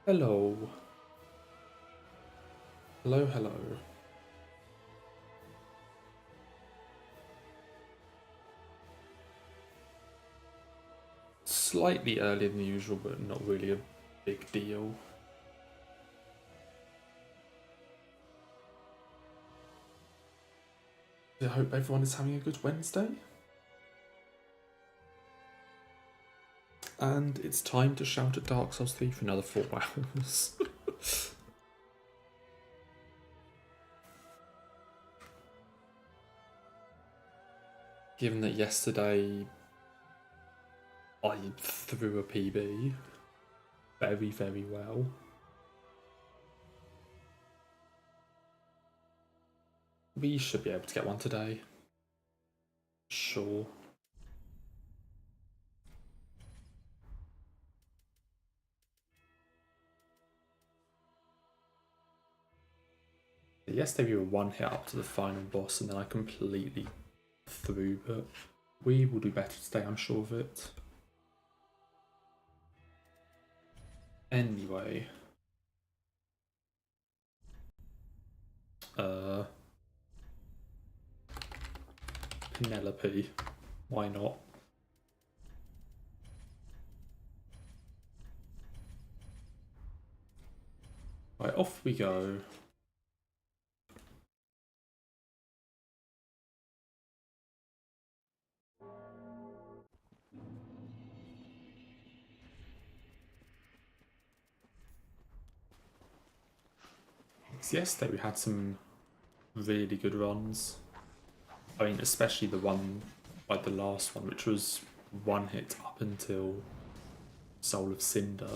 Hello. Hello, hello. Slightly earlier than usual, but not really a big deal. I hope everyone is having a good Wednesday. And it's time to shout at Dark Souls 3 for another 4 hours. Given that yesterday I threw a PB very, very well. We should be able to get one today. Sure. Yesterday we were one hit up to the final boss and then I completely threw, but we will do better today, I'm sure of it. Anyway. Penelope. Why not? Right, off we go. Yesterday we had some really good runs. I mean, especially the one, like the last one, which was one hit up until Soul of Cinder.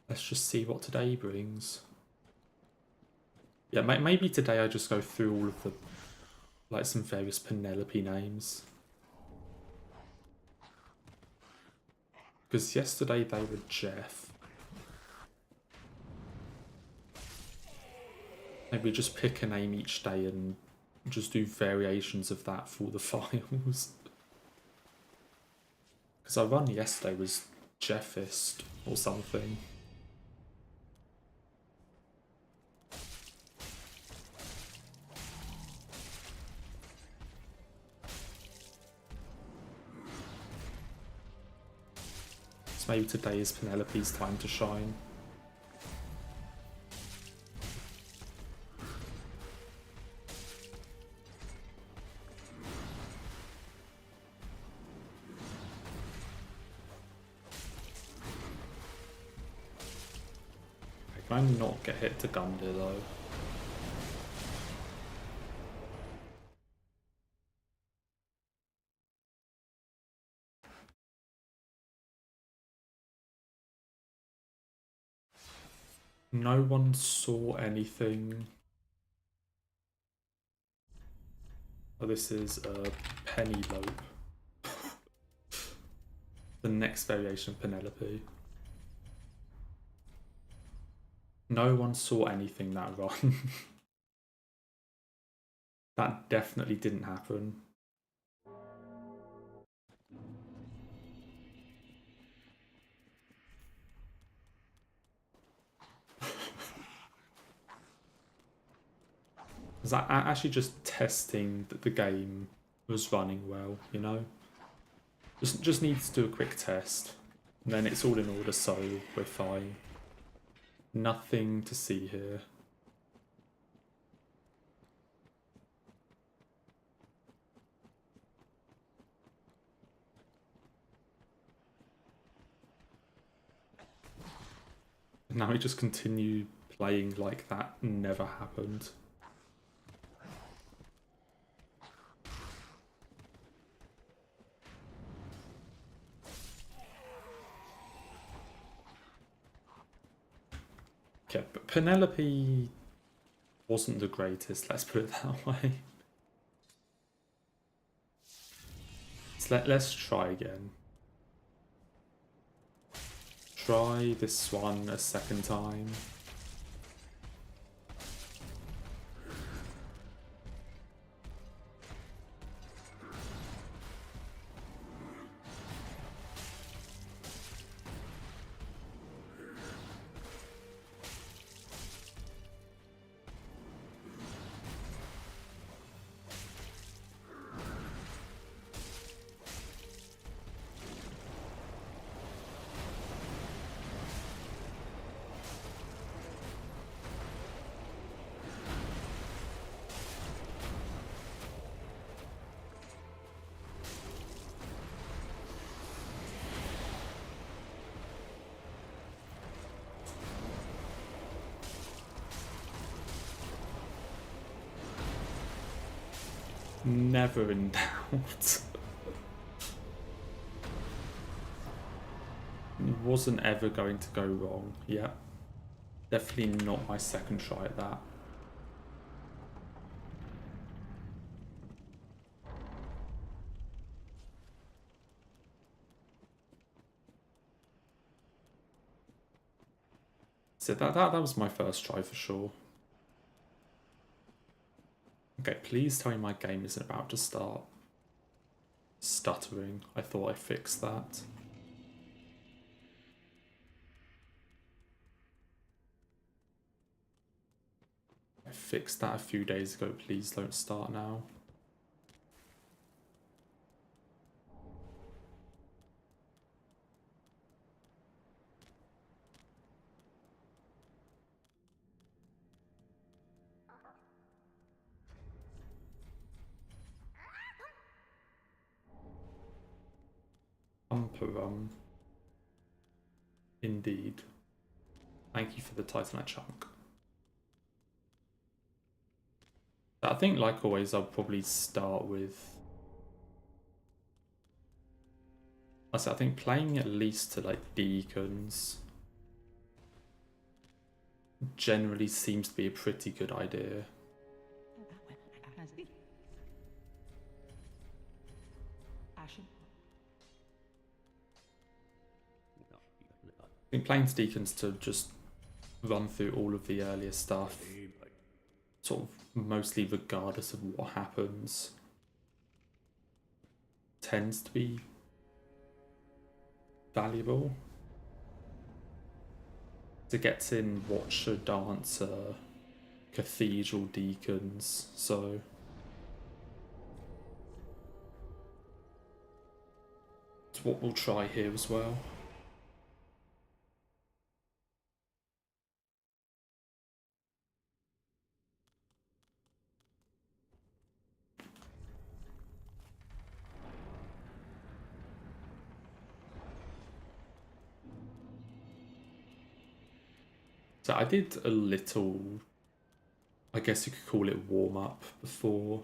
Let's just see what today brings. Yeah, maybe today I just go through all of the, like, some various Penelope names. Because yesterday they were Jeff. Maybe just pick a name each day and just do variations of that for the files. Because our run yesterday was Jeffist or something. So maybe today is Penelope's time to shine. Can I not get hit to Gundyr though? No one saw anything. Oh, this is a Penelope. The next variation of Penelope. No one saw anything that run. That definitely didn't happen. Was that actually just testing that the game was running well, you know? Just needs to do a quick test. And then it's all in order, so we're fine. Nothing to see here. Now we just continue playing like that never happened. Okay, but Penelope wasn't the greatest, let's put it that way. So let's try again. Try this one a second time. Never in doubt. Wasn't ever going to go wrong. Yeah. Definitely not my second try at that. So that was my first try for sure. Okay, please tell me my game isn't about to start stuttering. I thought I fixed that. I fixed that a few days ago. Please don't start now. Indeed. Thank you for the Titanite chunk. I think, like always, I'll probably start with... I think playing at least to like deacons generally seems to be a pretty good idea. I think playing to deacons to just run through all of the earlier stuff, sort of mostly regardless of what happens, tends to be valuable. To get in Watcher, Dancer, Cathedral Deacons, so... it's what we'll try here as well. So I did a little, I guess you could call it warm-up before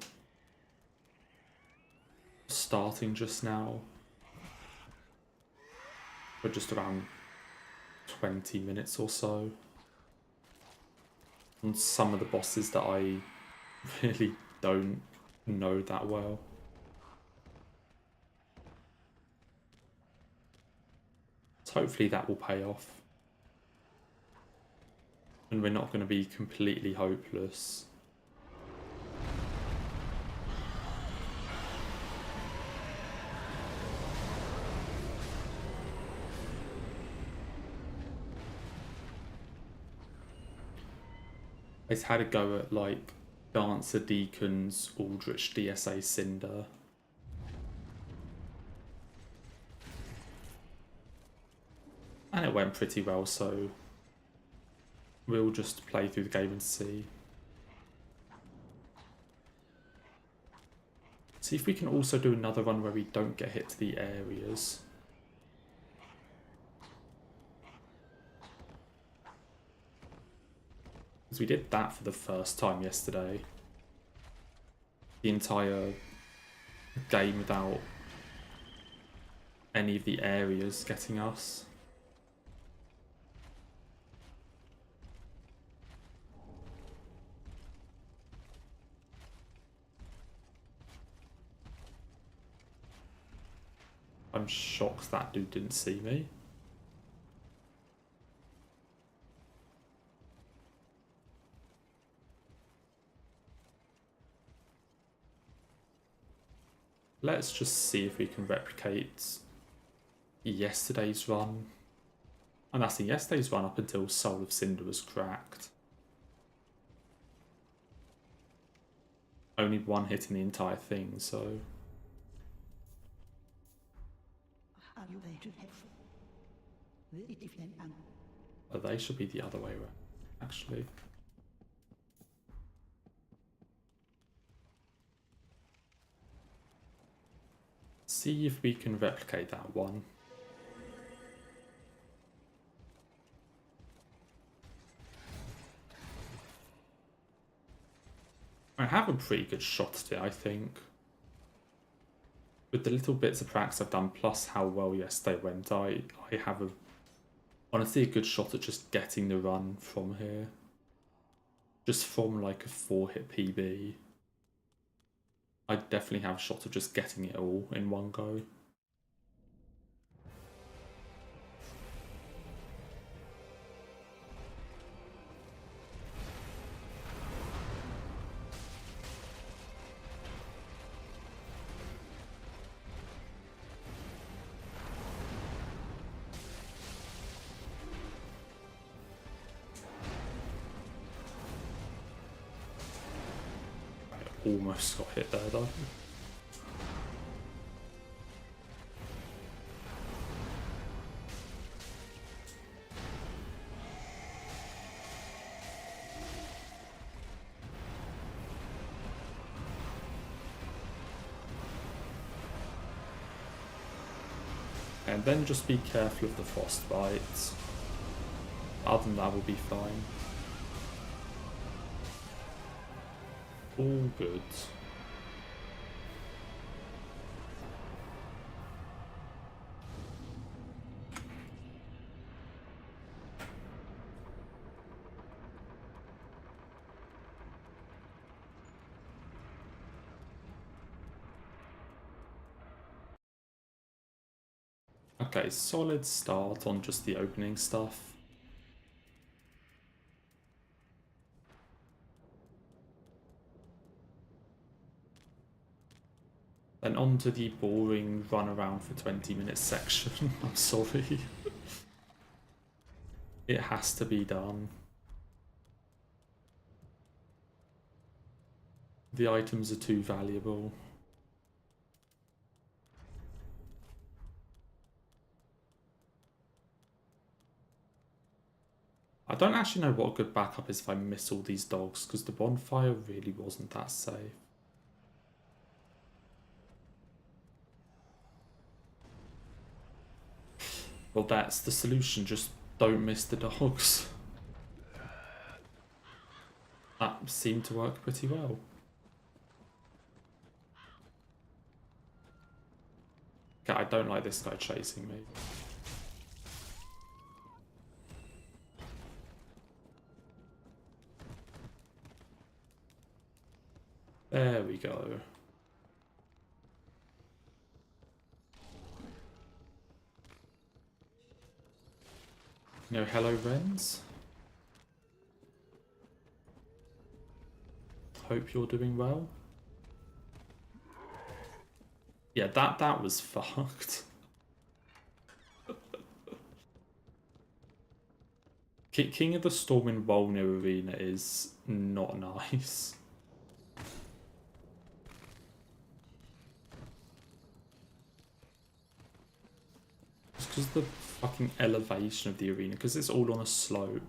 starting just now. For just around 20 minutes or so. On some of the bosses that I really don't know that well. So hopefully that will pay off. And we're not going to be completely hopeless. I just had a go at like Dancer, Deacons, Aldrich, DSA, Cinder. And it went pretty well, so we'll just play through the game and see. See if we can also do another run where we don't get hit to the areas. Because we did that for the first time yesterday. The entire game without any of the areas getting us. I'm shocked that dude didn't see me. Let's just see if we can replicate yesterday's run. And that's in yesterday's run up until Soul of Cinder was cracked. Only one hit in the entire thing, so... Oh, they should be the other way around, actually. See if we can replicate that one. I have a pretty good shot at it, I think. with the little bits of practice I've done, plus how well yesterday went, I have honestly a good shot at just getting the run from here. Just from like a 4-hit PB. I definitely have a shot of just getting it all in one go. Almost got hit there though. And then just be careful of the frostbites. Other than that, we'll be fine. All good. Okay, solid start on just the opening stuff. Then on to the boring run around for 20 minutes section. I'm sorry. It has to be done. The items are too valuable. I don't actually know what a good backup is if I miss all these dogs, because the bonfire really wasn't that safe. Well, that's the solution, just don't miss the dogs. That seemed to work pretty well. Okay, I don't like this guy chasing me. There we go. No, hello, Wrens. Hope you're doing well. Yeah, that was fucked. King of the Storm in Wolnir Arena is not nice. Just because the fucking elevation of the arena, because it's all on a slope,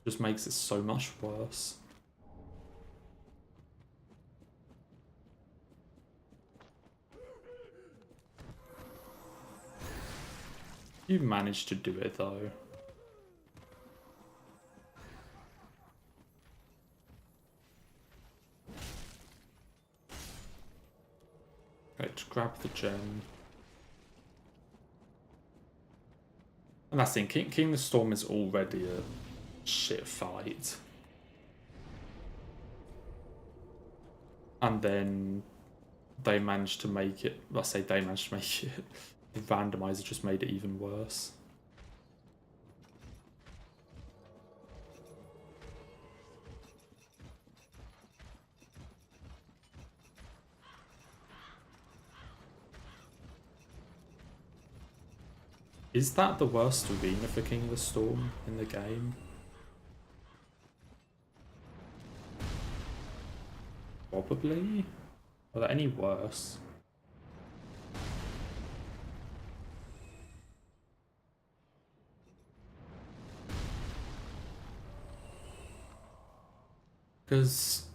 just makes it so much worse. You managed to do it though. Right, grab the gem. And that's the thing, King of the Storm is already a shit fight. And then they managed to make it, I say they managed to make it, the randomizer just made it even worse. Is that the worst arena for King of the Storm in the game? Probably? Are there any worse? Because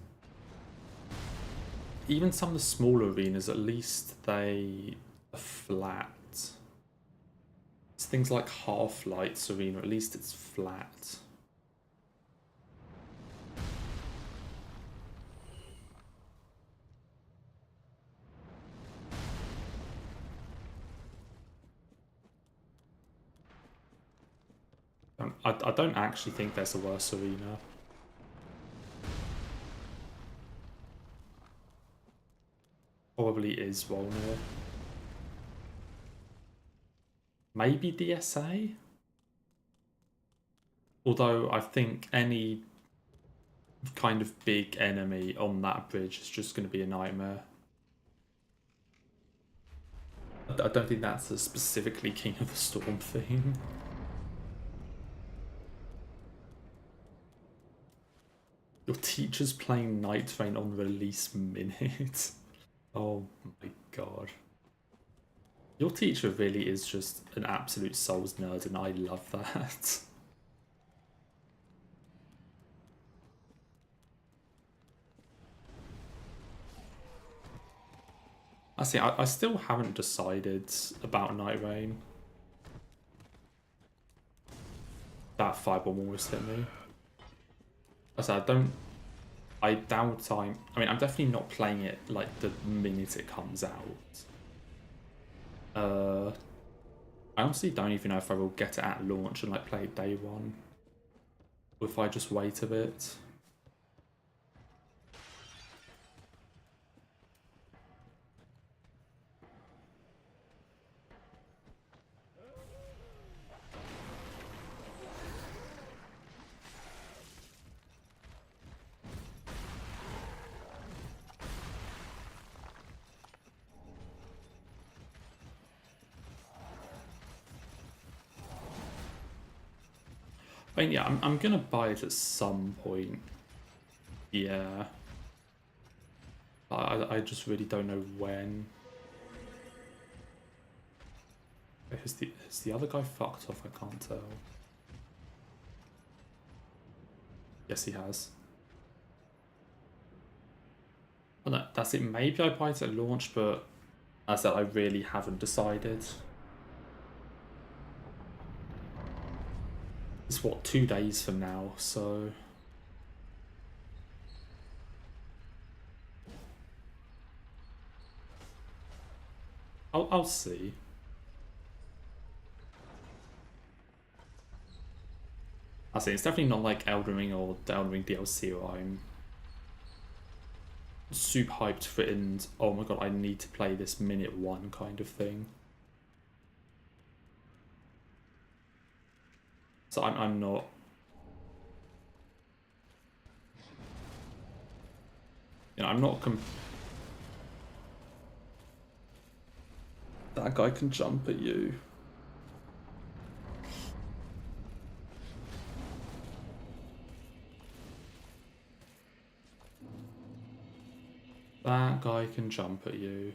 even some of the smaller arenas, at least they are flat. It's things like Half-Light's arena, at least it's flat. I don't actually think there's a worse arena. Probably is Volnir. Maybe DSA? Although I think any kind of big enemy on that bridge is just going to be a nightmare. I don't think that's a specifically King of the Storm thing. Your teacher's playing Night Train on release minute. Oh my god. Your teacher really is just an absolute Souls nerd, and I love that. I see, I still haven't decided about Night Rain. That fireball almost hit me. I said, I doubt I mean, I'm definitely not playing it like the minute it comes out. I honestly don't even know if I will get it at launch and like play it day one. Or if I just wait a bit. I mean, yeah, I'm gonna buy it at some point. Yeah. I just really don't know when. Has the other guy fucked off? I can't tell. Yes, he has. Oh no, that's it. Maybe I buy it at launch, but as I said, I really haven't decided. It's what, 2 days from now, so I'll see. I'll say it's definitely not like Elden Ring or the Elden Ring DLC where I'm super hyped for it and oh my god, I need to play this minute one kind of thing. So I'm not. You know, I'm not. That guy can jump at you. That guy can jump at you.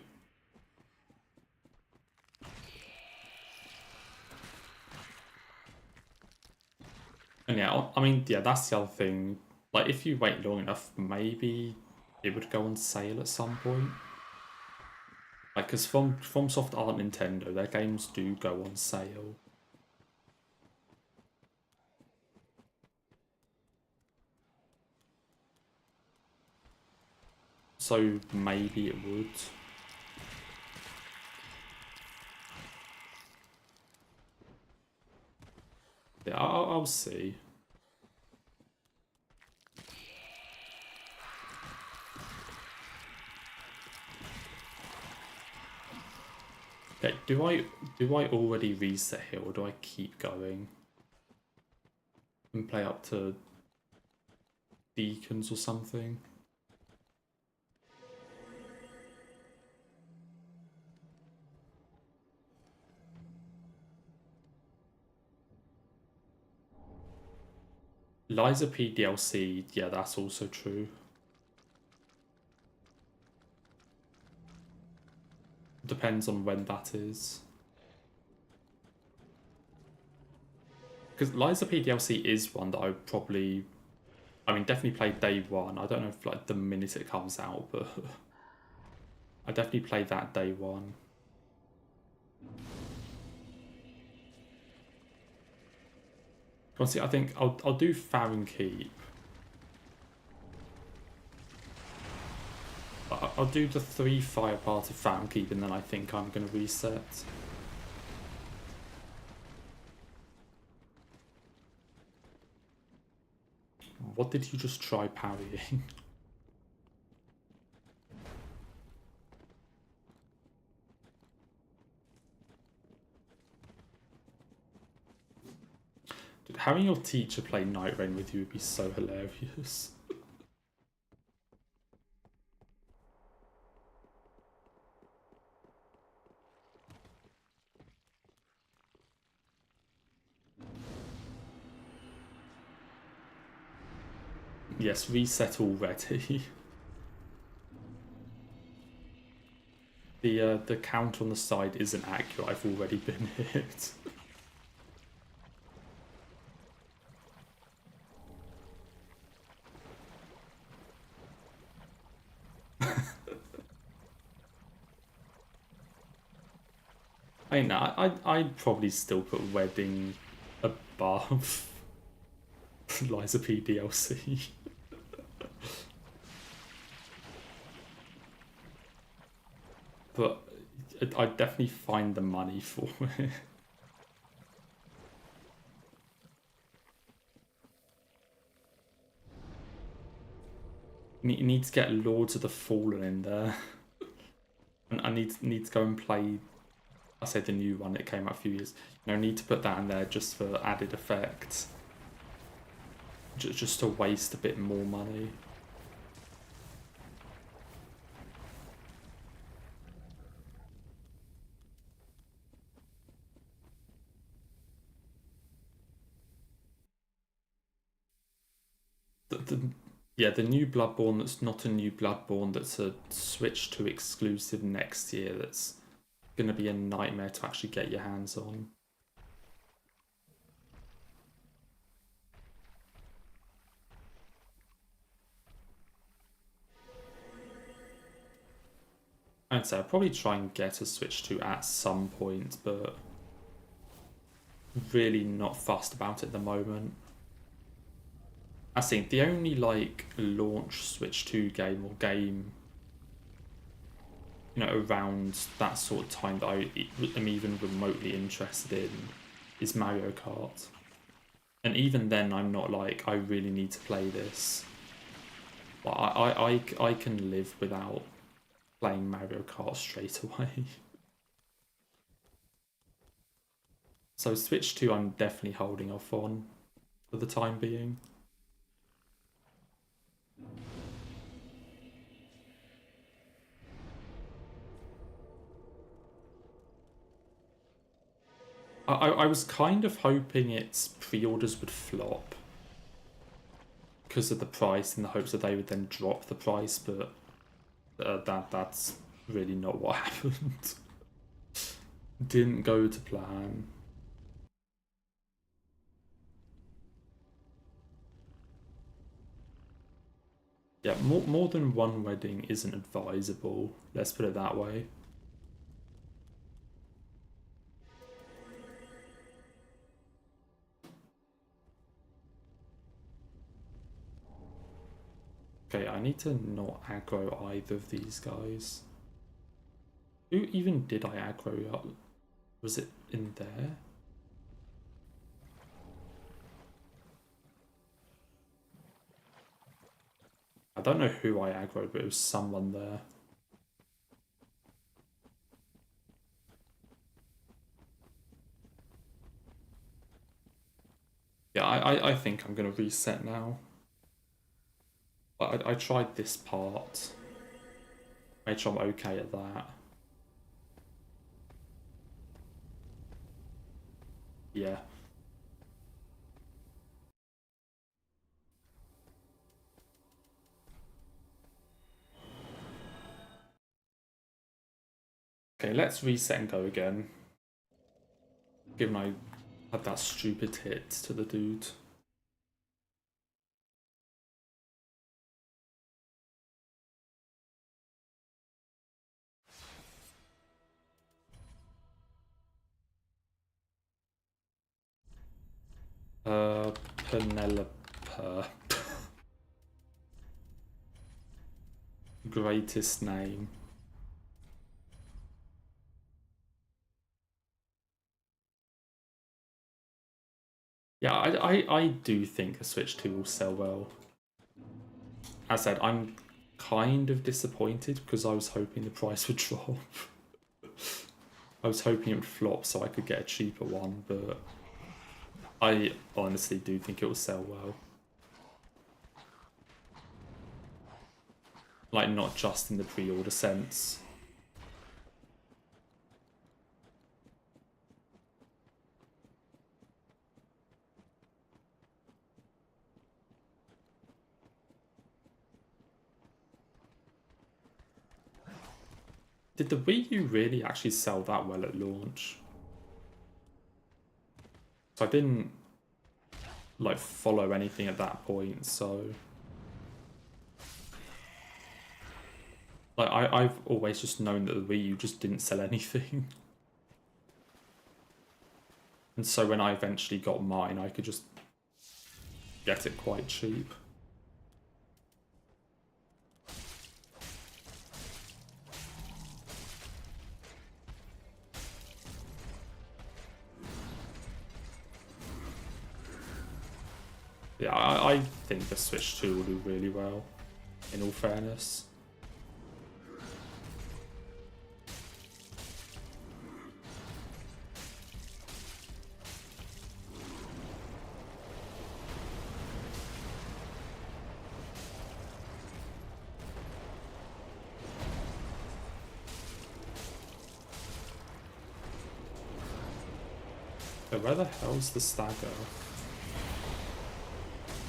And yeah, I mean, yeah, that's the other thing. Like, if you wait long enough, maybe it would go on sale at some point. Like, because FromSoft aren't Nintendo, their games do go on sale. So maybe it would. Yeah, I'll see. Okay, do I already reset here, or do I keep going and play up to Deacons or something? Liza P DLC, yeah, that's also true. Depends on when that is. Because Liza P DLC is one that I would probably, I mean, definitely play day one. I don't know if like the minute it comes out, but I definitely play that day one. Honestly, I think I'll do Farron Keep. I'll do the 3 fire part of Farron Keep, and then I think I'm going to reset. What did you just try parrying? Dude, having your teacher play Night Rain with you would be so hilarious. Yes, reset already. The count on the side isn't accurate. I've already been hit. I know. I'd probably still put Wedding above Liza P DLC. But I'd definitely find the money for it. You need to get Lords of the Fallen in there. And I need to go and play, I say the new one that came out a few years. I need to put that in there just for added effect. Just to waste a bit more money. Yeah, the new Bloodborne that's not a new Bloodborne, that's a Switch 2 exclusive next year, that's going to be a nightmare to actually get your hands on. I'd say I'll probably try and get a Switch 2 at some point, but really not fussed about it at the moment. I think the only like launch Switch 2 game or game, around that sort of time that I am even remotely interested in is Mario Kart. And even then I'm not like, I really need to play this. But I can live without playing Mario Kart straight away. So Switch 2 I'm definitely holding off on for the time being. I was kind of hoping its pre-orders would flop because of the price, in the hopes that they would then drop the price, but that's really not what happened. Didn't go to plan. Yeah, more than one wedding isn't advisable, let's put it that way. Okay, I need to not aggro either of these guys. Who even did I aggro up? Was it in there? I don't know who I aggroed, but it was someone there. Yeah, I think I'm going to reset now. I tried this part. Made sure I'm okay at that. Yeah. Okay, let's reset and go again. Given I had that stupid hit to the dude. Penelope. Greatest name. Yeah, I do think the Switch 2 will sell well. As I said, I'm kind of disappointed because I was hoping the price would drop. I was hoping it would flop so I could get a cheaper one, but I honestly do think it will sell well. Like, not just in the pre-order sense. Did the Wii U really actually sell that well at launch? So I didn't like follow anything at that point, so like I've always just known that the Wii U just didn't sell anything. And so when I eventually got mine, I could just get it quite cheap. Yeah, I think the Switch 2 will do really well, in all fairness. So where the hell's the stagger?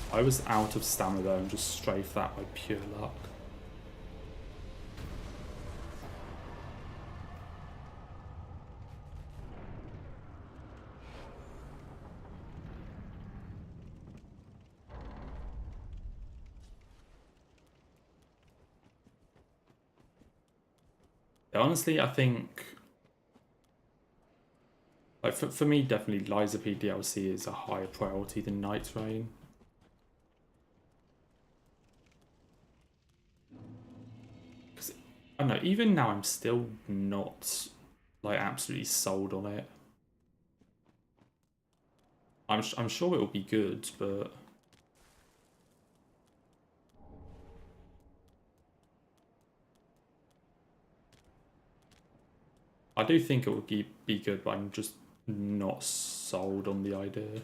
I was out of stamina though and just strafed that by pure luck. Yeah, honestly, I think like for me, definitely Liza P DLC is a higher priority than Night Rain. Because I don't know, even now I'm still not like absolutely sold on it. I'm sure it will be good, but I do think it will be good, but I'm just not sold on the idea.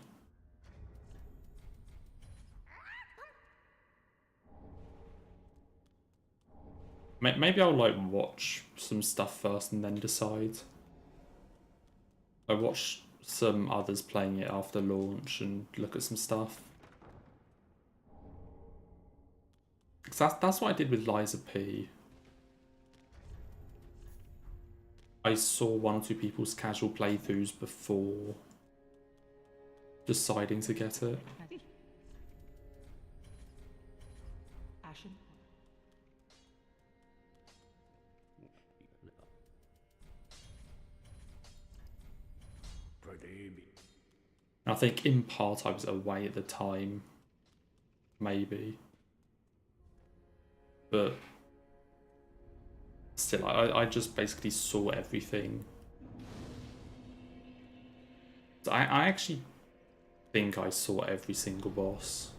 Maybe I'll like watch some stuff first and then decide. I watched some others playing it after launch and look at some stuff. Because that's what I did with Liza P. I saw one or two people's casual playthroughs before deciding to get it. I think in part I was away at the time, maybe. But still, I just basically saw everything. I actually think I saw every single boss.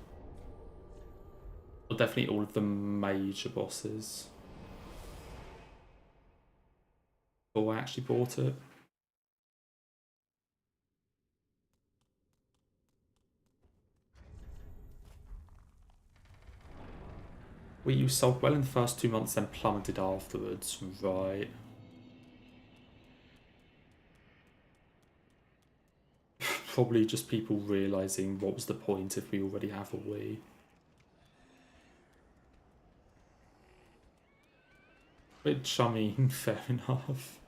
Or definitely all of the major bosses. Before I actually bought it. Wii U sold well in the first 2 months, then plummeted afterwards. Right. Probably just people realising what was the point if we already have a Wii. Which, I mean, fair enough.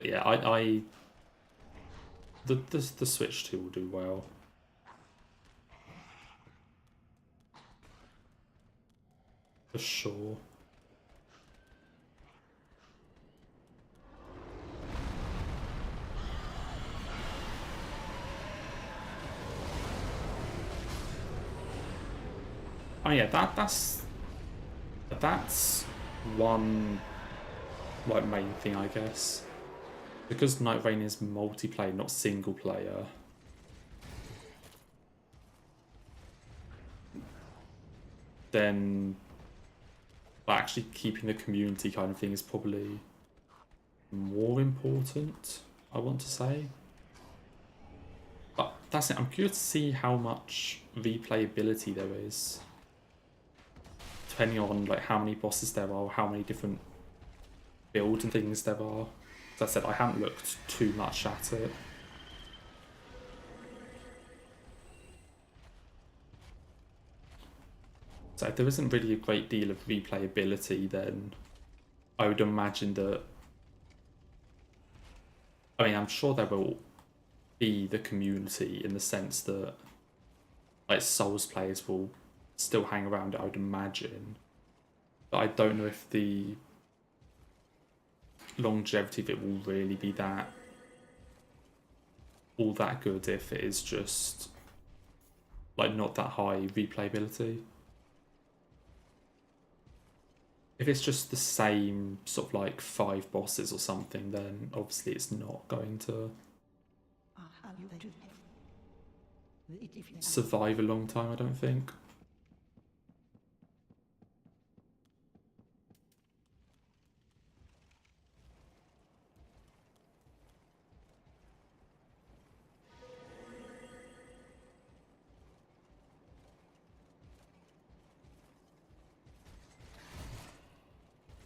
Yeah, the Switch 2 will do well. For sure. Oh yeah, that's one like main thing, I guess. Because Night Rain is multiplayer, not single player, then actually keeping the community kind of thing is probably more important, I want to say. But that's it, I'm curious to see how much replayability there is. Depending on like how many bosses there are, how many different builds and things there are. As I said, I haven't looked too much at it. So if there isn't really a great deal of replayability, then I would imagine that... I mean, I'm sure there will be the community in the sense that like Souls players will still hang around, I would imagine. But I don't know if the longevity of it will really be all that good if it is just like not that high replayability. If it's just the same sort of like 5 bosses or something, then obviously it's not going to survive a long time, I don't think.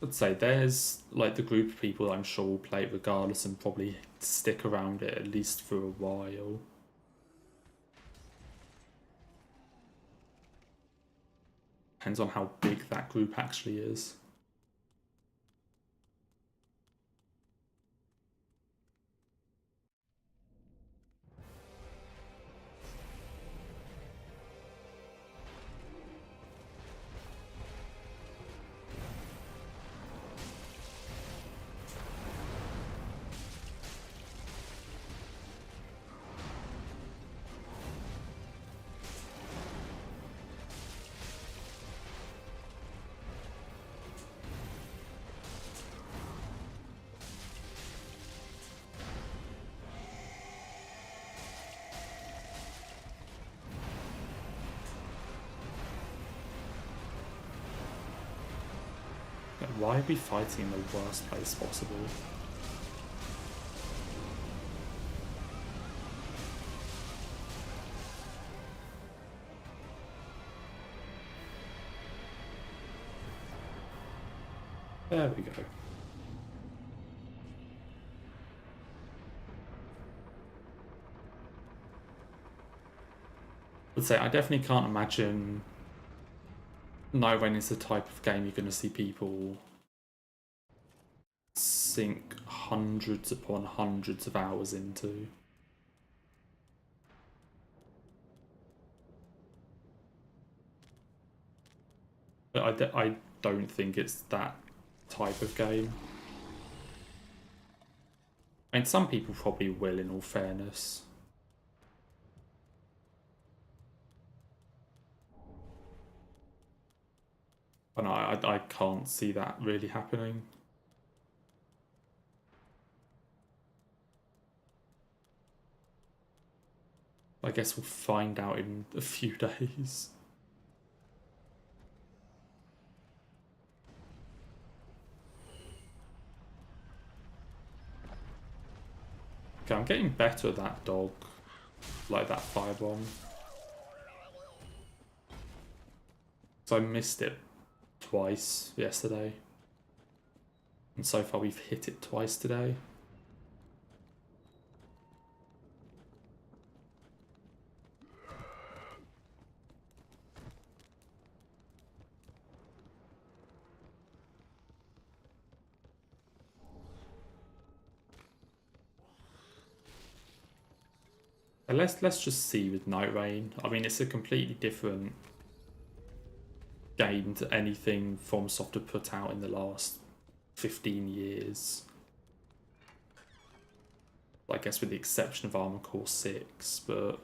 I'd say there's like the group of people I'm sure will play it regardless and probably stick around it at least for a while. Depends on how big that group actually is. Why are we fighting in the worst place possible? There we go. I'd say I definitely can't imagine Night Rain is the type of game you're going to see people sink hundreds upon hundreds of hours into. But I don't think it's that type of game. I mean, some people probably will, in all fairness. But no, I can't see that really happening. I guess we'll find out in a few days. Okay, I'm getting better at that dog, like that firebomb. So I missed it twice yesterday. And so far we've hit it twice today. And let's just see with Night Rain. I mean, it's a completely different game to anything FromSoft have put out in the last 15 years. I guess with the exception of Armored Core 6, but...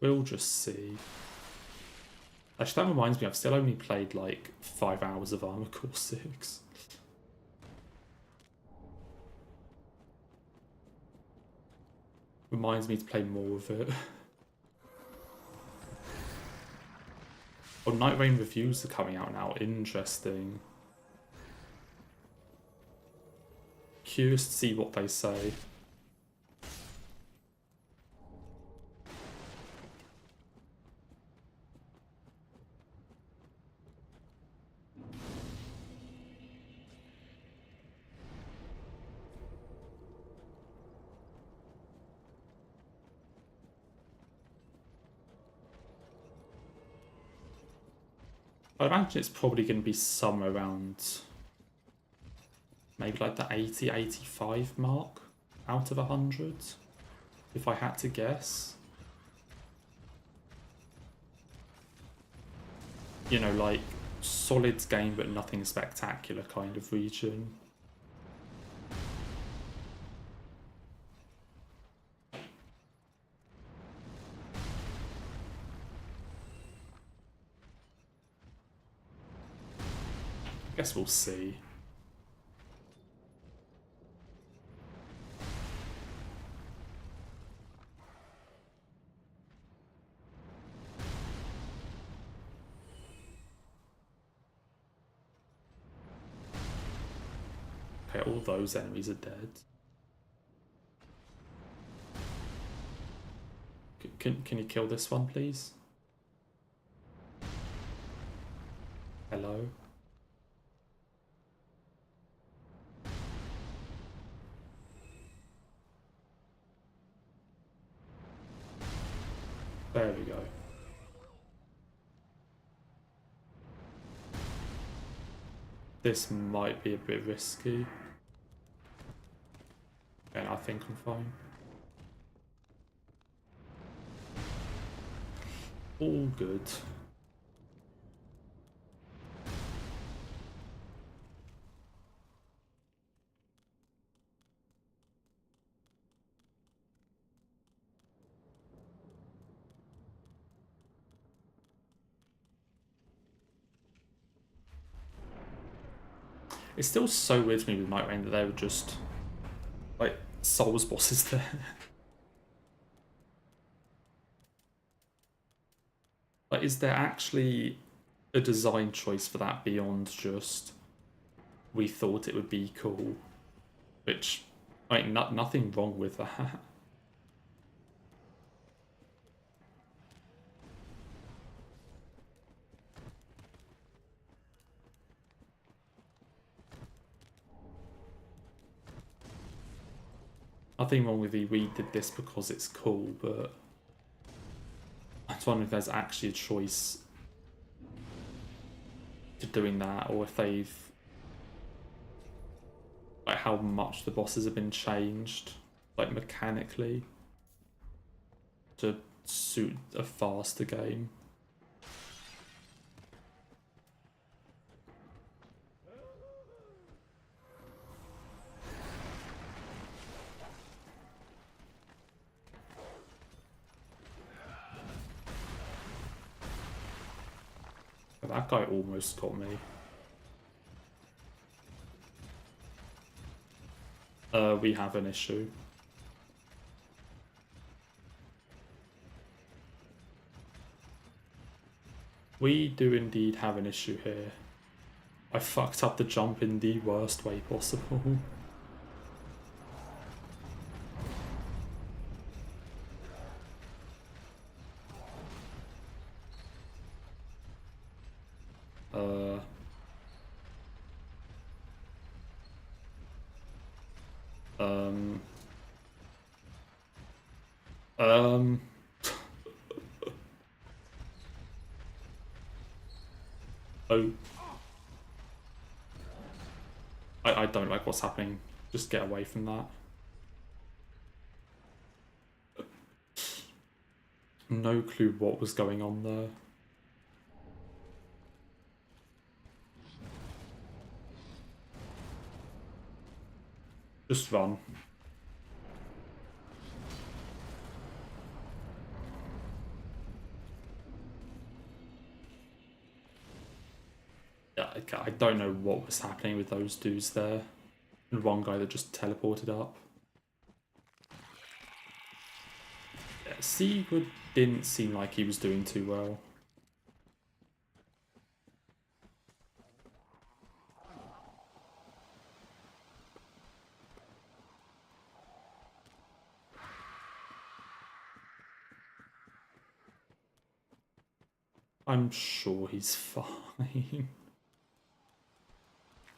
we'll just see. Actually, that reminds me, I've still only played like 5 hours of Armored Core 6. Reminds me to play more of it. Oh, Night Rain reviews are coming out now. Interesting. Curious to see what they say. I imagine it's probably going to be somewhere around maybe like the 80, 85 mark out of 100, if I had to guess. You know, like solid game but nothing spectacular kind of region. I guess we'll see. Okay, all those enemies are dead. Can you kill this one, please? Hello? There we go. This might be a bit risky. And I think I'm fine. All good. It's still so weird to me with Night Rain that they were just like Souls bosses there. Like, is there actually a design choice for that beyond just we thought it would be cool? Which, like, nothing wrong with that. Nothing wrong with we did this because it's cool, but I just wonder if there's actually a choice to doing that, or if they've like how much the bosses have been changed, like mechanically, to suit a faster game. That guy almost got me. We have an issue. We do indeed have an issue here. I fucked up the jump in the worst way possible. Oh. I don't like what's happening. Just get away from that. No clue what was going on there. Just run. Okay, I don't know what was happening with those dudes there. And one guy that just teleported up. Yeah, Sigurd didn't seem like he was doing too well. I'm sure he's fine.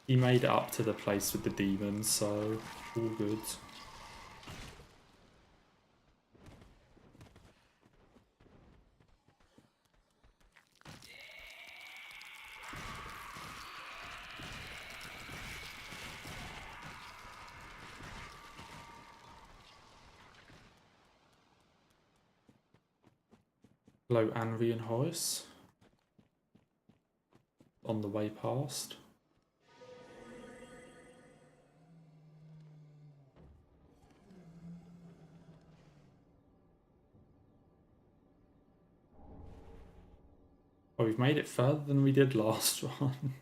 He made it up to the place with the demons, so all good. Hello, Anri and Horace. On the way past. Oh, we've made it further than we did last one.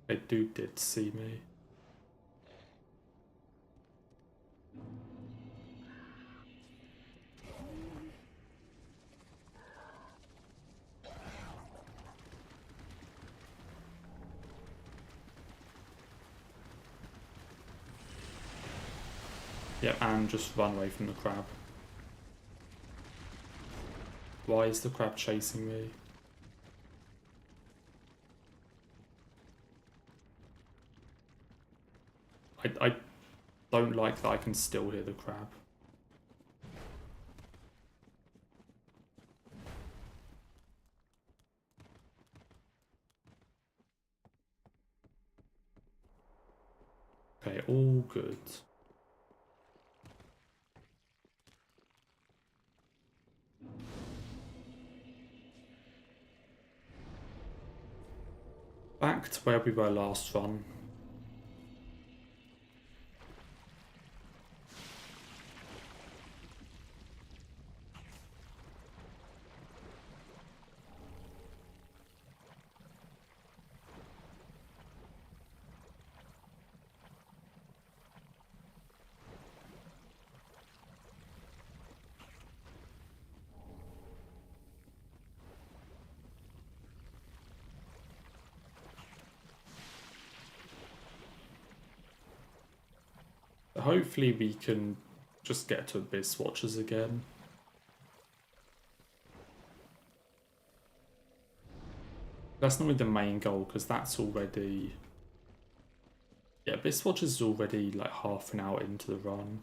A dude did see me. Yeah, and just run away from the crab. Why is the crab chasing me? I don't like that I can still hear the crab. Okay, all good. Back to where we were last run. Hopefully we can just get to Abyss Watchers again. That's not really the main goal, because that's already... Yeah, Abyss Watchers is already like half an hour into the run.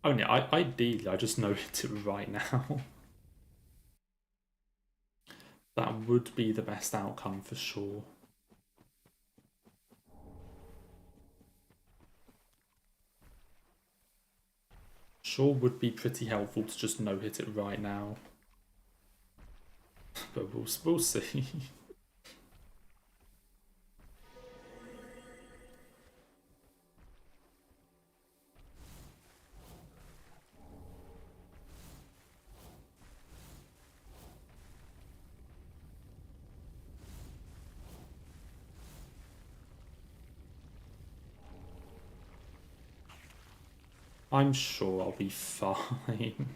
Oh yeah, ideally I just know it right now. That would be the best outcome for sure. Sure would be pretty helpful to just no-hit it right now. But we'll see. I'm sure I'll be fine.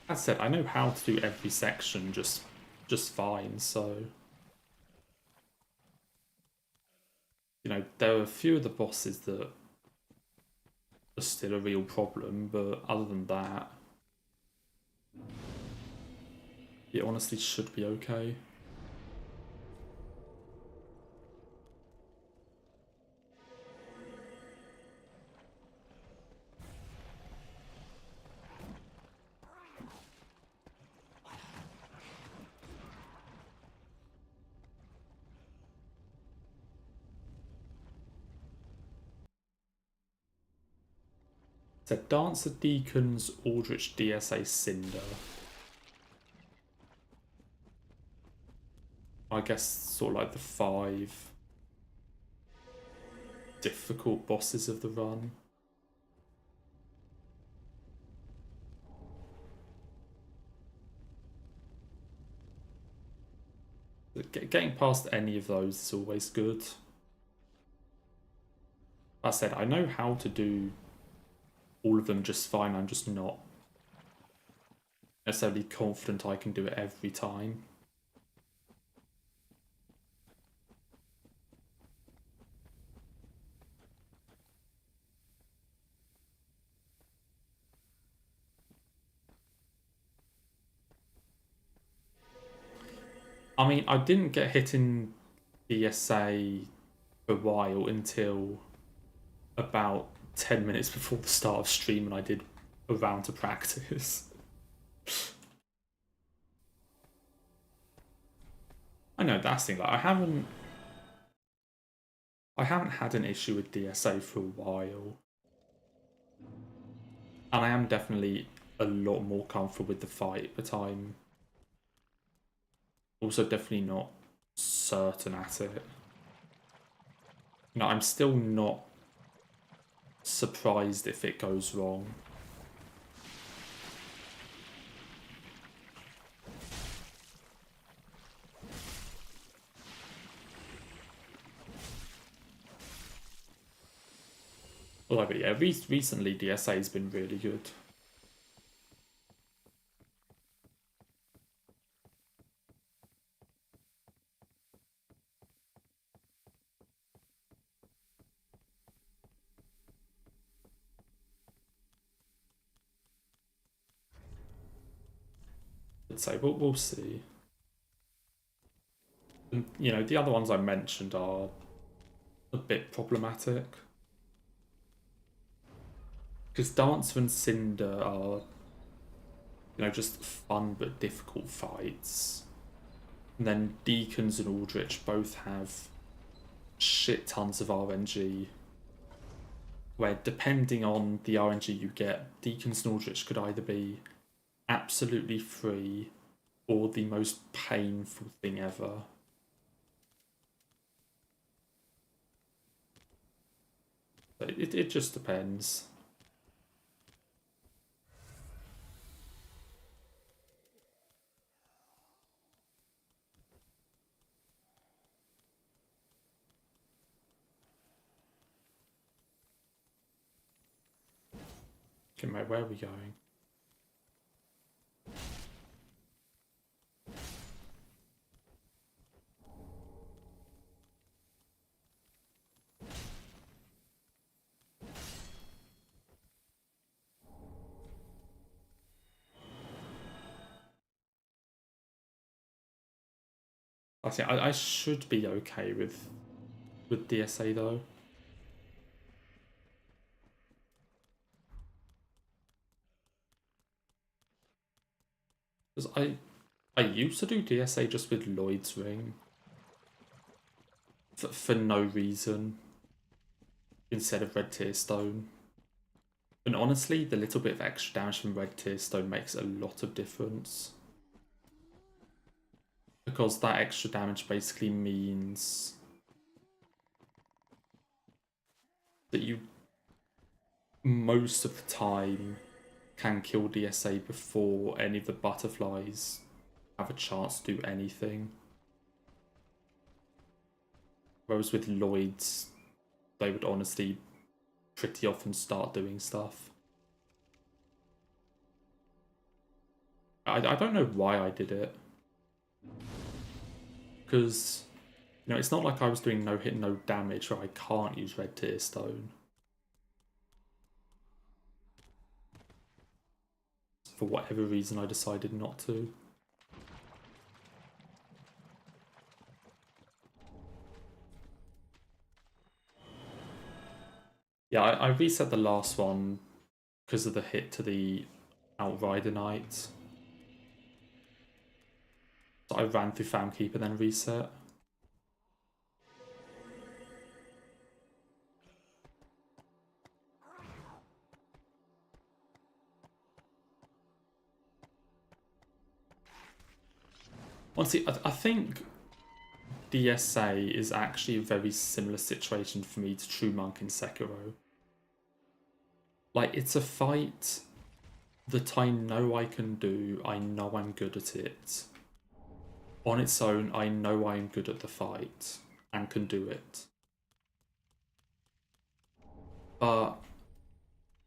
That said, I know how to do every section just fine, so... You know, there are a few of the bosses that are still a real problem, but other than that... It honestly should be okay. said Dancer, Deacons, Aldrich, DSA, Cinder. I guess sort of like the 5 difficult bosses of the run. Getting past any of those is always good. I said, I know how to do all of them just fine, I'm just not necessarily confident I can do it every time. I mean, I didn't get hit in DSA for a while until about 10 minutes before the start of stream, and I did a round of practice. I know, that's the thing, like, I haven't had an issue with DSA for a while. And I am definitely a lot more comfortable with the fight, but I'm also definitely not certain at it. You know, I'm still not surprised if it goes wrong. Although, but yeah, recently DSA has been really good. I'd say, but we'll see. And, you know, the other ones I mentioned are a bit problematic. Because Dancer and Cinder are, you know, just fun but difficult fights. And then Deacons and Aldrich both have shit tons of RNG. Where depending on the RNG you get, Deacons and Aldrich could either be absolutely free or the most painful thing ever. It just depends. Okay, mate, where are we going? I think I should be okay with DSA though. Because I used to do DSA just with Lloyd's Ring. For no reason. Instead of Red Tear Stone. And honestly, the little bit of extra damage from Red Tear Stone makes a lot of difference. Because that extra damage basically means that you most of the time can kill DSA before any of the butterflies have a chance to do anything. Whereas with Lloyd's, they would honestly pretty often start doing stuff. I don't know why I did it. Because, you know, it's not like I was doing no hit, no damage, or I can't use Red Tear Stone. For whatever reason, I decided not to. Yeah, I reset the last one because of the hit to the Outrider Knight. So I ran through Famkeeper, then reset. Honestly, I think DSA is actually a very similar situation for me to True Monk in Sekiro. Like, it's a fight that I know I can do, I know I'm good at it. On its own, I know I'm good at the fight and can do it. But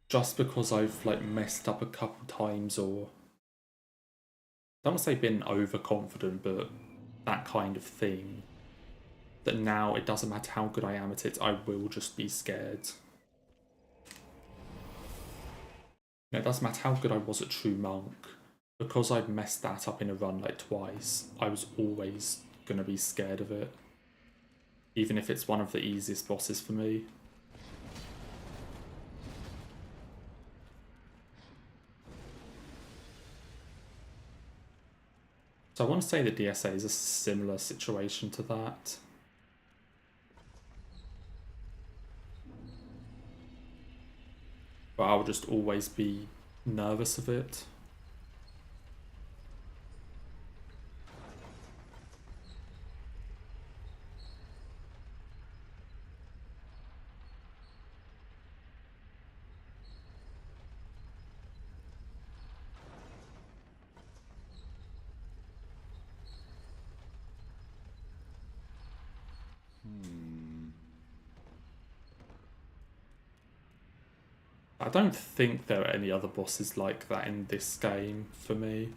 just because I've like messed up a couple times, or I don't want to say been overconfident, but that kind of thing, that now it doesn't matter how good I am at it, I will just be scared. It doesn't matter how good I was at True Monk, because I'd messed that up in a run like twice, I was always gonna be scared of it. Even if it's one of the easiest bosses for me. So I want to say that DSA is a similar situation to that. But I'll just always be nervous of it. I don't think there are any other bosses like that in this game for me.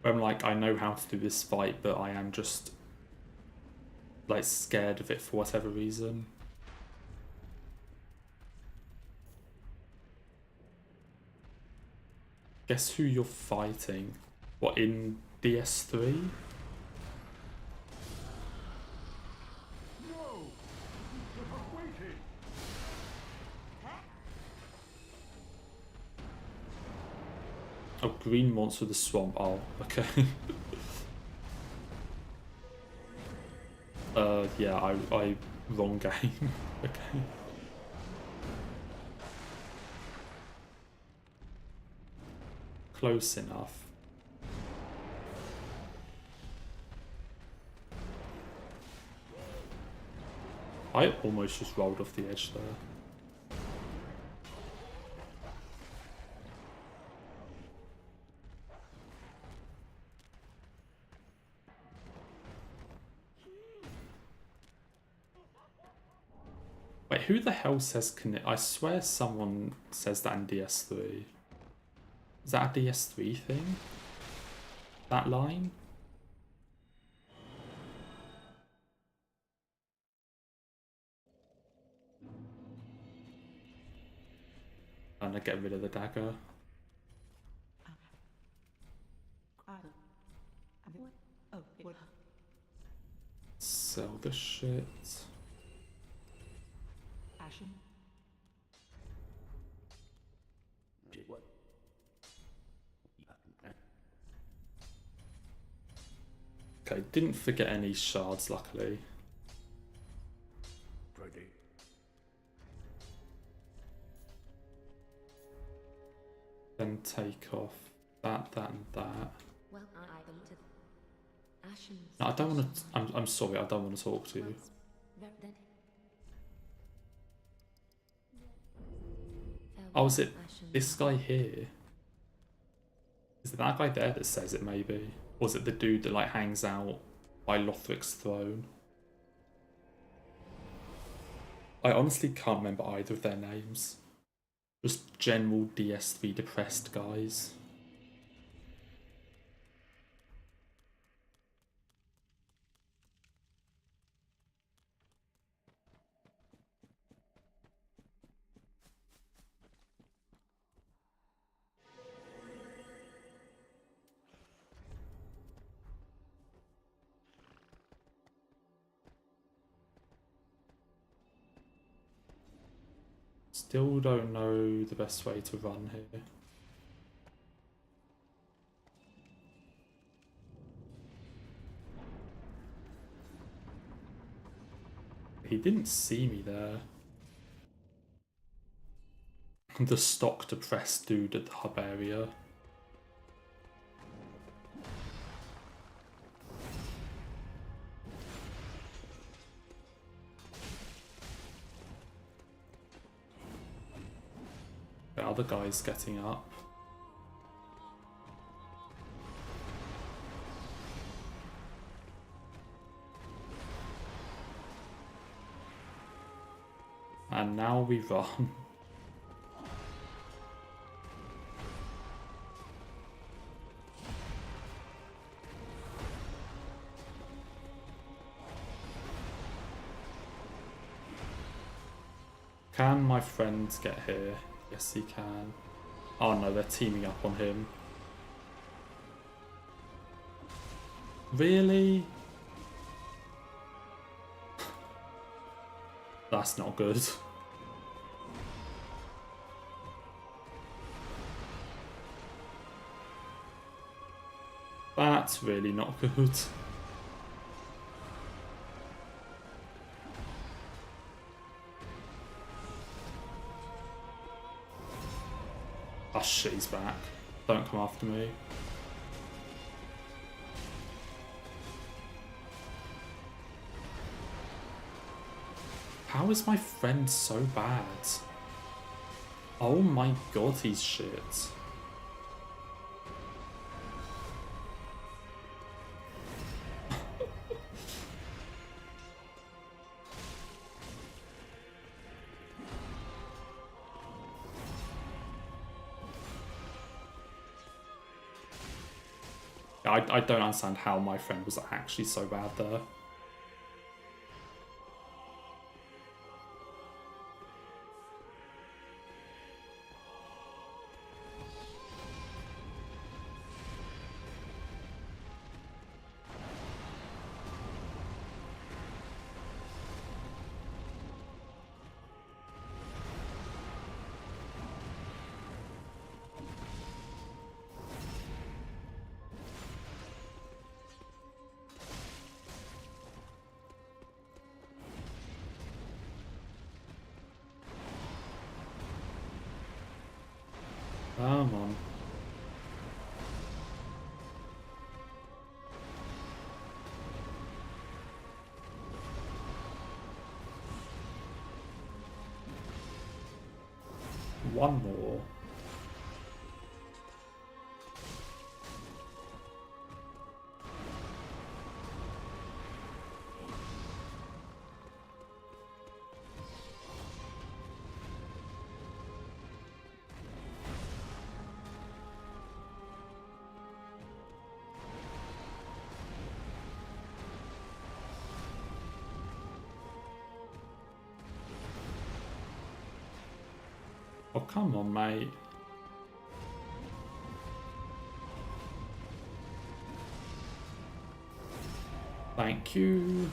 Where I'm like, I know how to do this fight, but I am just like scared of it for whatever reason. Guess who you're fighting? What, in DS3? Oh, green monster of the swamp. Oh, okay. Yeah, I wrong game. Okay. Close enough. I almost just rolled off the edge there. Wait, who the hell says I swear someone says that in DS3. Is that a DS3 thing? That line? And I get rid of the dagger. Sell the shit. Okay, didn't forget any shards, luckily. Then take off that, and that. Well, No, I don't want to. I'm sorry, I don't want to talk to you. Oh, is it this guy here? Is it that guy there that says it, maybe? Or is it the dude that like hangs out by Lothric's throne? I honestly can't remember either of their names. Just general DS3 depressed guys. Still don't know the best way to run here. He didn't see me there. the stock depressed dude at the hub area. The other guy's getting up. And now we run. Can my friend get here? Yes, he can. Oh no, they're teaming up on him. Really? That's not good. That's really not good. Oh shit, he's back. Don't come after me. How is my friend so bad? Oh my god, he's shit. I don't understand how my friend was actually so bad there. Come on. One more. Oh, come on, mate. Thank you.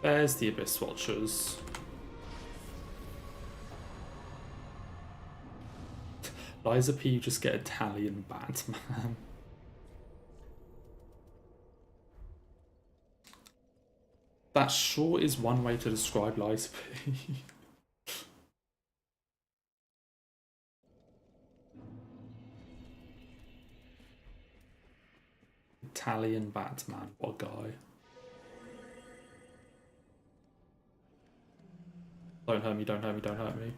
There's the Abyss Watchers. Liza P, you just get Italian Batman. That sure is one way to describe Liza P. Italian Batman, what a guy. Don't hurt me, don't hurt me, don't hurt me.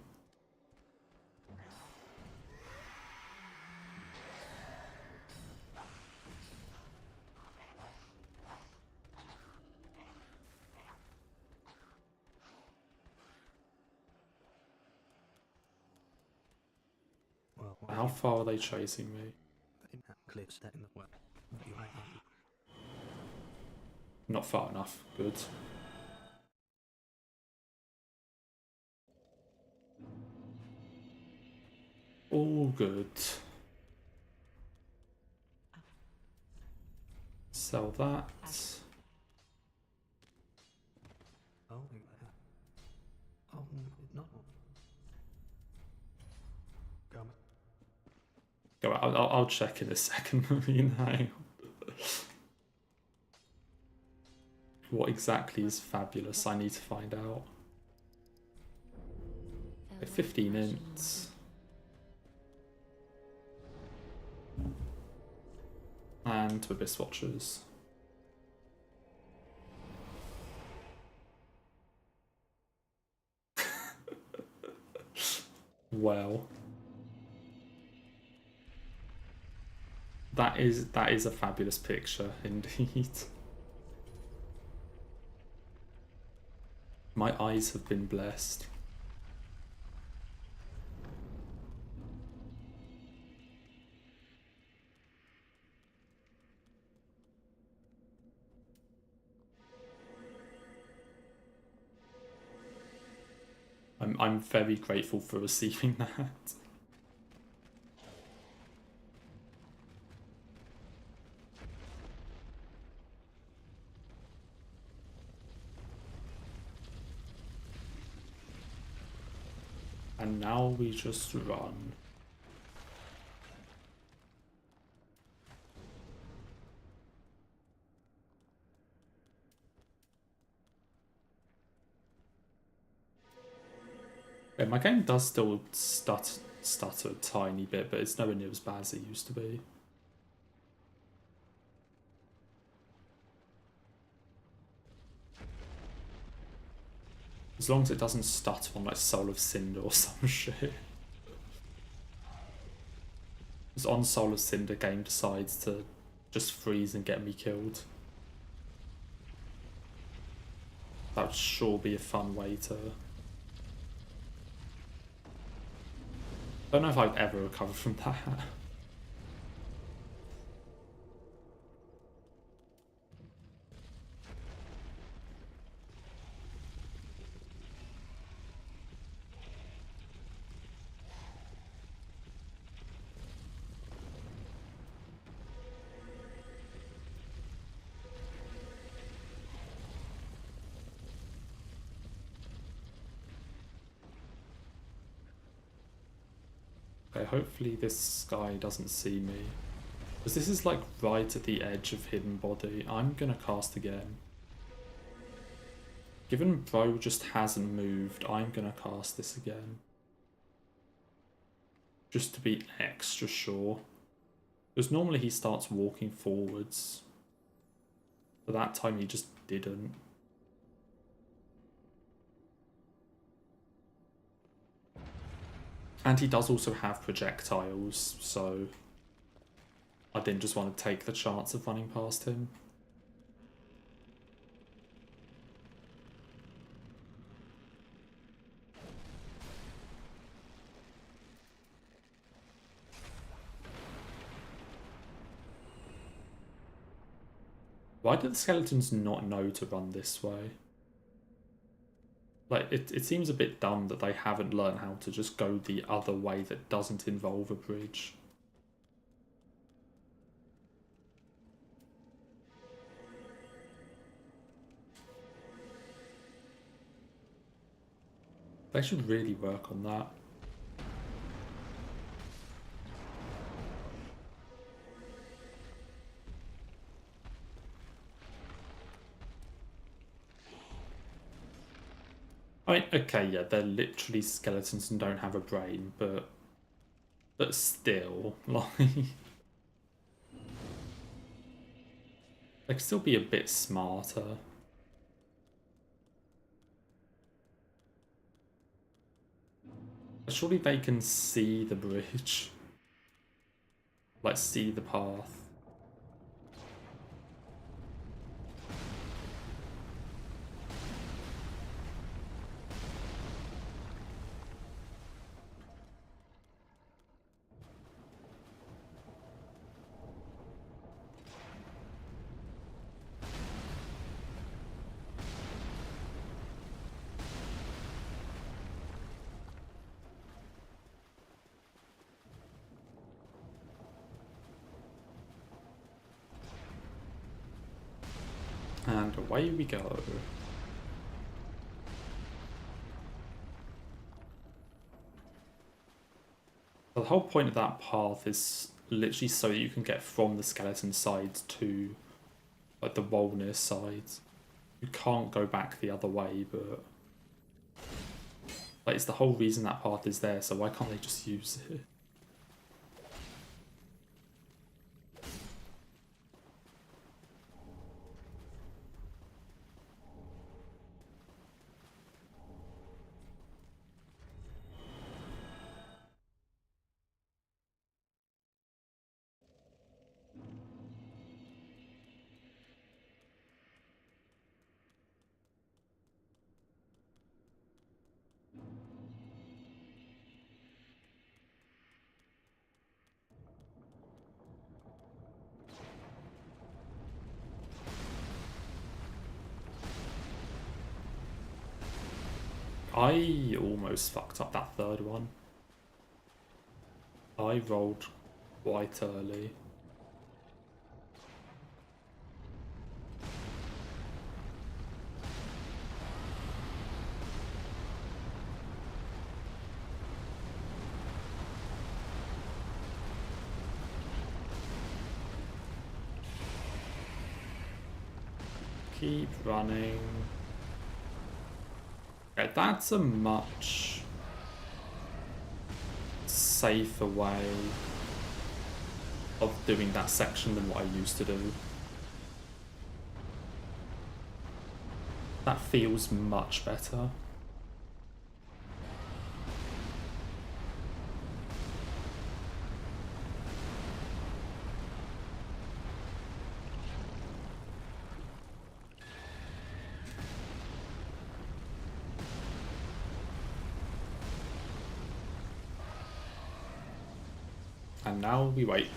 How far are they chasing me? Not far enough. Good. All good. Sell that. Go. I'll check in a second. You know. What exactly is fabulous? I need to find out. Okay, 15 ints. And to Abyss Watchers. Well. That is a fabulous picture, indeed. My eyes have been blessed. I'm very grateful for receiving that. And now we just run. Yeah, my game does still stutter a tiny bit, but it's nowhere near as bad as it used to be. As long as it doesn't stutter on like Soul of Cinder or some shit. Because on Soul of Cinder, game decides to just freeze and get me killed. That would sure be a fun way to... I don't know if I'd ever recover from that. Okay, hopefully this guy doesn't see me. Because this is like right at the edge of Hidden Body. I'm gonna cast again. Given Bro just hasn't moved, I'm gonna cast this again. Just to be extra sure. Because normally he starts walking forwards. But that time he just didn't. And he does also have projectiles, so I didn't just want to take the chance of running past him. Why do the skeletons not know to run this way? Like, it seems a bit dumb that they haven't learned how to just go the other way that doesn't involve a bridge. They should really work on that. I mean, okay, yeah, they're literally skeletons and don't have a brain, but still, like, they could still be a bit smarter. Surely they can see the bridge, like see the path. And away we go. The whole point of that path is literally so that you can get from the skeleton side to like the Walnut side. You can't go back the other way, but Like, it's the whole reason that path is there, so why can't they just use it? I almost fucked up that third one. I rolled quite early. Keep running. Yeah, that's a much safer way of doing that section than what I used to do. That feels much better. And now we wait.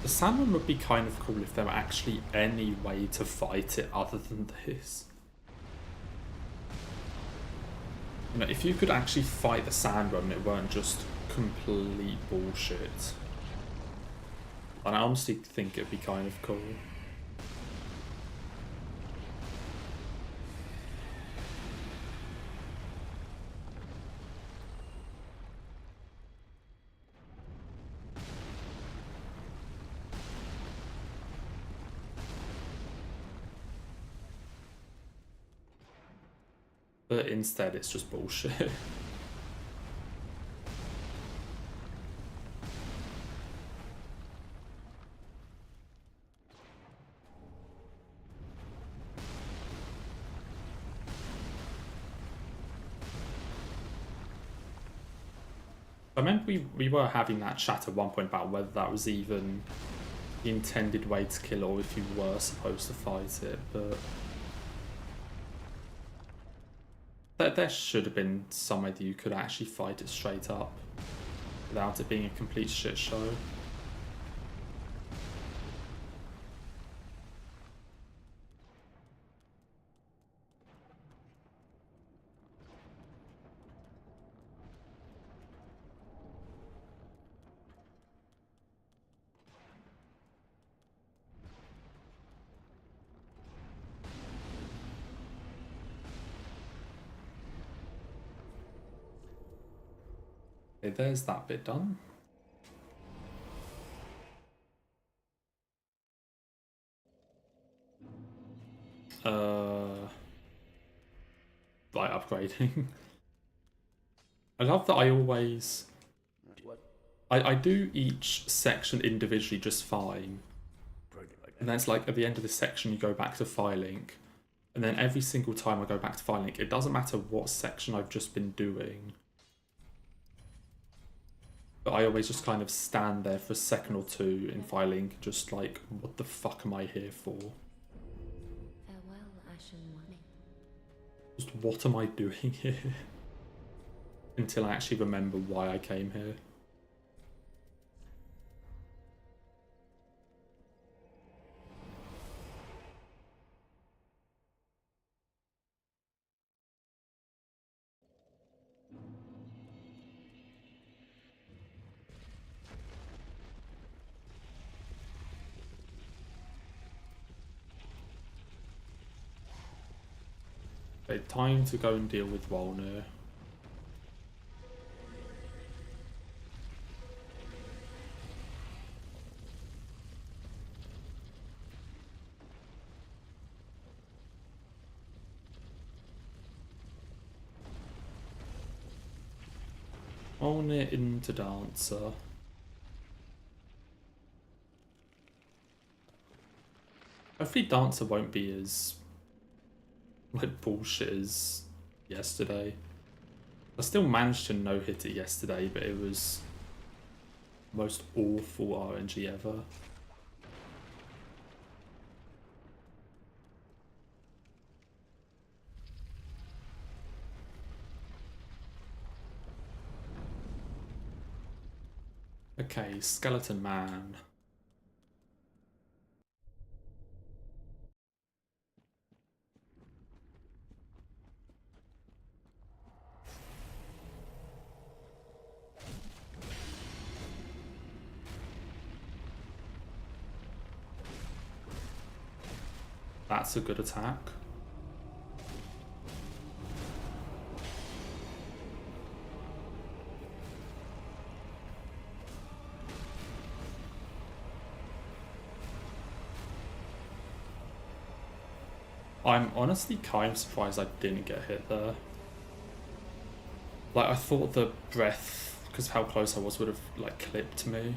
The salmon would be kind of cool if there were actually any way to fight it other than this. You know, if you could actually fight the sandworm and it weren't just complete bullshit. And I honestly think it'd be kind of cool. But instead it's just bullshit. I remember we were having that chat at one point about whether that was even the intended way to kill or if you were supposed to fight it, but there should have been some way that you could actually fight it straight up without it being a complete shit show. Okay, there's that bit done. Like upgrading. I love that I always... I do each section individually just fine. And then it's like at the end of this section you go back to filing. And then every single time I go back to filing, it doesn't matter what section I've just been doing. But I always just kind of stand there for a second or two in filing, just like, what the fuck am I here for? Farewell, Ashen One. Just what am I doing here? Until I actually remember why I came here. Okay, time to go and deal with Walner. On it into Dancer. Hopefully Dancer won't be as like bullshit as yesterday. I still managed to no-hit it yesterday, but it was the most awful RNG ever. Okay, Skeleton Man. That's a good attack. I'm honestly kind of surprised I didn't get hit there. Like, I thought the breath, because of how close I was, would have, like, clipped me.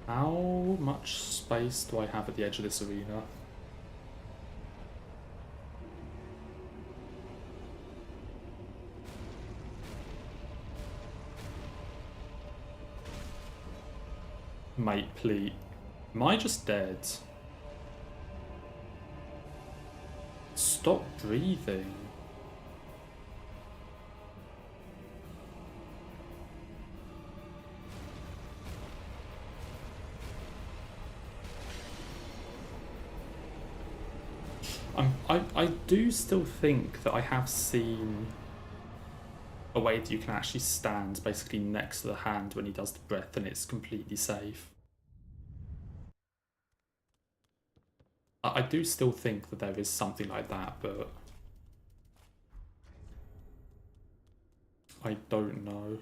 How much space do I have at the edge of this arena? Mate, please. Am I just dead? Stop breathing. I do still think that I have seen a way that you can actually stand basically next to the hand when he does the breath and it's completely safe. I do still think that there is something like that, but I don't know.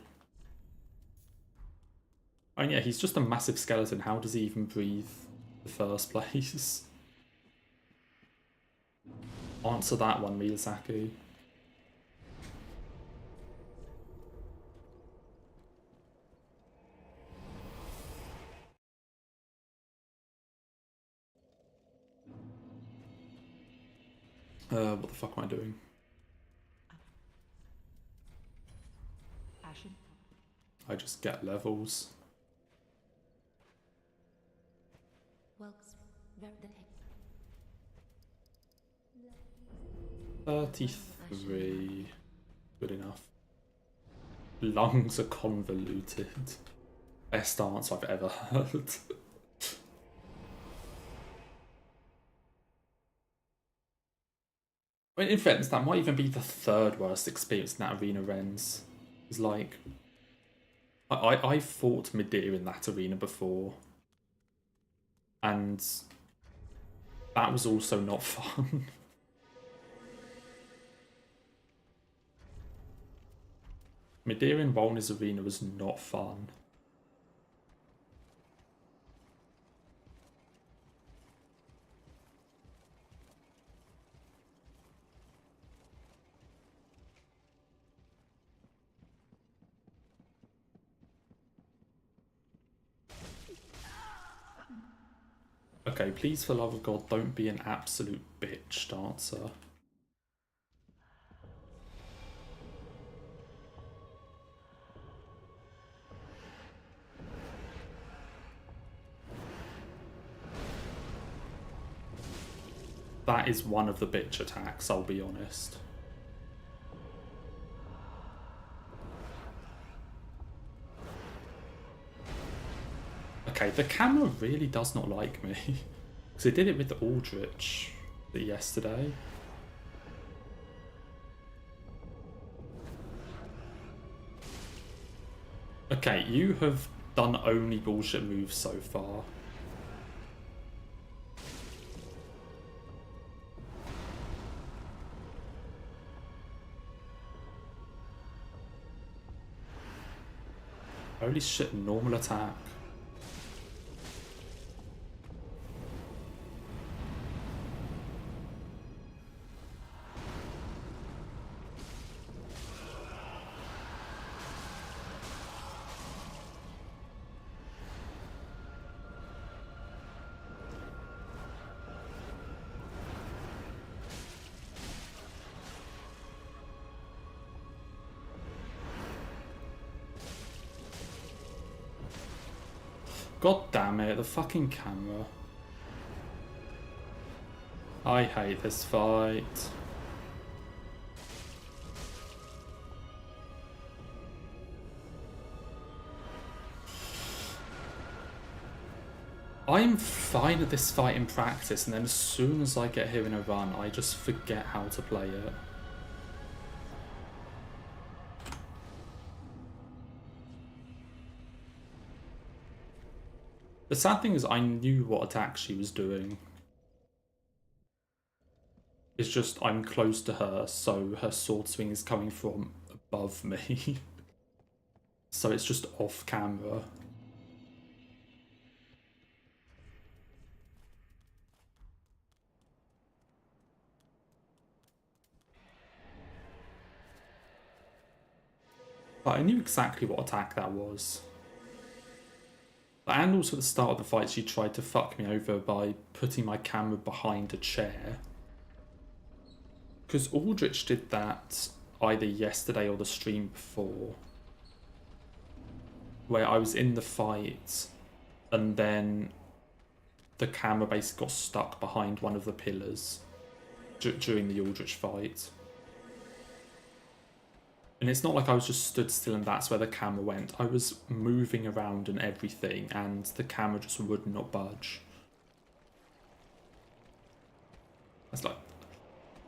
Oh yeah, he's just a massive skeleton. How does he even breathe in the first place? Answer that one, Miyazaki. What the fuck am I doing? Ashen. I just get levels. Welks, where the heck? 33. Good enough. Lungs are convoluted. Best answer I've ever heard. I mean, in fairness, that might even be the third worst experience in that arena Rens. It's like, I fought Midir in that arena before, and that was also not fun. Midir in Volney's arena was not fun. Okay, please, for the love of God, don't be an absolute bitch, Dancer. That is one of the bitch attacks, I'll be honest. Okay, the camera really does not like me. Because it did it with the Aldrich yesterday. Okay, you have done only bullshit moves so far. Holy shit, normal attack. God damn it, the fucking camera. I hate this fight. I'm fine at this fight in practice, and then as soon as I get here in a run, I just forget how to play it. The sad thing is I knew what attack she was doing. It's just I'm close to her, so her sword swing is coming from above me. So it's just off camera. But I knew exactly what attack that was. And also at the start of the fight, she tried to fuck me over by putting my camera behind a chair. Because Aldrich did that either yesterday or the stream before. Where I was in the fight, and then the camera basically got stuck behind one of the pillars during the Aldrich fight. And it's not like I was just stood still and that's where the camera went. I was moving around and everything, and the camera just would not budge. That's like...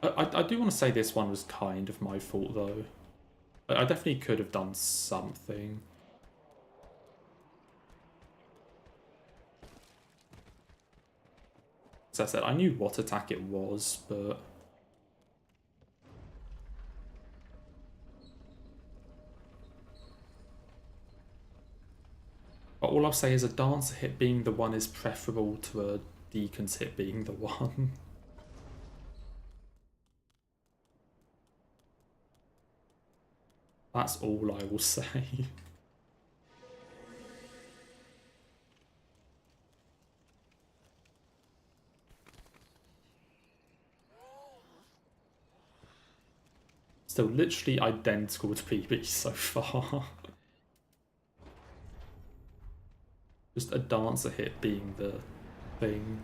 I do want to say this one was kind of my fault, though. I definitely could have done something. As I said, I knew what attack it was, but... But all I'll say is a dancer hit being the one is preferable to a deacon's hit being the one. That's all I will say. Still literally identical to PB so far. Just a dancer hit being the thing.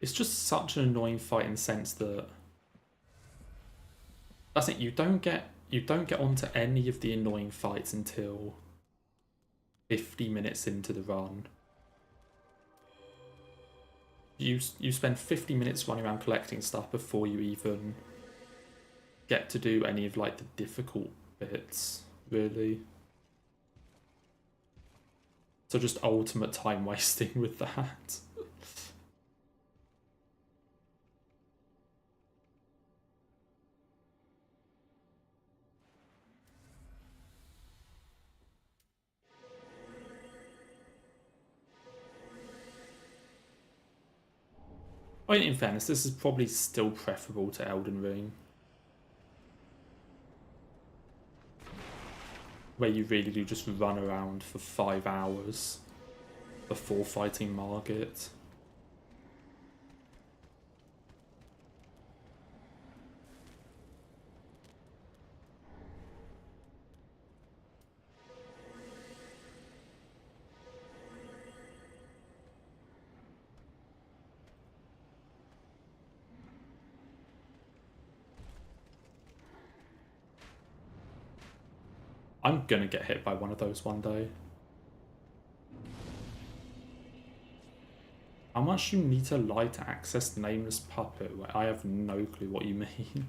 It's just such an annoying fight in the sense that that's it, you don't get onto any of the annoying fights until 50 minutes into the run. You spend 50 minutes running around collecting stuff before you even get to do any of like the difficult bits, really. So just ultimate time wasting with that. I mean, in fairness, this is probably still preferable to Elden Ring, where you really do just run around for 5 hours before fighting Margit. I'm gonna get hit by one of those one day. How much do you need to lie to access the Nameless Puppet? I have no clue what you mean.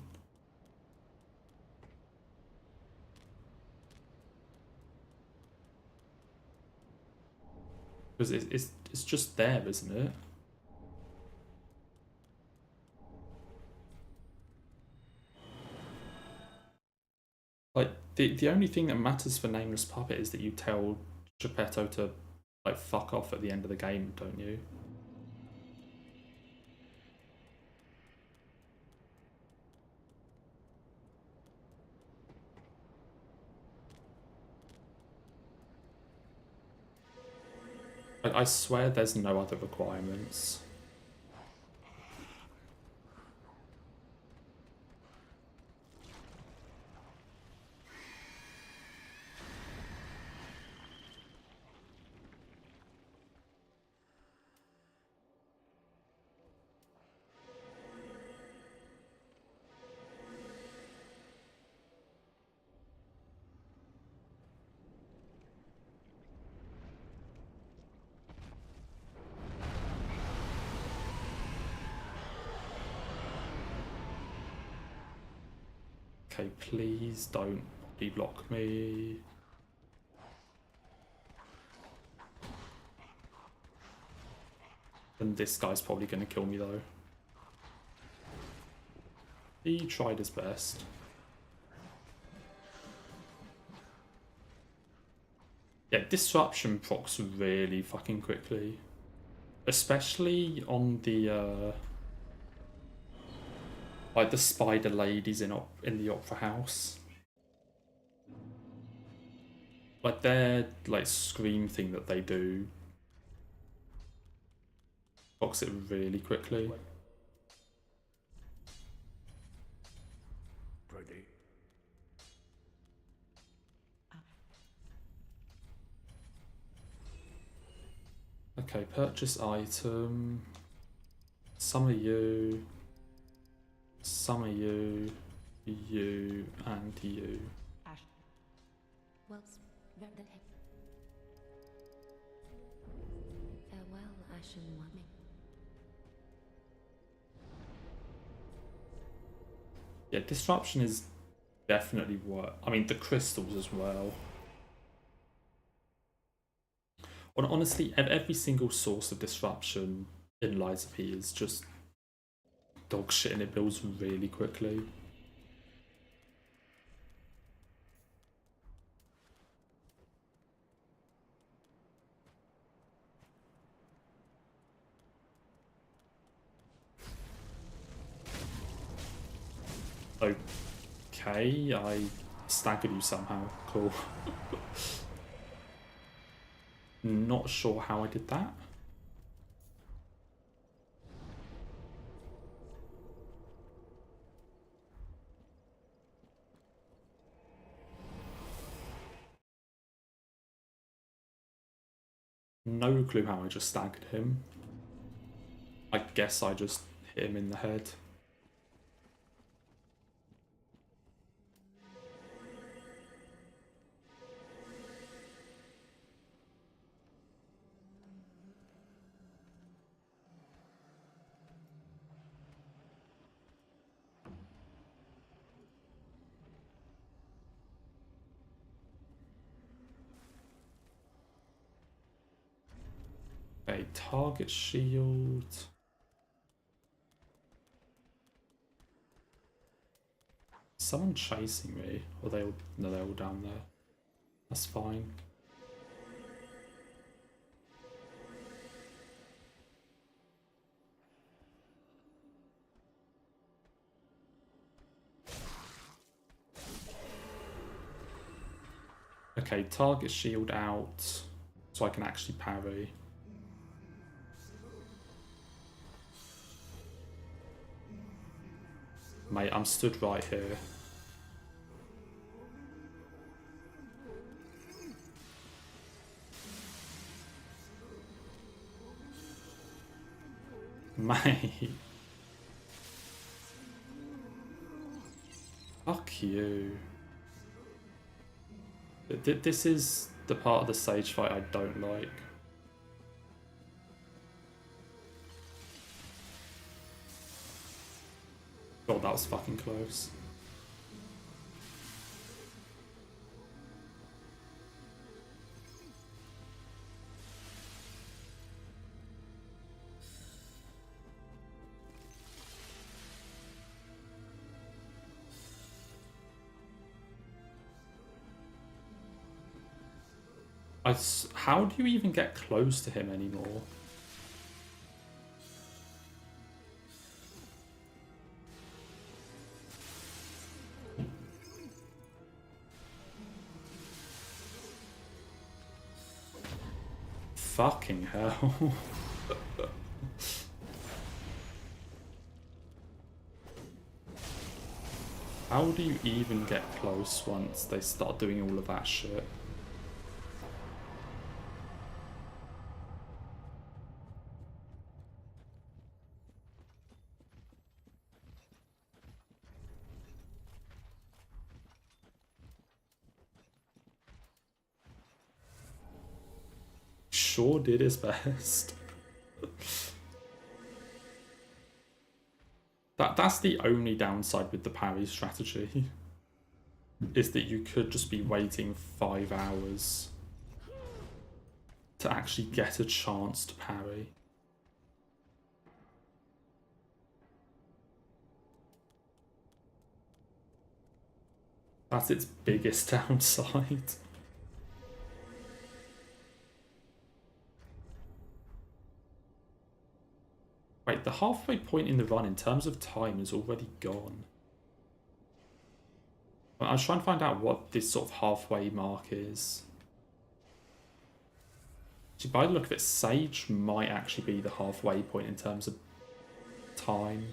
Because it's just there, isn't it? Like, the only thing that matters for Nameless Puppet is that you tell Geppetto to, like, fuck off at the end of the game, don't you? Like, I swear there's no other requirements. Okay, please don't body block me. And this guy's probably going to kill me though. He tried his best. Yeah, disruption procs really fucking quickly. Especially on the like the spider ladies in the opera house. Like their like scream thing that they do procs it really quickly. Ready. Okay, purchase item. Some of you, you, and you. Ash. Well, very then him. Farewell, Ashen Wami. Yeah, disruption is definitely what. I mean, the crystals as well. Honestly, every single source of disruption in Lies of P is just dog shit and it builds really quickly. Okay, I staggered you somehow. Cool. Not sure how I did that. No clue how I just staggered him. I guess I just hit him in the head. Okay, target shield. Someone chasing me, or they all, no, they're all down there. That's fine. Okay, target shield out, so I can actually parry. Mate, I'm stood right here. Mate. Fuck you. This is the part of the sage fight I don't like. God, that was fucking close. How do you even get close to him anymore? Fucking hell. How do you even get close once they start doing all of that shit? Sure did his best. That's the only downside with the parry strategy. is that you could just be waiting 5 hours to actually get a chance to parry. That's its biggest downside. Wait, the halfway point in the run in terms of time is already gone. I was trying to find out what this sort of halfway mark is. Actually, by the look of it, Sage might actually be the halfway point in terms of time.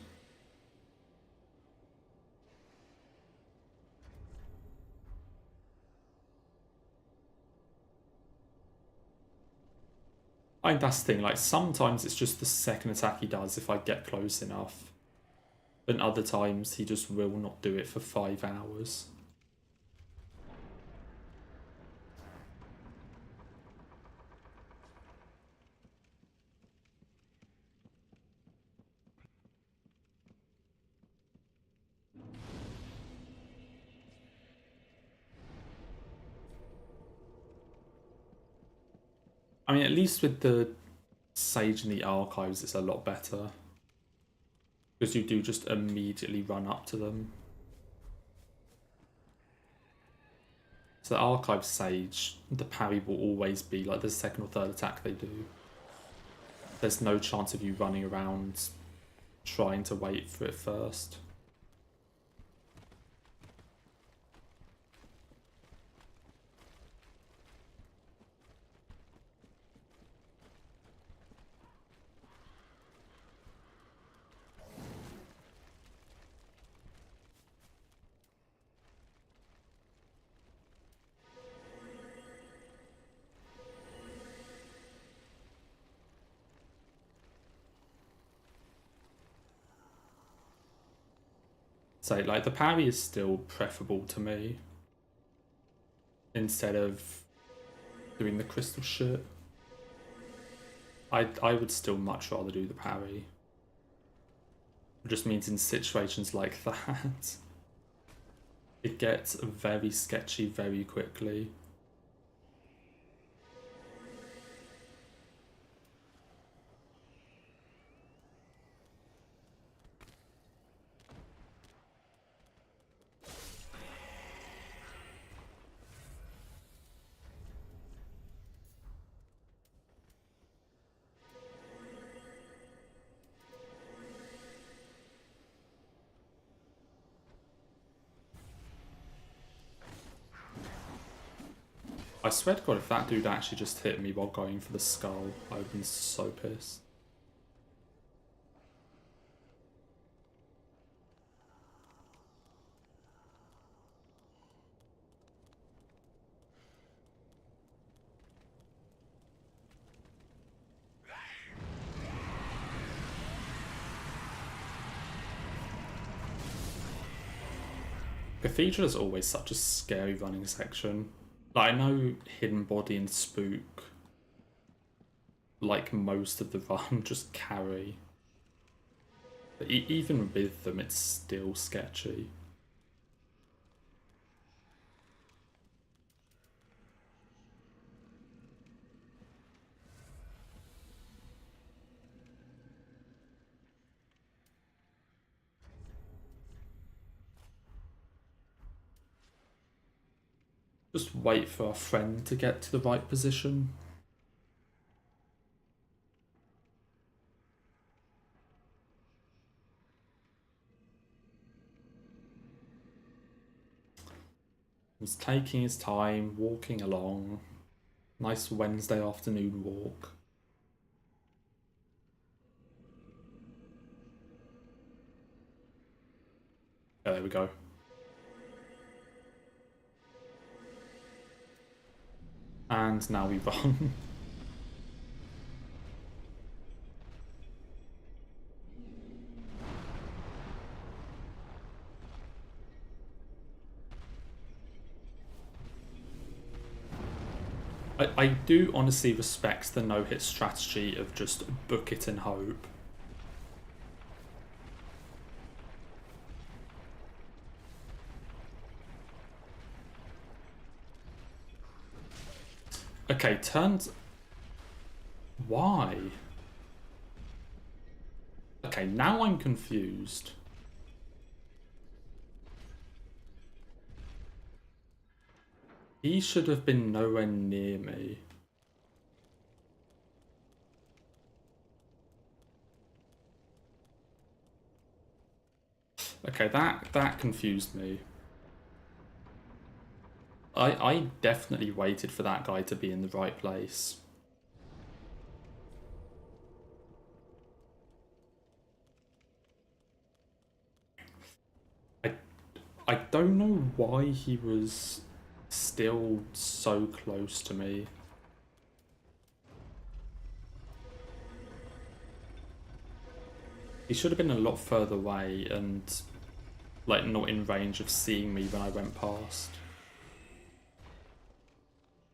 I think that's the thing, like sometimes it's just the second attack he does if I get close enough. And other times he just will not do it for 5 hours. I mean, at least with the Sage in the archives, it's a lot better. Because you do just immediately run up to them. So the archive Sage, the parry will always be like the second or third attack they do. There's no chance of you running around trying to wait for it first. So, like, the parry is still preferable to me. Instead of doing the crystal shit. I would still much rather do the parry. It just means in situations like that, it gets very sketchy very quickly. I swear to God, if that dude actually just hit me while going for the skull, I would have been so pissed. Cathedral is always such a scary running section. Like, I know Hidden Body and Spook, like most of the run, just carry. But even with them, it's still sketchy. Just wait for our friend to get to the right position. He's taking his time, walking along. Nice Wednesday afternoon walk. Yeah, there we go. And now we run. I do honestly respect the no-hit strategy of just book it and hope. Okay, turns... Why? Okay, now I'm confused. He should have been nowhere near me. Okay, that confused me. I definitely waited for that guy to be in the right place. I don't know why he was still so close to me. He should have been a lot further away and like not in range of seeing me when I went past.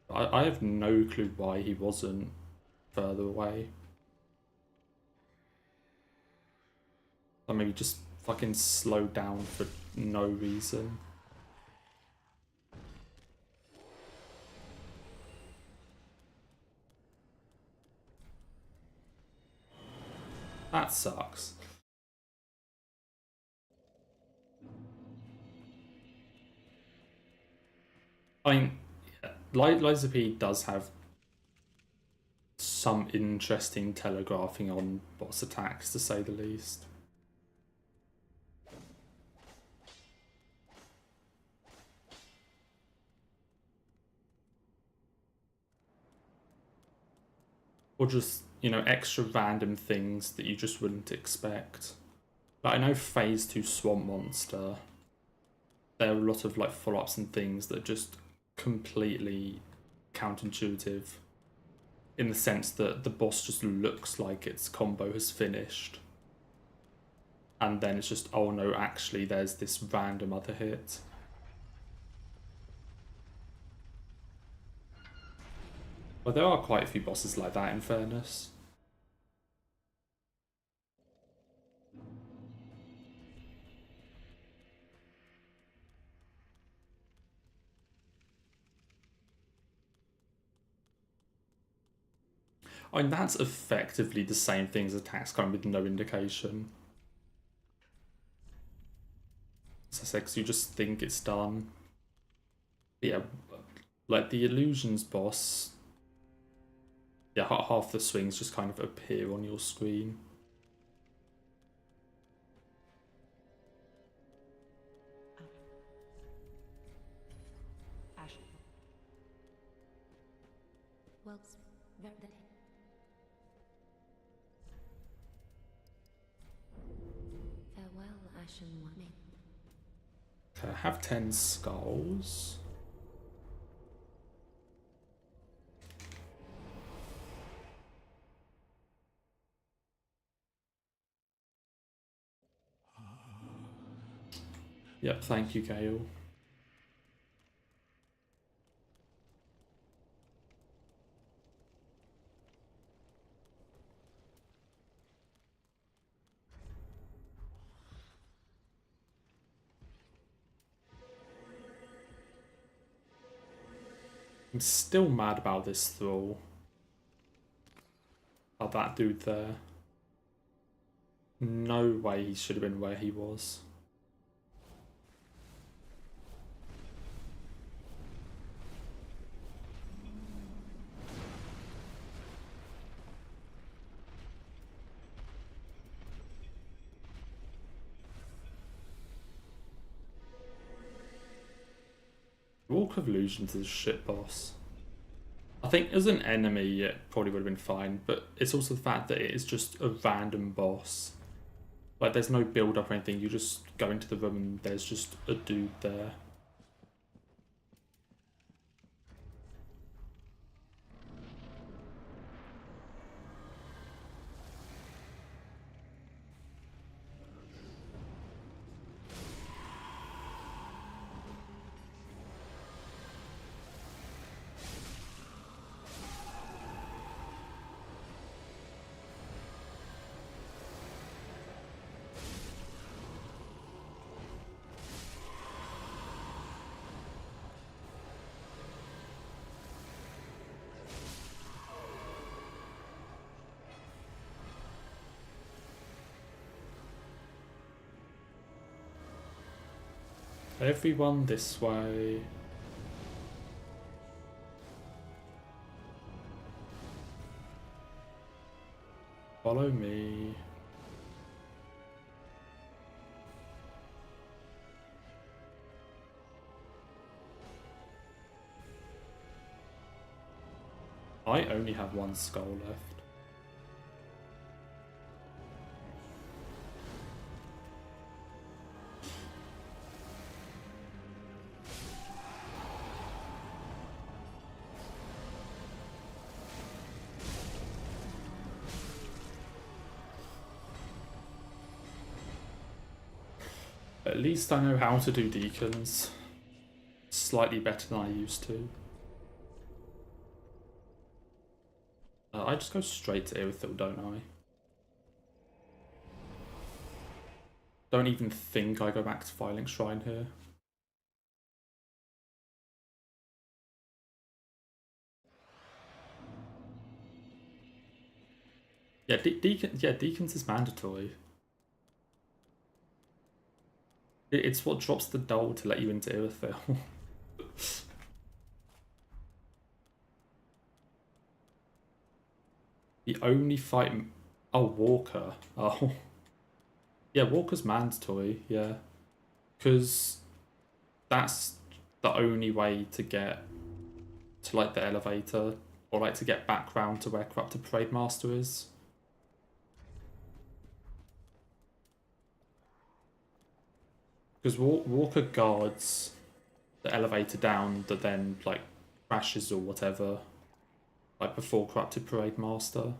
I have no clue why he wasn't further away. Or maybe just fucking slow down for no reason. That sucks. I mean, yeah, Liza P does have some interesting telegraphing on boss attacks, to say the least. Or just, you know, extra random things that you just wouldn't expect. Like, I know Phase 2 Swamp Monster, there are a lot of like follow-ups and things that are just completely counterintuitive in the sense that the boss just looks like its combo has finished. And then it's just, oh no, actually there's this random other hit. Well, there are quite a few bosses like that, in fairness. I mean, that's effectively the same thing as attacks coming with no indication. As I said, because you just think it's done. But yeah, like the illusions boss, yeah, half the swings just kind of appear on your screen. Well, that farewell, Ashen One. Okay, I have 10 skulls. Yep, thank you, Gale. I'm still mad about this thrall. About that dude there. No way he should have been where he was. Walk of Illusions is a shit boss. I think as an enemy it probably would have been fine, but it's also the fact that it is just a random boss. Like there's no build up or anything, you just go into the room and there's just a dude there. Everyone this way. Follow me. I only have one skull left. At least I know how to do deacons. Slightly better than I used to. I just go straight to Irithil, don't I? Don't even think I go back to Firelink Shrine here. Yeah, Deacons is mandatory. It's what drops the dole to let you into Irithil. The only fight... Oh, Walker. Oh. Yeah, Walker's mandatory, yeah. Because that's the only way to get to, like, the elevator. Or, like, to get back round to where Corrupted Parade Master is. Because Walker guards the elevator down that then, like, crashes or whatever. Like, before Corrupted Parade Master.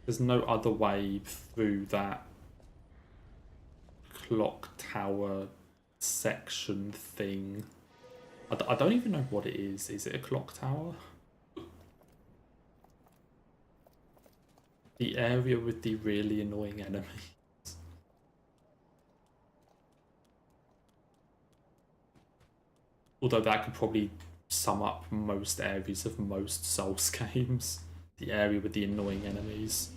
There's no other way through that clock tower section thing. I don't even know what it is. Is it a clock tower? The area with the really annoying enemies. Although that could probably sum up most areas of most Souls games. The area with the annoying enemies.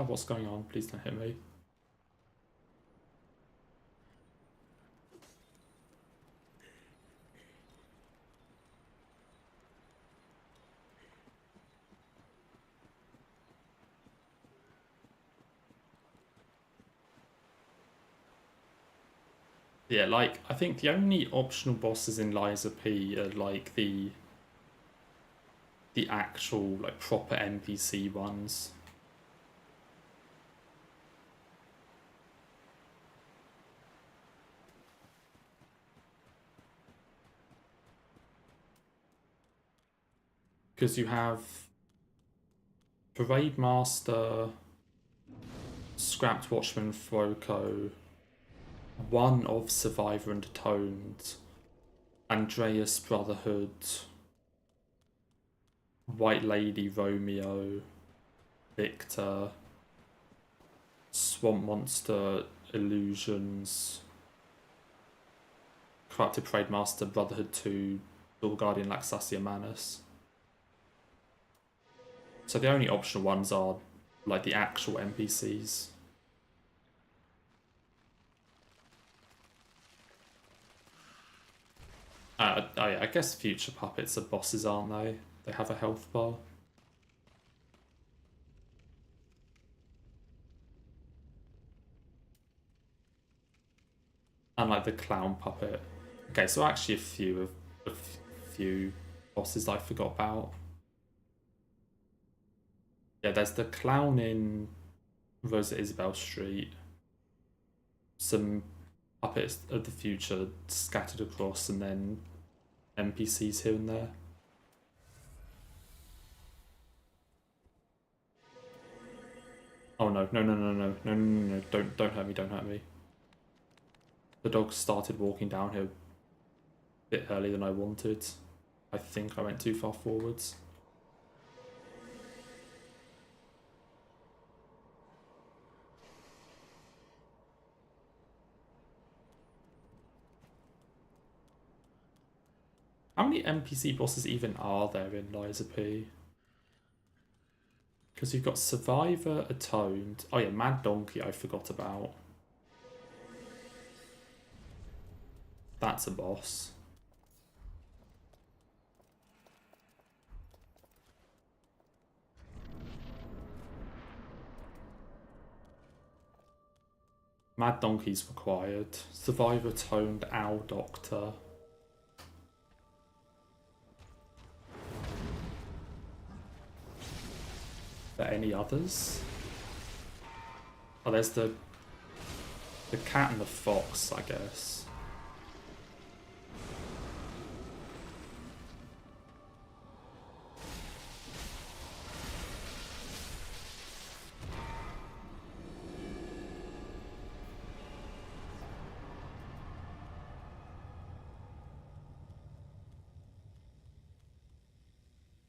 What's going on? Please don't hit me. Yeah, like, I think the only optional bosses in Liza P are, like, the actual, like, proper NPC ones. Because you have Parade Master, Scrapped Watchman Froco, one of Survivor and Atoned, Andreas Brotherhood, White Lady Romeo, Victor, Swamp Monster Illusions, Corrupted Parade Master Brotherhood 2, Door Guardian Laxasia Manus. So the only optional ones are, like, the actual NPCs. I guess future puppets are bosses, aren't they? They have a health bar. And, like, the clown puppet. Okay, so actually a few bosses I forgot about. Yeah, there's the clown in Rosa Isabel Street. Some puppets of the future scattered across, and then NPCs here and there. Oh no, no, no, no, no, no, no, no, no, don't hurt me, don't hurt me. The dog started walking down here a bit earlier than I wanted. I think I went too far forwards. How many NPC bosses even are there in Lies of P? Because you've got Survivor, Atoned. Oh yeah, Mad Donkey I forgot about. That's a boss. Mad Donkey's required. Survivor, Atoned, Owl Doctor. Are there any others? Oh, there's the cat and the fox, I guess.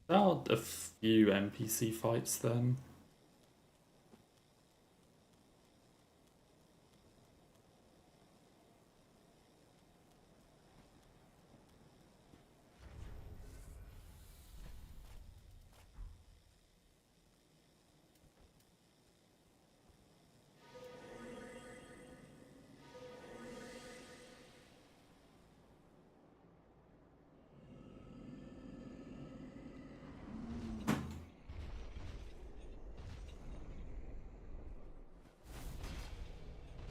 There are a few NPC fights then.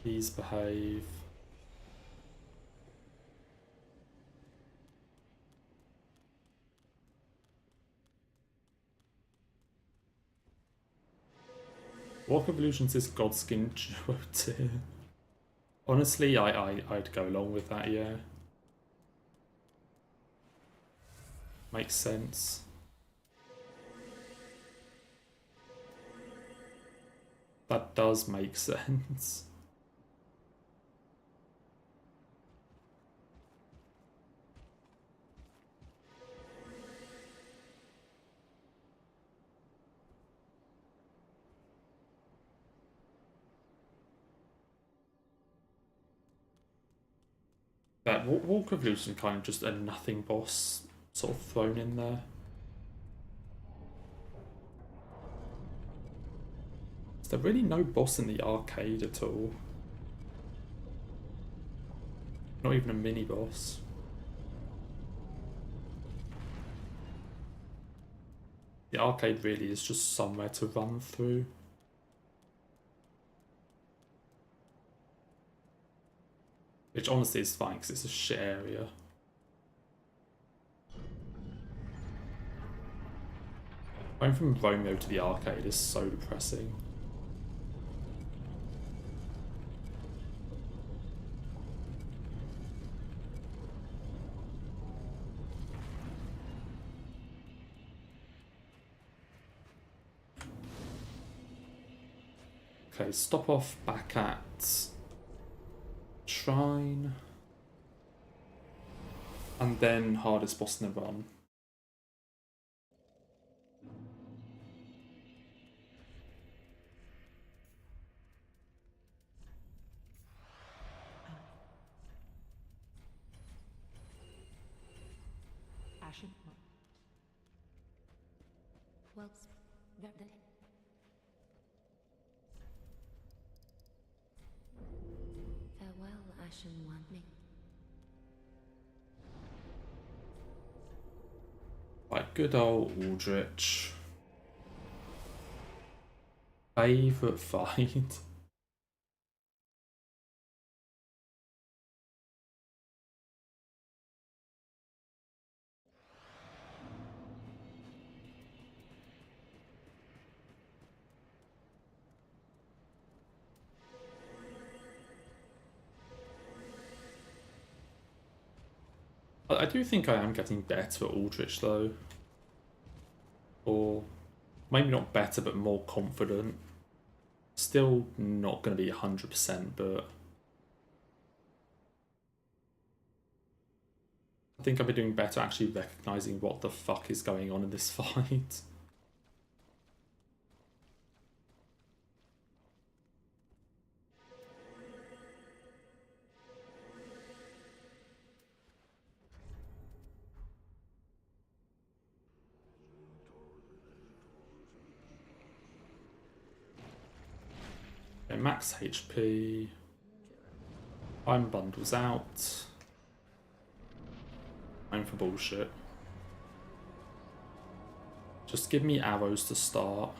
Please behave. Walk Evolutions is Godskin Duo tier. Honestly, I'd go along with that, yeah. Makes sense. That does make sense. That Walk Evolution kind of just a nothing boss sort of thrown in there. Is there really no boss in the arcade at all? Not even a mini boss. The arcade really is just somewhere to run through. Which honestly is fine because it's a shit area. Going from Romeo to the arcade is so depressing. Okay, stop off back at Shrine. And then hardest boss in the run. Ashen. Well, that. Farewell, Ashen One. Like good old Aldrich. Favourite fight. I do think I am getting better at Aldrich though. Or maybe not better, but more confident. Still not going to be 100%, but I think I've been doing better actually recognising what the fuck is going on in this fight. Okay, max HP. Time bundles out. Time for bullshit. Just give me arrows to start.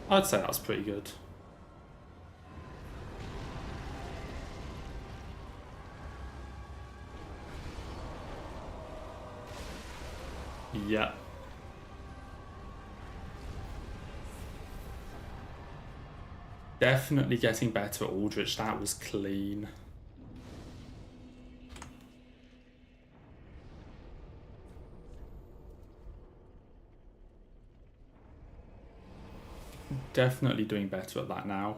I'd say that's pretty good. Yeah. Definitely getting better at Aldrich. That was clean. Definitely doing better at that now.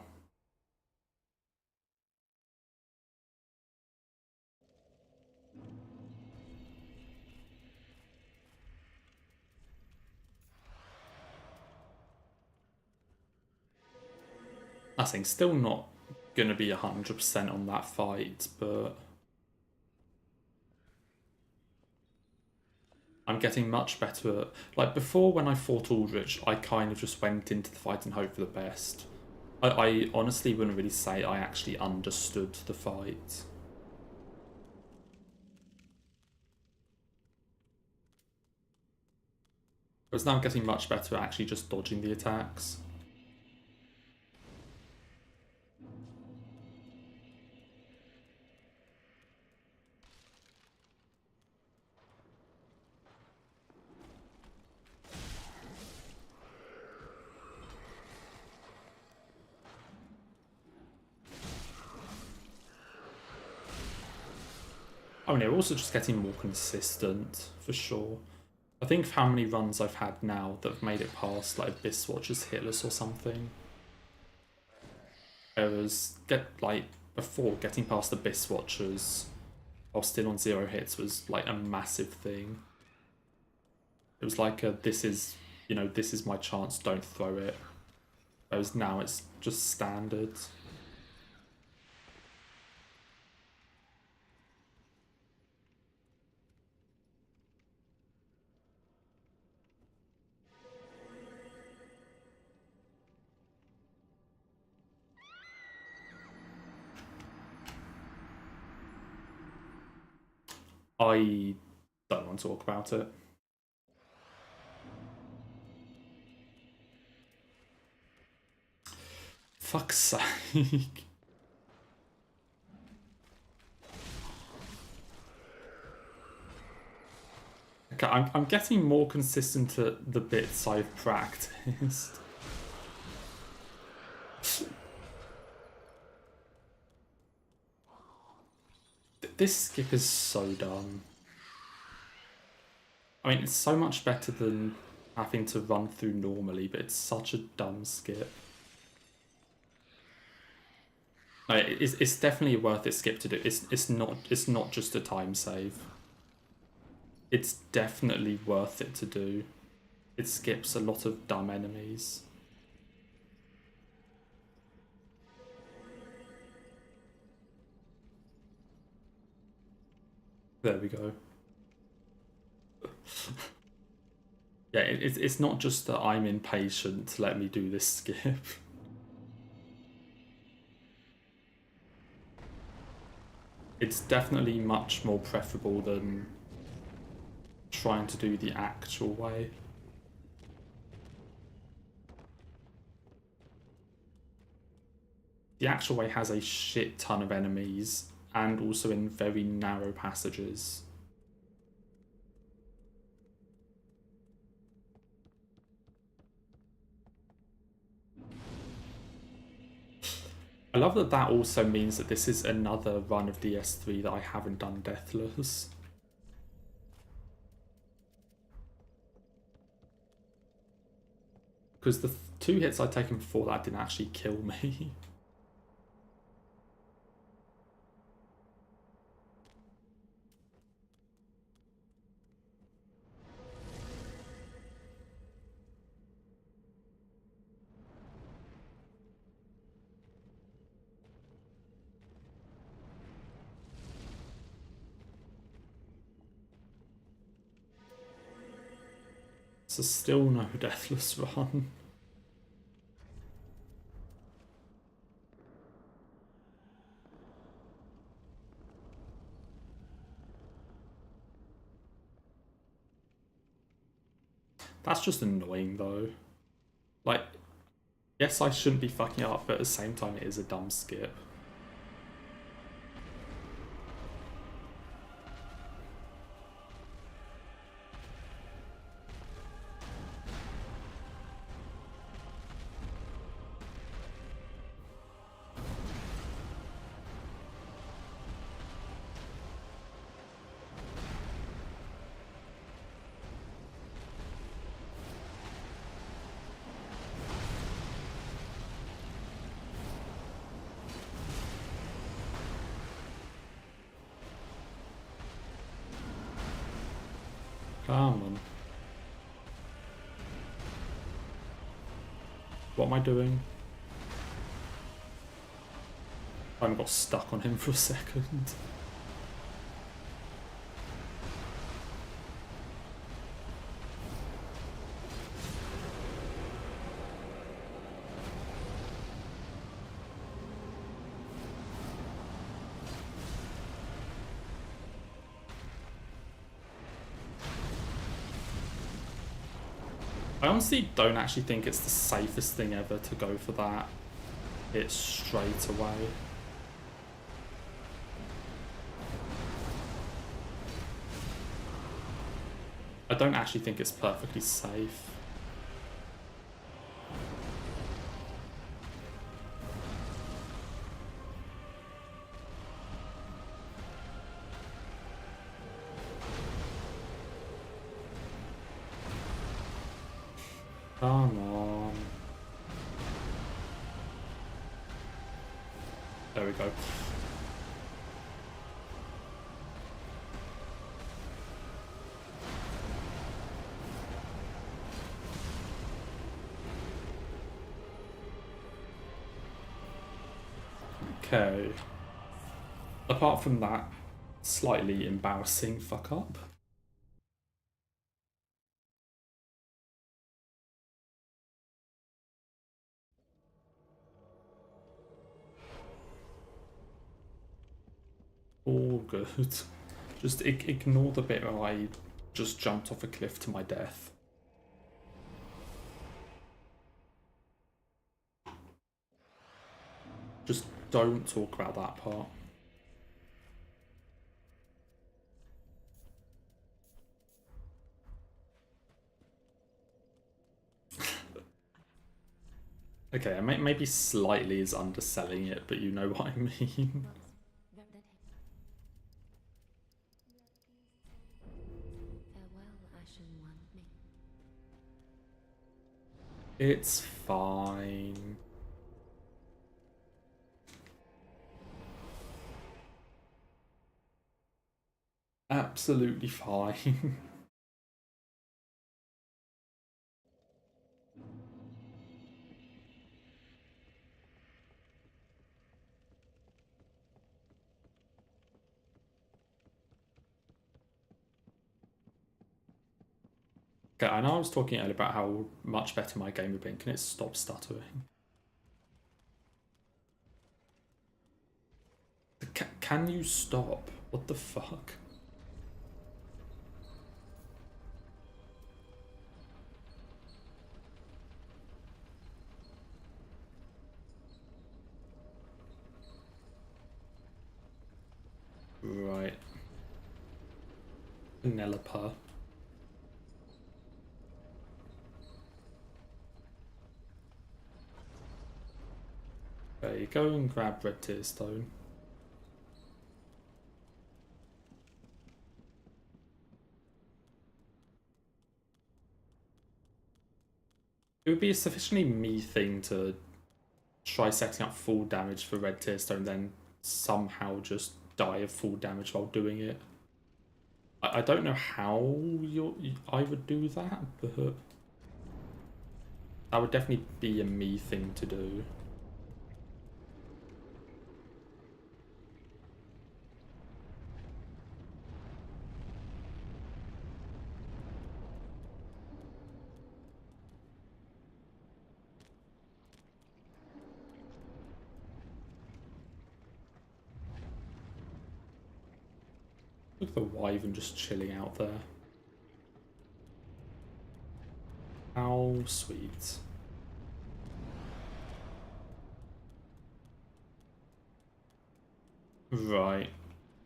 I think still not going to be 100% on that fight, but I'm getting much better at... Like, before when I fought Aldrich, I kind of just went into the fight and hoped for the best. I honestly wouldn't really say I actually understood the fight. Whereas now I'm getting much better at actually just dodging the attacks. Oh no, also just getting more consistent, for sure. I think of how many runs I've had now that have made it past like Abyss Watcher's Hitless or something. Whereas before getting past Abyss Watchers while still on 0 hits was like a massive thing. It was like this is my chance, don't throw it. Whereas now it's just standard. I don't want to talk about it. Fuck's sake. Okay, I'm getting more consistent at the bits I've practiced. This skip is so dumb. I mean, it's so much better than having to run through normally, but it's such a dumb skip. No, it's definitely a worth it skip to do. It's not just a time save. It's definitely worth it to do. It skips a lot of dumb enemies. There we go. Yeah, it's not just that I'm impatient to let me do this skip. It's definitely much more preferable than trying to do the actual way. The actual way has a shit ton of enemies and also in very narrow passages. I love that that also means that this is another run of DS3 that I haven't done deathless. Because the 2 hits I'd taken before that didn't actually kill me. So still no deathless run. That's just annoying though. Like, yes, I shouldn't be fucking up, but at the same time it is a dumb skip. Come on. What am I doing? I got stuck on him for a second. I honestly don't actually think it's the safest thing ever to go for that hit straight away. I don't actually think it's perfectly safe. Come on. There we go. Okay. Apart from that slightly embarrassing fuck up. All good. Just ignore the bit where I just jumped off a cliff to my death. Just don't talk about that part. Okay, maybe slightly is underselling it, but you know what I mean. Farewell, Ashen One. It's fine. Absolutely fine. Okay, I know I was talking earlier about how much better my game had been. Can it stop stuttering? Can you stop? What the fuck? Right. Penelope. Okay, go and grab Red Tear Stone. It would be a sufficiently me thing to try setting up full damage for Red Tear Stone, then somehow just die of full damage while doing it. I don't know how I would do that, but that would definitely be a me thing to do. Look at the Wyvern just chilling out there. How sweet. Right.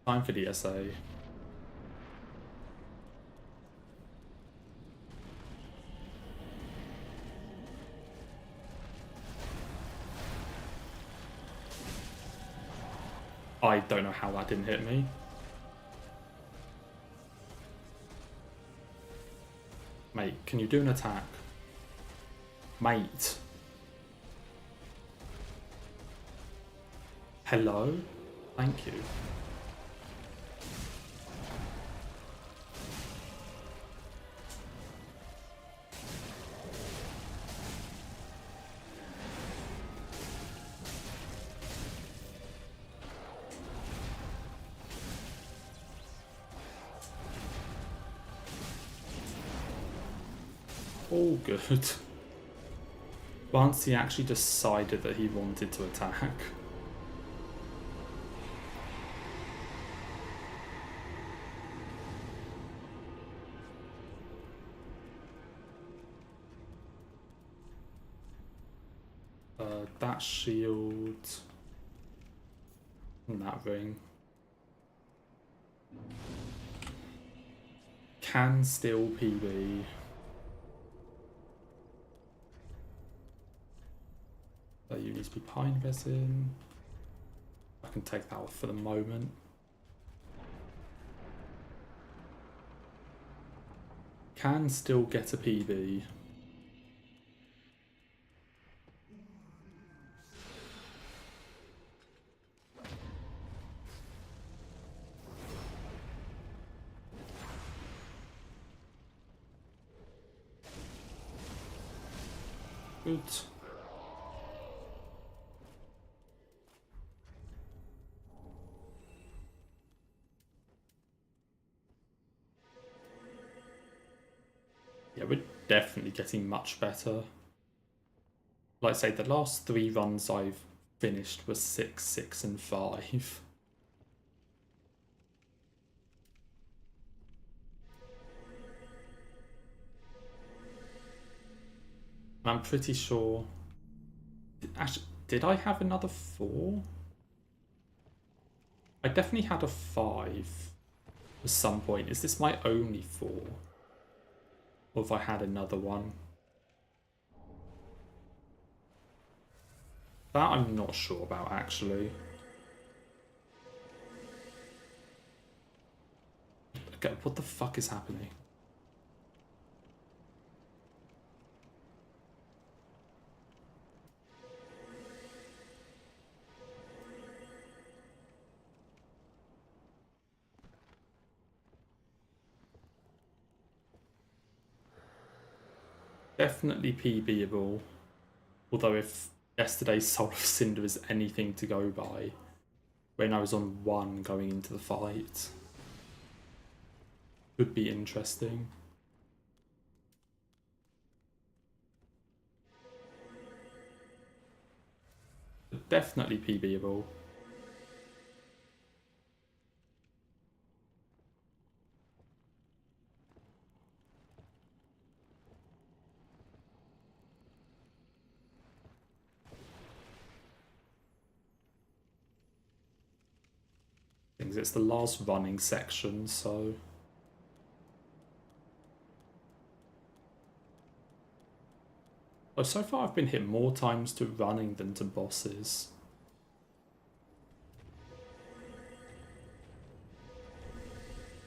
Time for the SA. I don't know how that didn't hit me. Mate, can you do an attack? Mate. Hello? Thank you. All good. Once he actually decided that he wanted to attack. That shield and that ring can still PB. So you need to be pine resin. I can take that off for the moment. Can still get a PB. Good. Yeah, we're definitely getting much better. Like I say, the last 3 runs I've finished were 6, 6, and 5. I'm pretty sure... Actually, did I have another 4? I definitely had a 5 at some point. Is this my only 4? Or have I had another one? That I'm not sure about, actually. Okay, what the fuck is happening? Definitely PBable. Although if yesterday's Soul of Cinder is anything to go by, when I was on 1 going into the fight, could be interesting. But definitely PBable. because it's the last running section, so... Oh, so far I've been hit more times to running than to bosses.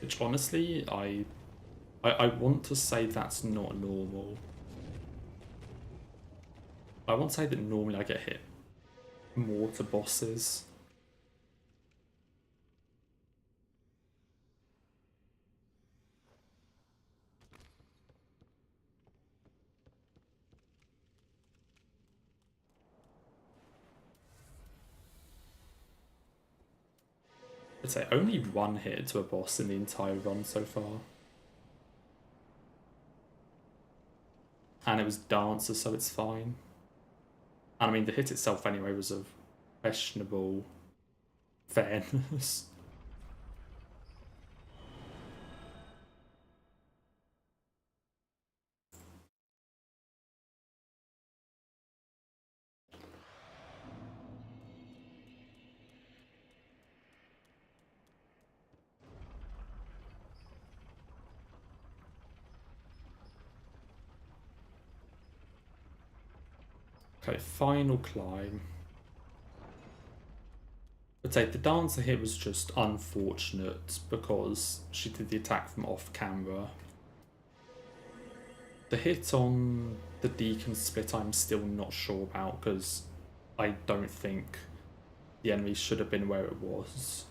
Which honestly, I want to say that's not normal. I want to say that normally I get hit more to bosses. I'd say only one hit to a boss in the entire run so far. And it was Dancer, so it's fine. And I mean, the hit itself anyway was of questionable fairness. Okay, final climb. I'd say the Dancer hit was just unfortunate because she did the attack from off camera. The hit on the Deacon split I'm still not sure about because I don't think the enemy should have been where it was.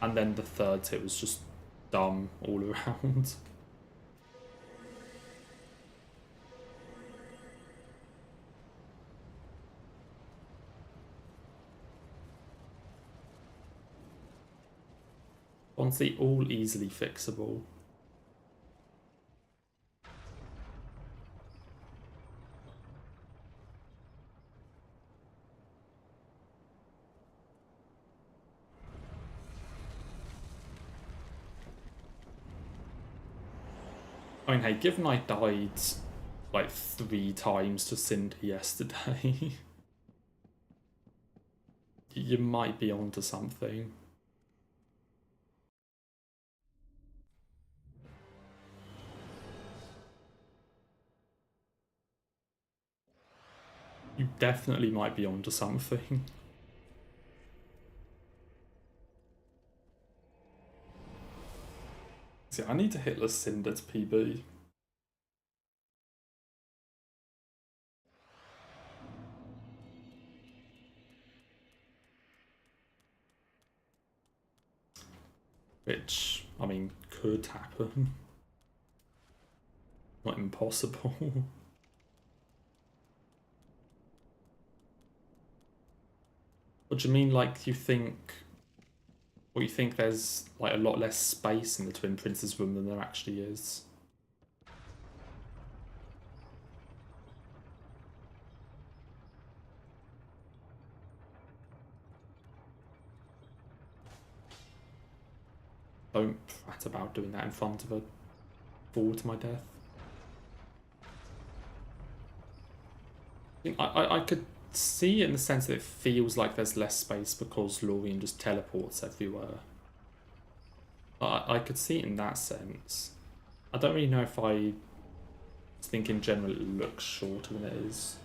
And then the third hit was just dumb all around. Honestly, all easily fixable. I mean, hey, given I died like 3 times to Cinder yesterday, you might be onto something. You definitely might be onto something. See, I need to Hitless Cinder to PB. Which, I mean, could happen. Not impossible. What do you mean, like, you think... Or you think there's, like, a lot less space in the Twin Princes room than there actually is? Don't fret about doing that in front of a fall to my death. I could see it in the sense that it feels like there's less space because Lorien just teleports everywhere. I could see it in that sense. I don't really know if I think in general it looks shorter than it is.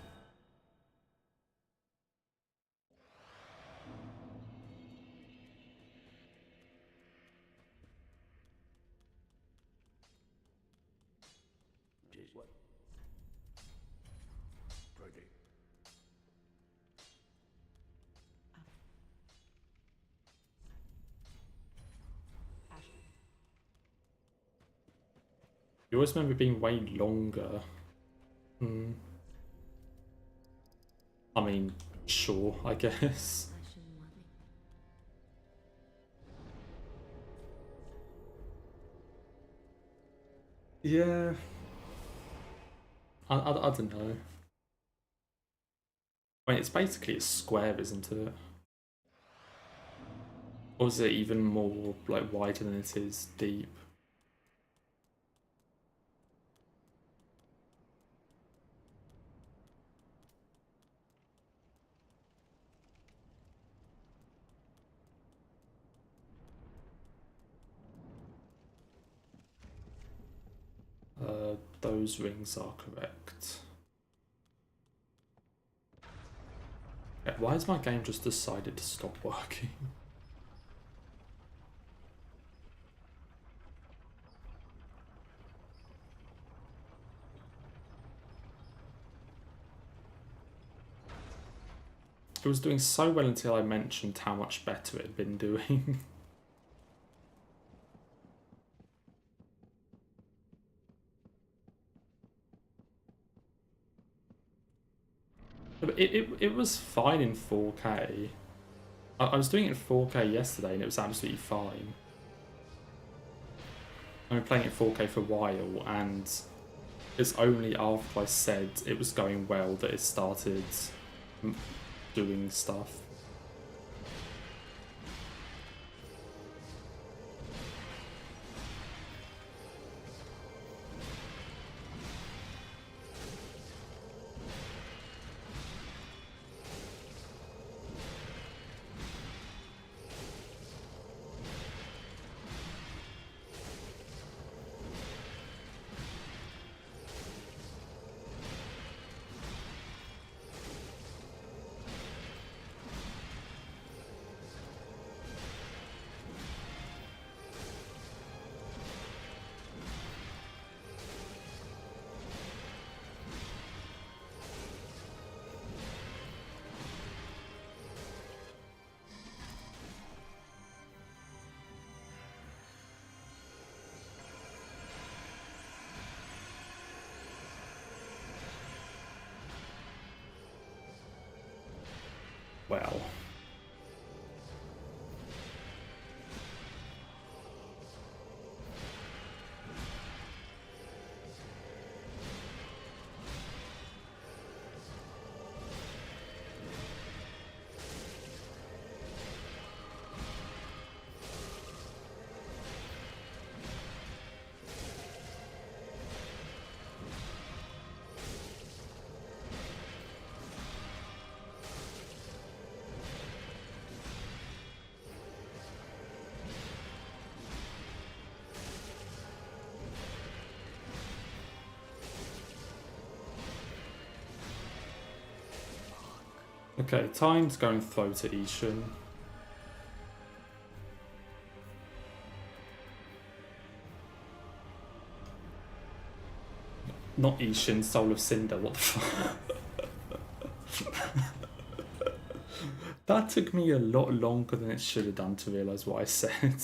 You always remember it being way longer. I mean, sure, I guess. Yeah. I don't know. I mean, it's basically a square, isn't it? Or is it even more, like, wider than it is deep? those rings are correct. Okay, why has my game just decided to stop working? It was doing so well until I mentioned how much better it had been doing. But it was fine in 4K. I was doing it in 4K yesterday and it was absolutely fine. I've been playing it in 4K for a while and it's only after I said it was going well that it started doing stuff. Well. Okay, time to go and throw to Ishan. Not Ishin, Soul of Cinder, what the fuck? That took me a lot longer than it should have done to realise what I said.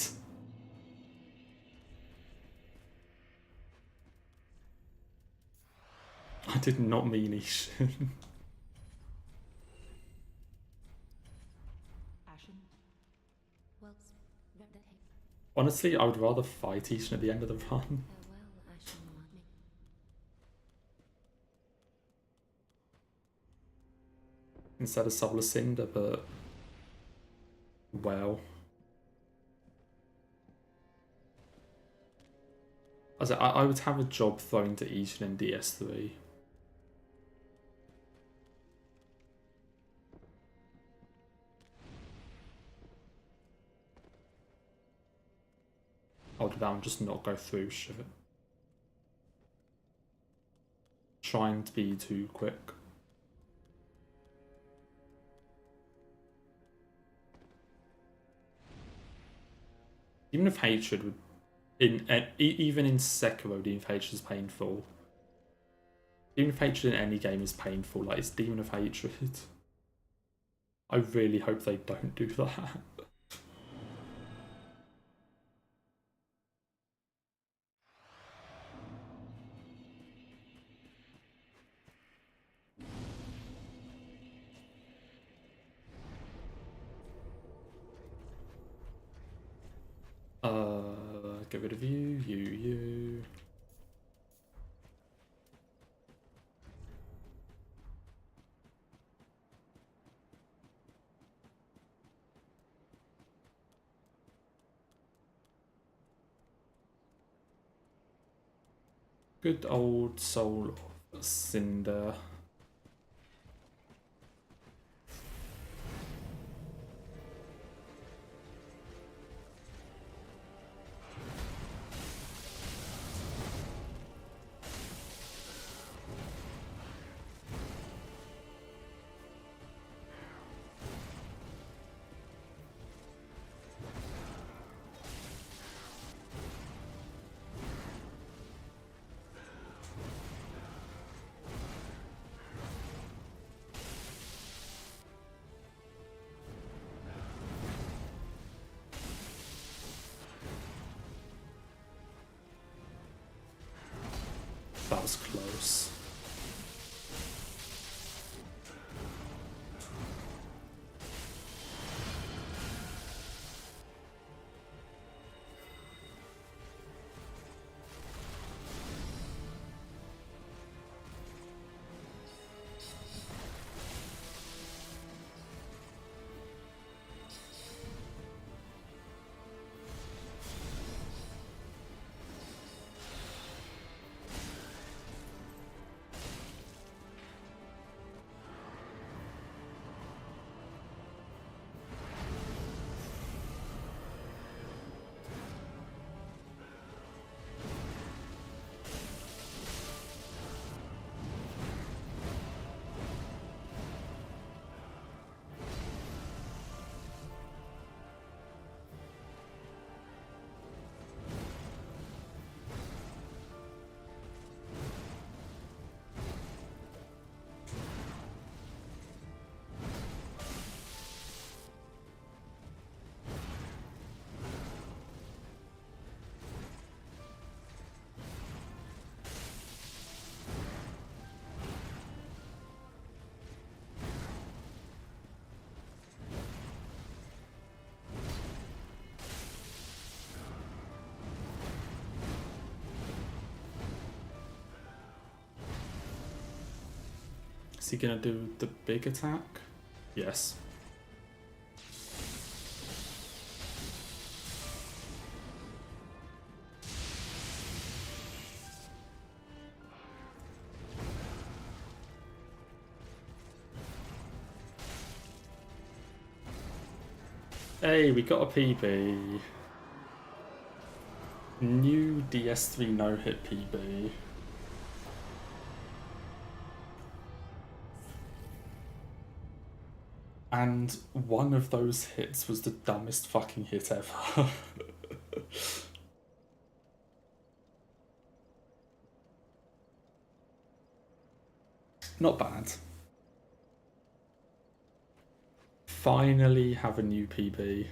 I did not mean Ishin. Well, that hey. Honestly, I would rather fight Ishin at the end of the run. Farewell, Ashen One. Instead of Soul of Cinder, but... well... I would have a job throwing to Ishin in DS3. I'll do that and just not go through shit. Trying to be too quick. Even if hatred would... even in Sekiro, Demon of Hatred is painful. Demon of Hatred in any game is painful, like it's Demon of Hatred. I really hope they don't do that. Get rid of you. Good old Soul of Cinder. was close. Is he gonna do the big attack? Yes. Hey, we got a PB. New DS3 no-hit PB. And one of those hits was the dumbest fucking hit ever. Not bad. Finally have a new PB.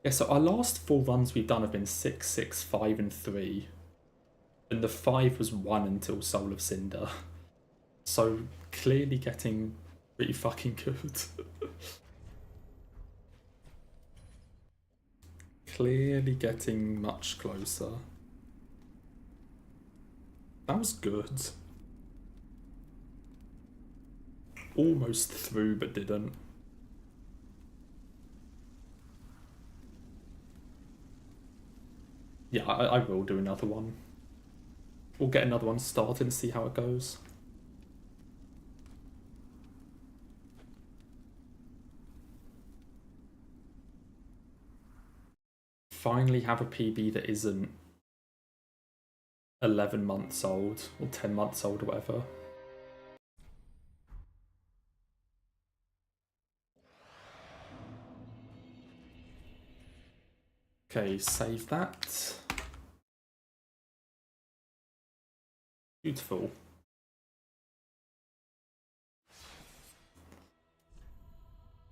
Yeah, so our last 4 runs we've done have been 6, 6, 5, and 3. And the 5 was 1 until Soul of Cinder. So clearly getting pretty fucking good. Clearly getting much closer. That was good. Almost through, but didn't. Yeah, I will do another one. We'll get another one started and see how it goes. Finally have a PB that isn't 11 months old or 10 months old or whatever. Okay, save that. Beautiful.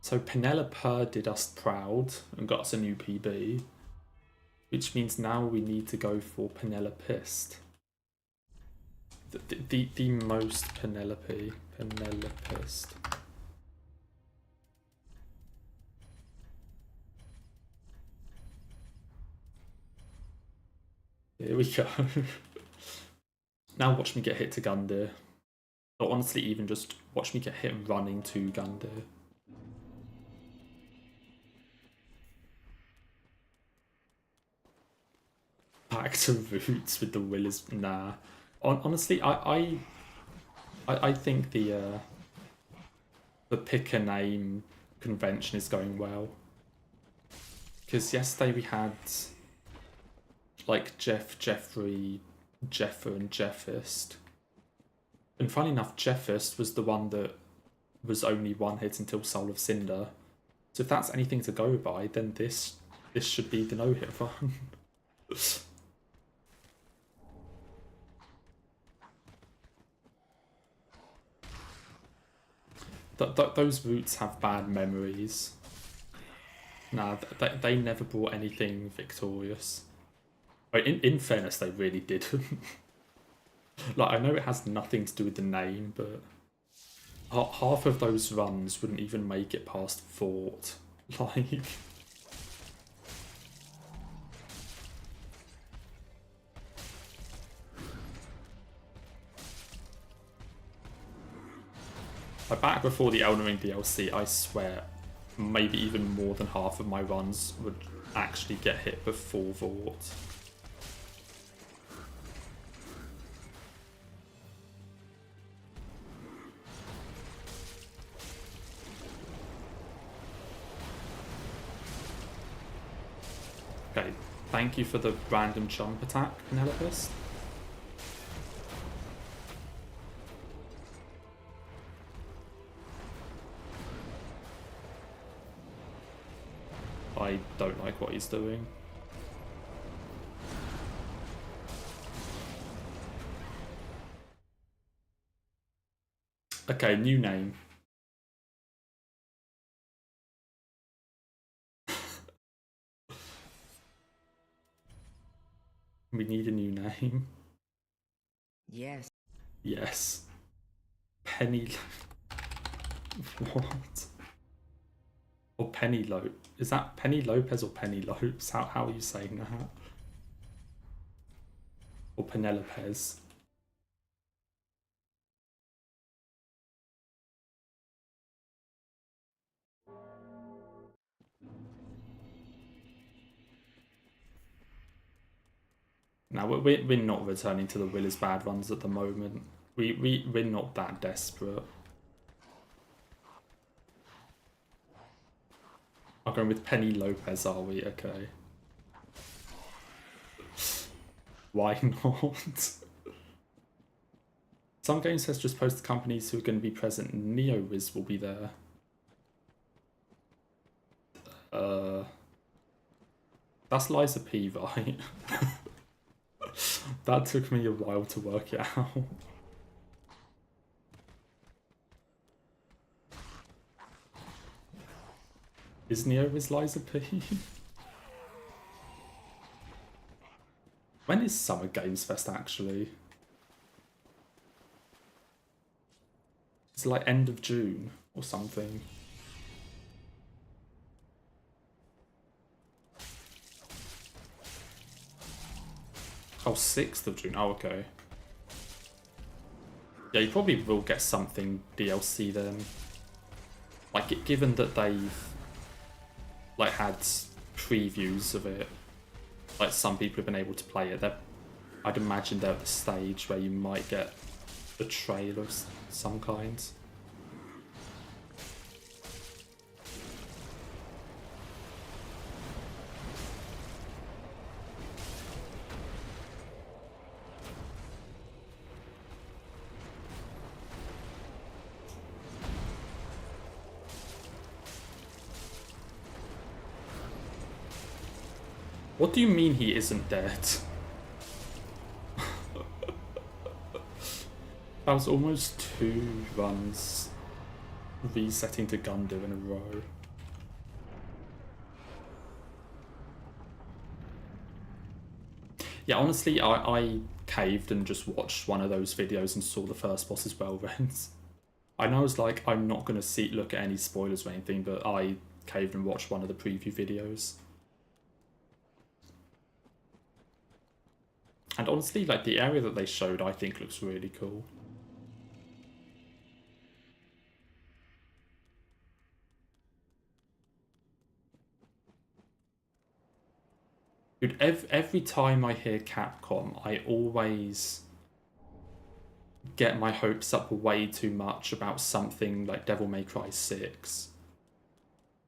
So Penelope did us proud and got us a new PB, which means now we need to go for Penelopist. The most Penelopist. Here we go. Now watch me get hit to Gundyr. Or honestly, even just watch me get hit running to Gundyr. Back to roots with the Willis. Nah. Honestly, I think the pick a name convention is going well. Because yesterday we had like Jeff, Jeffrey, Jeffer, and Jeffist. And funny enough, Jeffist was the one that was only 1 hit until Soul of Cinder. So if that's anything to go by, then this should be the no-hit one. Those roots have bad memories. Nah, they never brought anything victorious. In fairness, they really didn't. Like, I know it has nothing to do with the name, but half of those runs wouldn't even make it past Fort. Like... Like, back before the Elden Ring DLC, I swear, maybe even more than half of my runs would actually get hit before Vort. Okay, thank you for the random jump attack, Penelope. I don't like what he's doing. Okay, new name. We need a new name. Yes. Yes. Penny... What? Or Penny Lope. Is that Penny Lopez or Penny Lopes? How are you saying that? Or Penelopez? Now, we're not returning to the Will is Bad runs at the moment. We're not that desperate. I'm going with Penny Lopez, are we? Okay. Why not? Some games has just posted companies who are going to be present. NeoWiz will be there. That's Liza P, right? That took me a while to work it out. Is NeoWiz Liza P? When is Summer Games Fest actually? It's like end of June or something. Oh, 6th of June. Oh, okay. Yeah, you probably will get something DLC then. Like, given that they've like had previews of it, like some people have been able to play it, I'd imagine they're at the stage where you might get a trailer of some kind. What do you mean he isn't dead? That was almost 2 runs resetting to Gundu in a row. Yeah, honestly, I caved and just watched one of those videos and saw the first boss as well, Rens. I know I was like, I'm not going to look at any spoilers or anything, but I caved and watched one of the preview videos. And honestly, like, the area that they showed, I think looks really cool. Dude, every time I hear Capcom, I always get my hopes up way too much about something like Devil May Cry 6.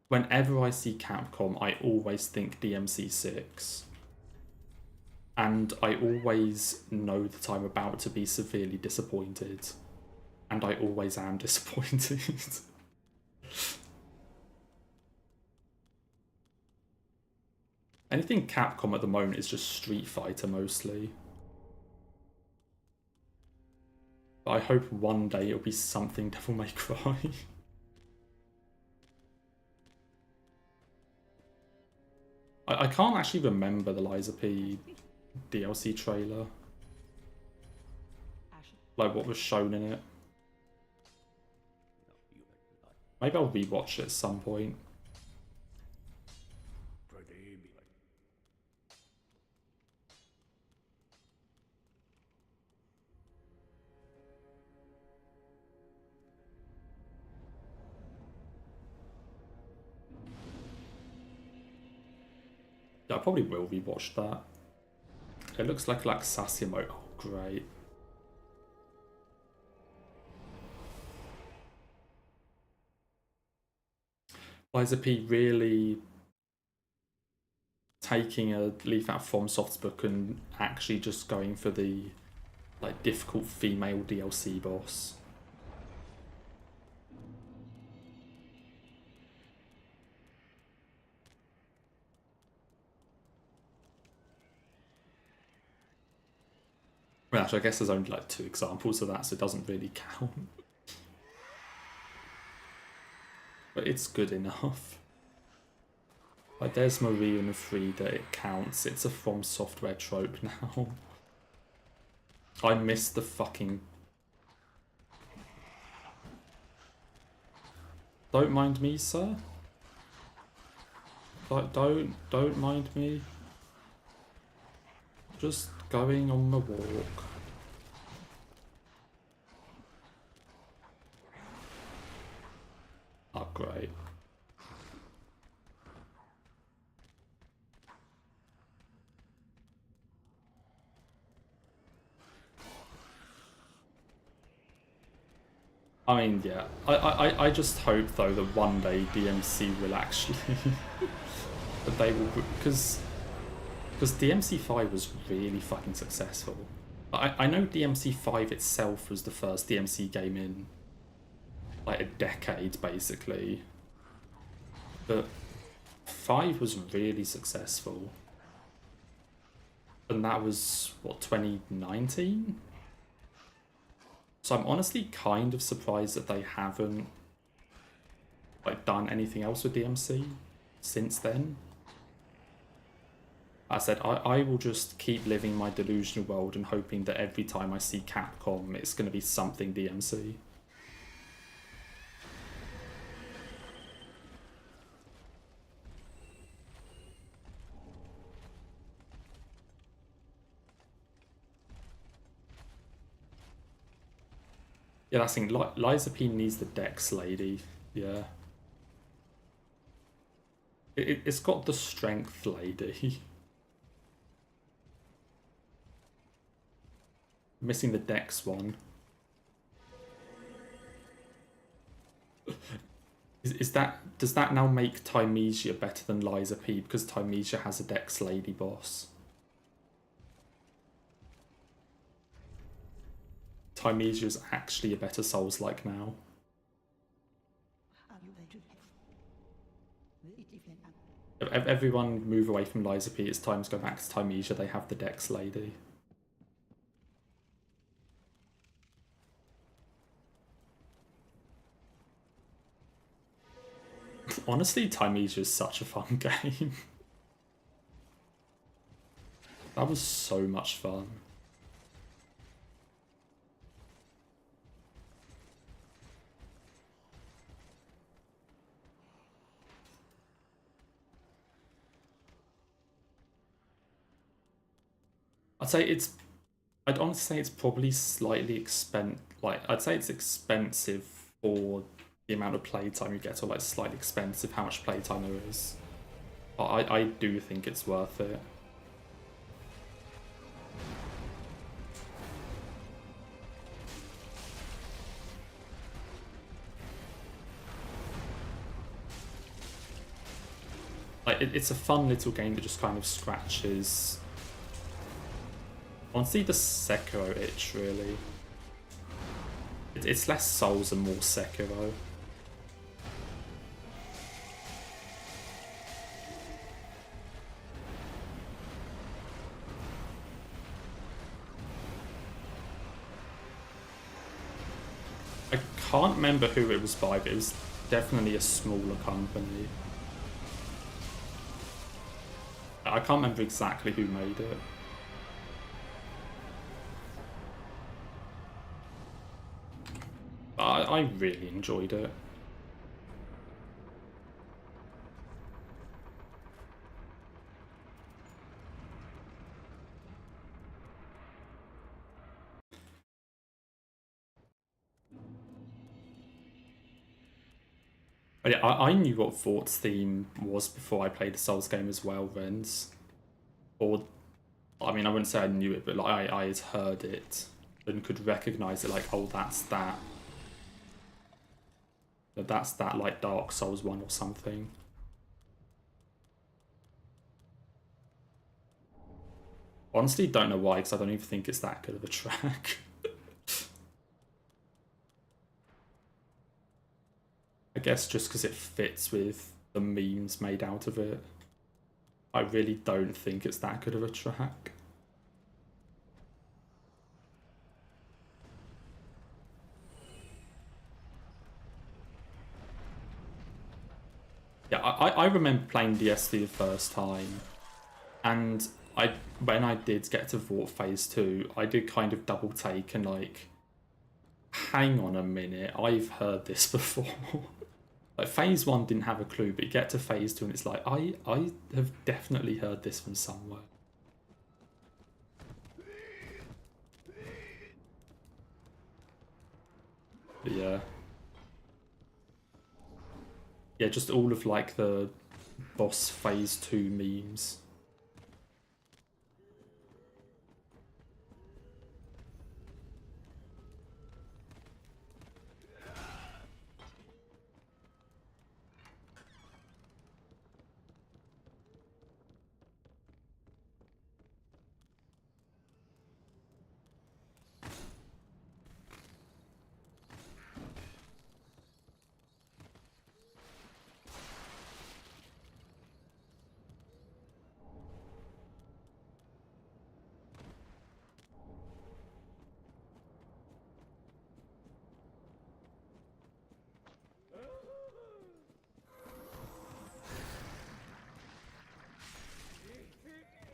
Whenever I see Capcom, I always think DMC6. And I always know that I'm about to be severely disappointed. And I always am disappointed. Anything Capcom at the moment is just Street Fighter mostly. But I hope one day it'll be something Devil May Cry. I can't actually remember the Liza P DLC trailer. Like what was shown in it. Maybe I'll rewatch it at some point. Yeah, I probably will rewatch that. It looks like Sasimo. Oh, great. Liza P really taking a leaf out of FromSoft's book and actually just going for the like difficult female DLC boss. Well, actually, I guess there's only like 2 examples of that, so it doesn't really count. But it's good enough. Like, there's Marie and Frida, it counts. It's a From Software trope now. I miss the fucking... Don't mind me, sir. Like, don't mind me. Just going on my walk. Oh, great. I mean, yeah. I just hope, though, that one day DMC will actually... that they will... Because DMC5 was really fucking successful. I know DMC5 itself was the first DMC game in like a decade, basically. But 5 was really successful. And that was, what, 2019? So I'm honestly kind of surprised that they haven't like done anything else with DMC since then. I said, I will just keep living my delusional world and hoping that every time I see Capcom, it's going to be something DMC. Yeah, that's the thing. Liza P needs the Dex lady. Yeah. It's got the strength lady. Missing the Dex one. Does that now make Tymesia better than Liza P because Tymesia has a Dex lady boss? Tymesia is actually a better Souls-like now. Everyone move away from Liza P. It's time to go back to Tymesia. They have the Dex lady. Honestly, Tymesia is such a fun game. That was so much fun. I'd honestly say it's probably slightly I'd say it's expensive for the amount of playtime you get, or like slightly expensive how much playtime there is. But I do think it's worth it. Like it's a fun little game that just kind of scratches honestly the Sekiro itch, really. It's less Souls and more Sekiro. I can't remember who it was by, but it was definitely a smaller company. I can't remember exactly who made it. But I really enjoyed it. But yeah, I knew what Vort's theme was before I played the Souls game as well, Rens. Or, I mean, I wouldn't say I knew it, but like I had heard it and could recognise it, like, oh, that's that. That's that, like, Dark Souls 1 or something. Honestly, don't know why, because I don't even think it's that good of a track. I guess just because it fits with the memes made out of it. I really don't think it's that good of a track. Yeah, I remember playing DSD the first time, and when I did get to Vort Phase 2, I did kind of double take and like, hang on a minute, I've heard this before. Like, Phase 1 didn't have a clue, but you get to Phase 2 and it's like, I have definitely heard this from somewhere. But yeah. Yeah, just all of like the boss Phase 2 memes.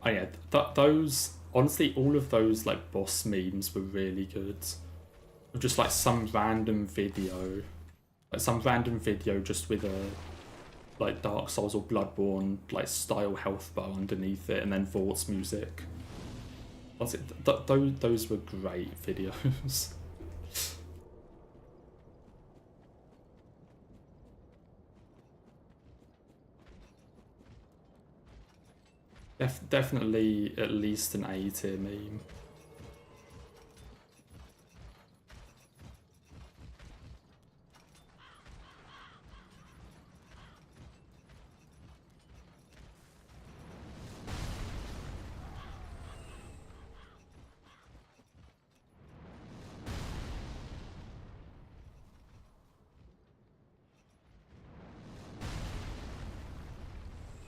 Oh yeah, those, honestly, all of those like boss memes were really good. Just like some random video, just with a like Dark Souls or Bloodborne like style health bar underneath it, and then Vort's music. Honestly, those were great videos. Definitely at least an A tier meme.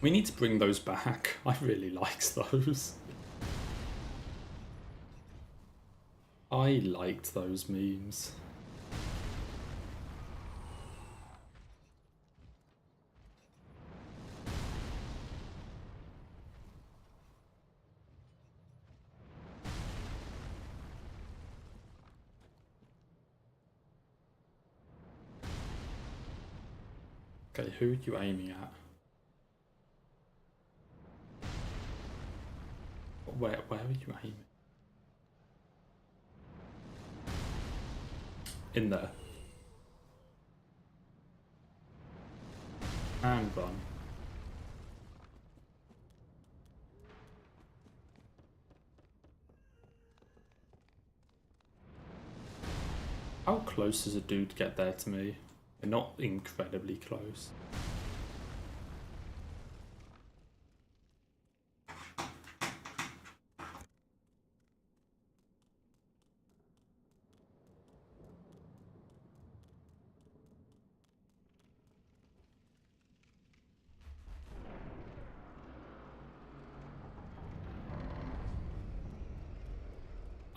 We need to bring those back. I really liked those. I liked those memes. Okay, who are you aiming at? Where are you aiming? In there. And run. How close does a dude get there to me? They're not incredibly close.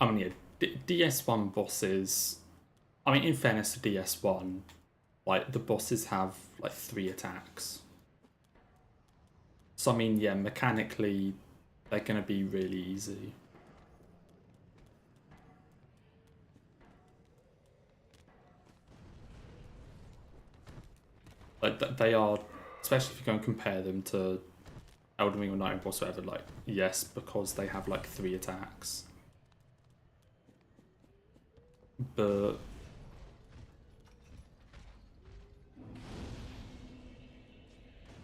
I mean, yeah, DS1 bosses... I mean, in fairness to DS1, like, the bosses have, like, 3 attacks. So I mean, yeah, mechanically, they're going to be really easy. Like, they are, especially if you go and compare them to Elden Ring or Night Boss or whatever, like, yes, because they have like 3 attacks. But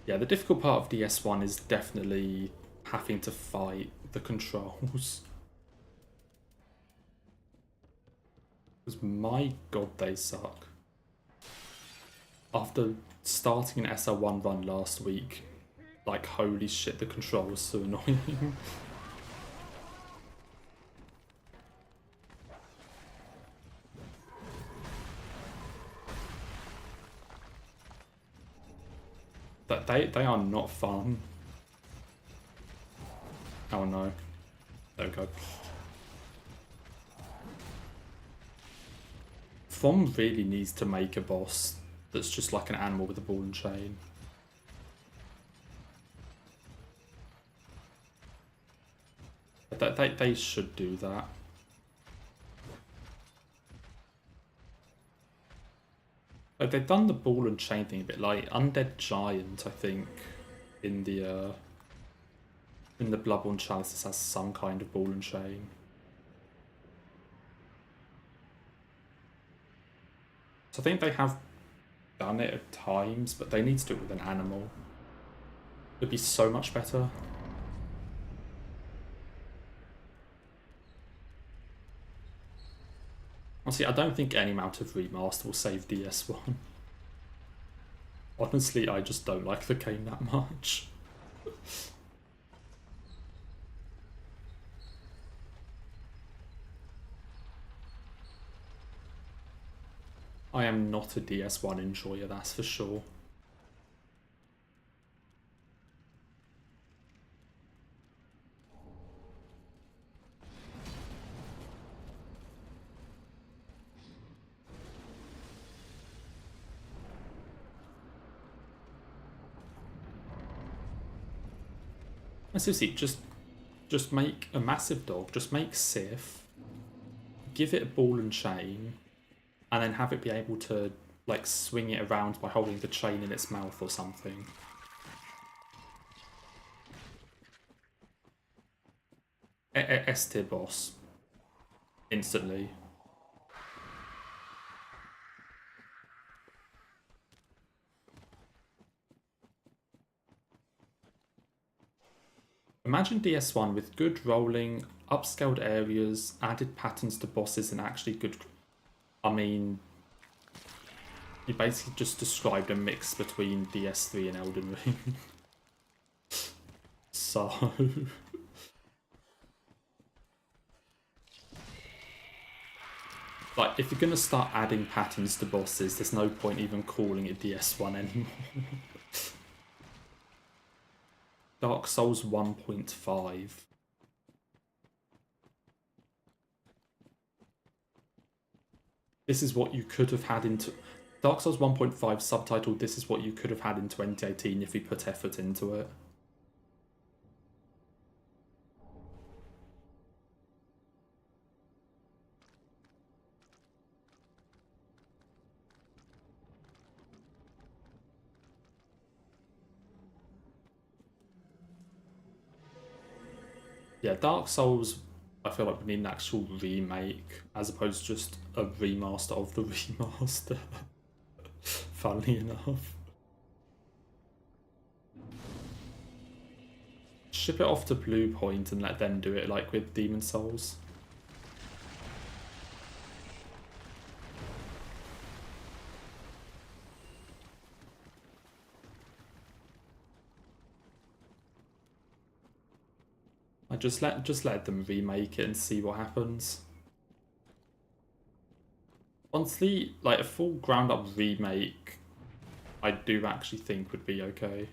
yeah, the difficult part of DS1 is definitely having to fight the controls. Because my god, they suck. After starting an SL1 run last week, like, holy shit, the controls are so annoying. That they are not fun. Oh no. There we go. From really needs to make a boss that's just like an animal with a ball and chain. They should do that. Like, they've done the ball and chain thing a bit, like Undead Giant, I think, in the Bloodborne Chalice has some kind of ball and chain. So I think they have done it at times, but they need to do it with an animal. It'd be so much better. Honestly, I don't think any amount of remaster will save DS1. Honestly, I just don't like the game that much. I am not a DS1 enjoyer, that's for sure. And seriously, just make a massive dog, just make Sif, give it a ball and chain, and then have it be able to, like, swing it around by holding the chain in its mouth or something. S-tier boss. Instantly. Imagine DS1 with good rolling, upscaled areas, added patterns to bosses, and actually good... I mean... You basically just described a mix between DS3 and Elden Ring. So... Like, if you're going to start adding patterns to bosses, there's no point even calling it DS1 anymore. Dark Souls 1.5. This is what you could have had into... Dark Souls 1.5 subtitled, this is what you could have had in 2018 if you put effort into it. Yeah, Dark Souls, I feel like we need an actual remake as opposed to just a remaster of the remaster. Funnily enough. Ship it off to Blue Point and let them do it like with Demon Souls. I just let them remake it and see what happens. Honestly, like a full ground up remake, I do actually think would be okay.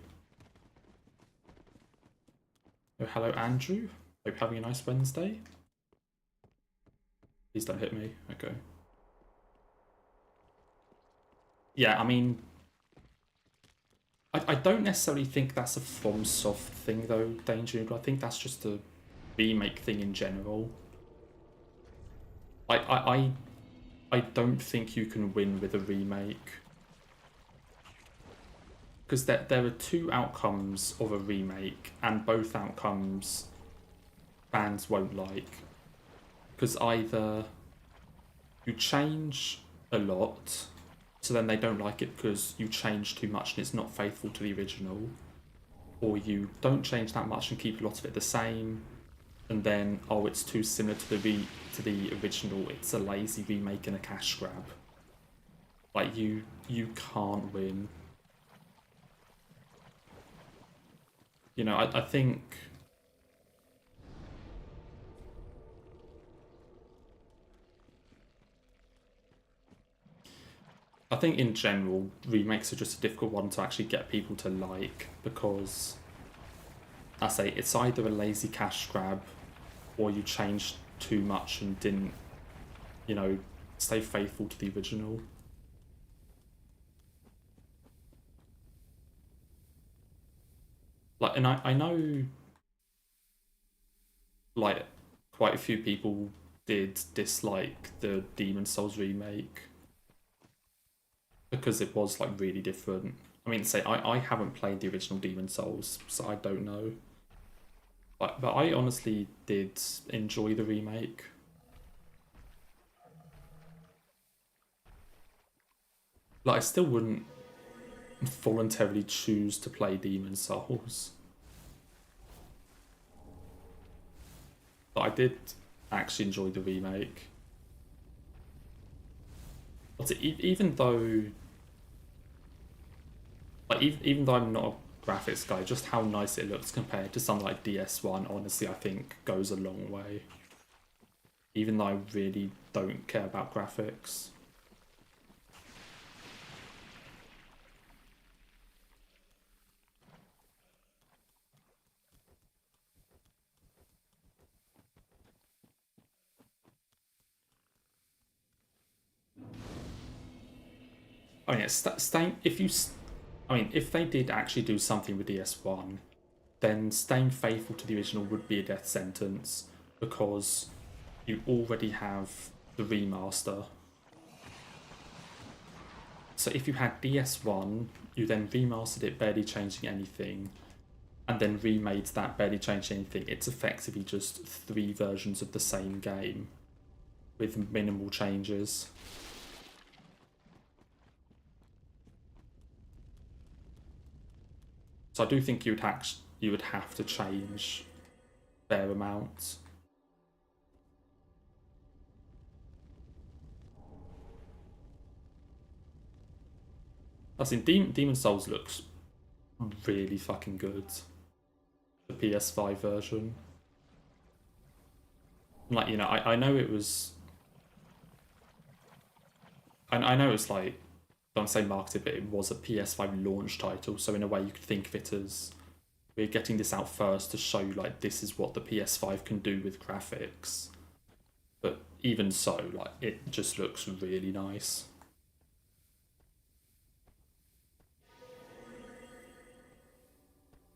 Oh, hello Andrew. Hope you're having a nice Wednesday. Please don't hit me. Okay. Yeah, I mean, I don't necessarily think that's a FromSoft thing though, Danger. I think that's just a remake thing in general. I don't think you can win with a remake. Because there are two outcomes of a remake, and both outcomes fans won't like. Because either you change a lot, so then they don't like it because you change too much and it's not faithful to the original, or you don't change that much and keep a lot of it the same, and then it's too similar to the original. It's a lazy remake and a cash grab. Like you can't win. You know, I think in general, remakes are just a difficult one to actually get people to like, because I say it's either a lazy cash grab or you changed too much and didn't, you know, stay faithful to the original. Like, and I know, like, quite a few people did dislike the Demon Souls remake because it was, like, really different. I mean, say, I haven't played the original Demon Souls, so I don't know. But I honestly did enjoy the remake. Like, I still wouldn't voluntarily choose to play Demon Souls. But I did actually enjoy the remake. But even though, like, even though I'm not a graphics guy, just how nice it looks compared to something like DS1, honestly, I think goes a long way. Even though I really don't care about graphics. I mean, if they did actually do something with DS1, then staying faithful to the original would be a death sentence, because you already have the remaster. So if you had DS1, you then remastered it, barely changing anything, and then remade that, barely changing anything, it's effectively just 3 versions of the same game with minimal changes. So I do think you would have to change fair amounts. I mean, Demon Souls looks really fucking good. The PS5 version. Like, you know, I know it was... I know it's like, don't say marketed, but it was a PS5 launch title, so in a way you could think of it as, we're getting this out first to show, like, this is what the PS5 can do with graphics. But even so, like, it just looks really nice.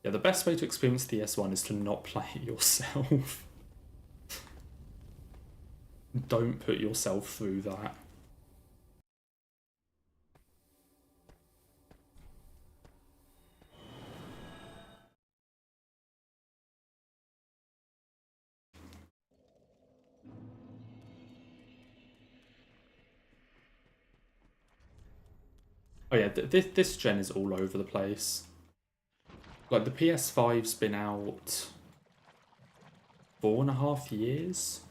Yeah, the best way to experience the S1 is to not play it yourself. Don't put yourself through that. Oh yeah, this gen is all over the place. Like, the PS5's been out 4.5 years.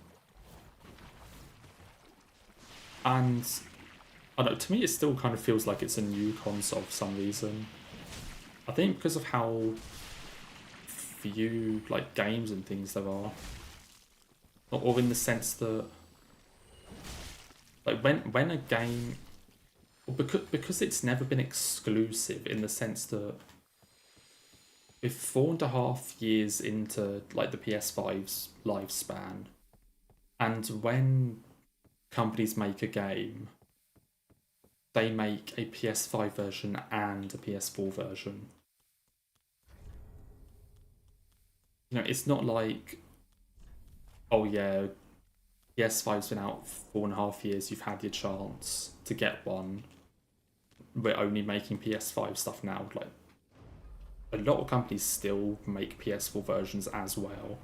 And, I don't know, to me it still kind of feels like it's a new console for some reason. I think because of how few, like, games and things there are. Or in the sense that, like, when a game... Because it's never been exclusive, in the sense that with 4.5 years into, like, the PS5's lifespan, and when companies make a game, they make a PS5 version and a PS4 version. it's not like, oh yeah, PS5's been out 4.5 years, you've had your chance to get one. We're only making PS5 stuff now. Like, a lot of companies still make PS4 versions as well.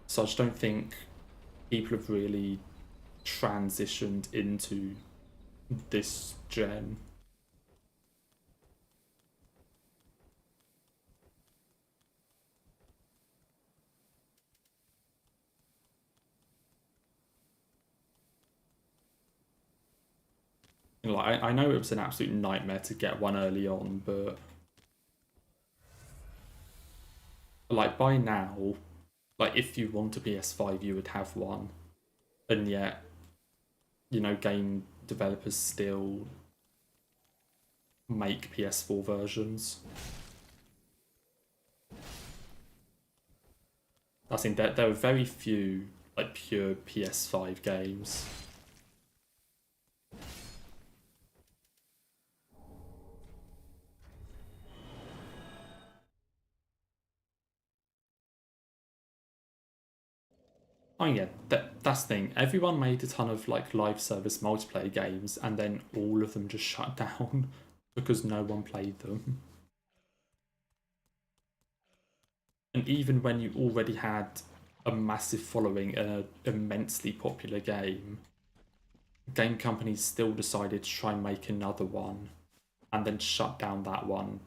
So I just don't think people have really transitioned into this gen. Like, I know it was an absolute nightmare to get one early on, but like by now, like if you want a PS5, you would have one, and yet, game developers still make PS4 versions. I think that there are very few like pure PS5 games. Oh yeah, that's the thing. Everyone made a ton of like live service multiplayer games, and then all of them just shut down because no one played them. And even when you already had a massive following and an immensely popular game, game companies still decided to try and make another one, and then shut down that one.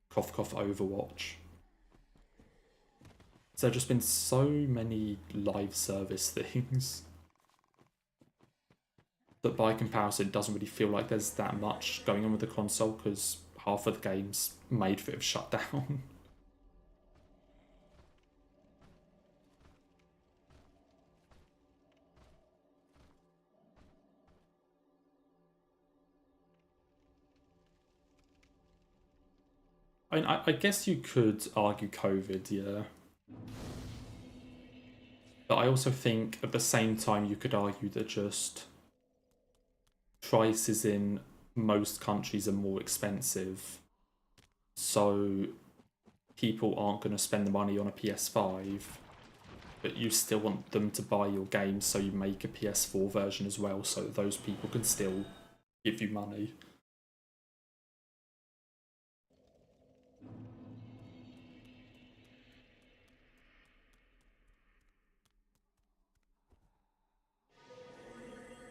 Cough cough Overwatch. So there's just been so many live service things that by comparison it doesn't really feel like there's that much going on with the console because half of the games made for it have shut down. I mean, I guess you could argue COVID, yeah. But I also think at the same time you could argue that just prices in most countries are more expensive. So people aren't going to spend the money on a PS5, but you still want them to buy your game, so you make a PS4 version as well, so those people can still give you money.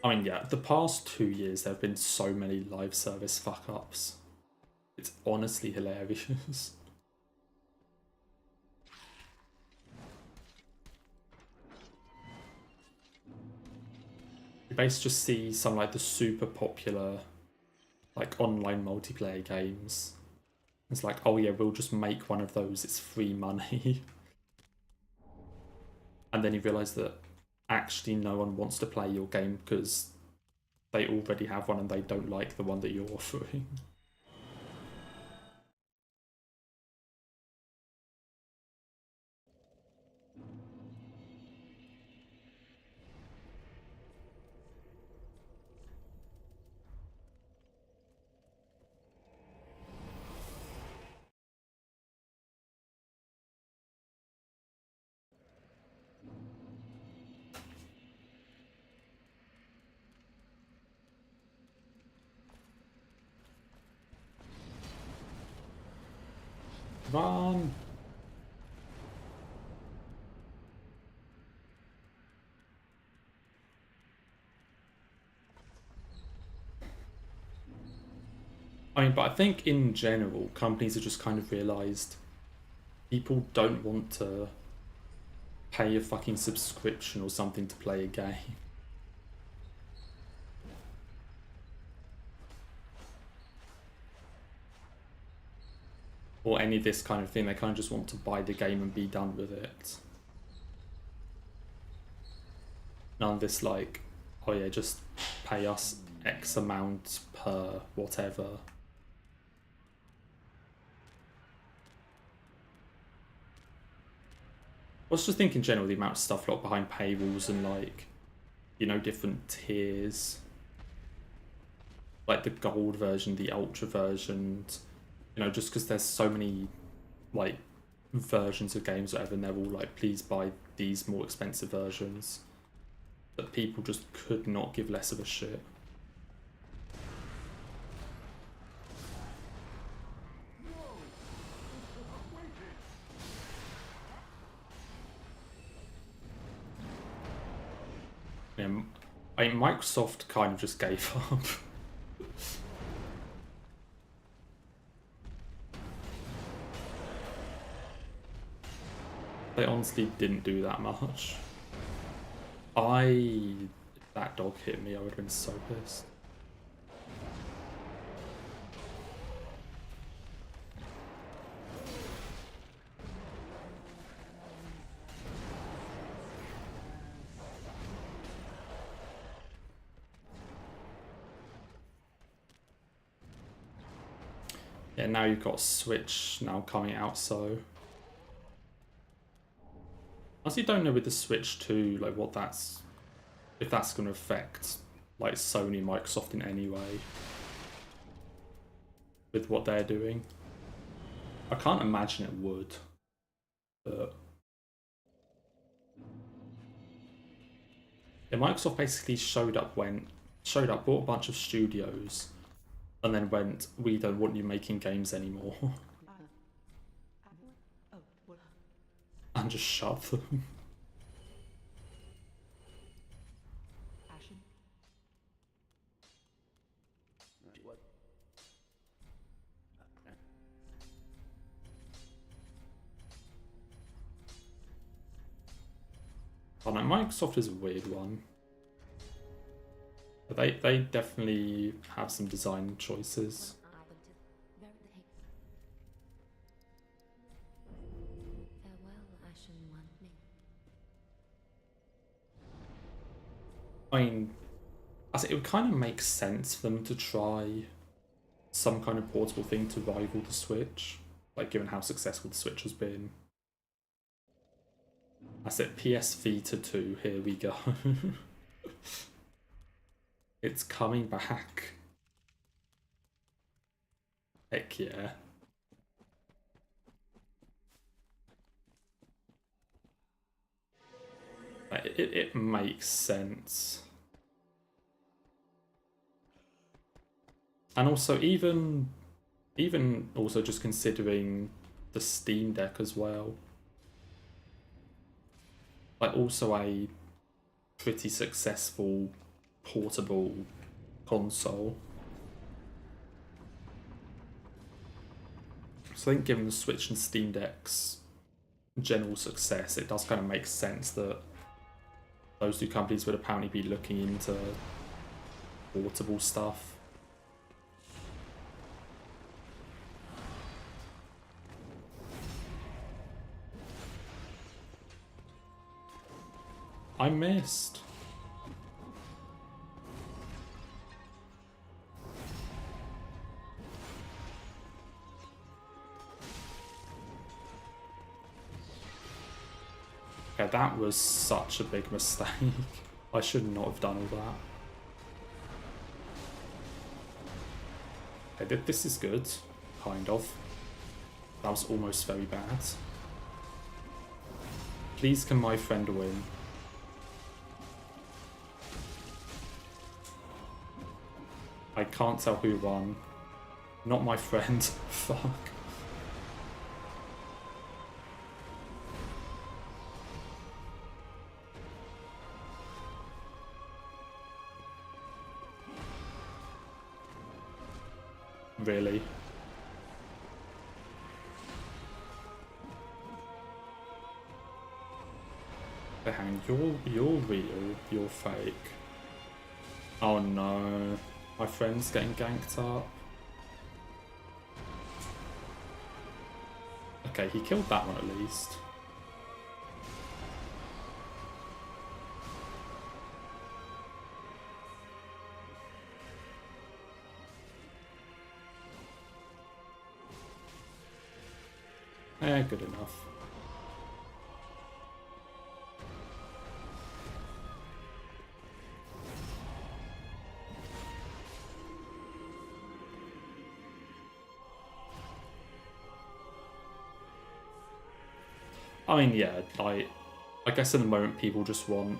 I mean, yeah, the past 2 years there have been so many live service fuck ups. It's honestly hilarious. You basically just see some like the super popular like online multiplayer games. It's like, oh yeah, we'll just make one of those, it's free money. And then you realise that actually no one wants to play your game because they already have one and they don't like the one that you're offering. Run! I mean, but I think in general, companies have just kind of realised people don't want to pay a fucking subscription or something to play a game. Or any of this kind of thing, they kind of just want to buy the game and be done with it. None of this like, oh yeah, just pay us X amount per whatever. I was just thinking in general the amount of stuff locked behind paywalls and like, different tiers. Like the gold version, the ultra version, just because there's so many like versions of games or whatever, and they're all like, please buy these more expensive versions. But people just could not give less of a shit. Yeah, I mean, Microsoft kind of just gave up. They honestly didn't do that much. If that dog hit me, I would have been so pissed. Yeah, now you've got Switch now coming out, so I honestly don't know with the Switch 2, like if that's going to affect like Sony and Microsoft in any way with what they're doing. I can't imagine it would, but yeah, Microsoft basically showed up, bought a bunch of studios, and then went, we don't want you making games anymore. And just shut them. I don't know, Microsoft is a weird one. But they definitely have some design choices. I mean, it would kind of make sense for them to try some kind of portable thing to rival the Switch, like given how successful the Switch has been. That's it, PS Vita 2, here we go. It's coming back. Heck yeah. It makes sense. And also even also just considering the Steam Deck as well. Like also a pretty successful portable console. So I think given the Switch and Steam Deck's general success, it does kind of make sense that those two companies would apparently be looking into portable stuff. I missed. Okay, that was such a big mistake. I should not have done all that. Okay, this is good. Kind of. That was almost very bad. Please can my friend win? I can't tell who won. Not my friend. Fuck. Really? But hang, you're real, you're fake. Oh no. My friend's getting ganked up. Okay, he killed that one at least. Eh, good enough. I mean, yeah, like, I guess in the moment people just want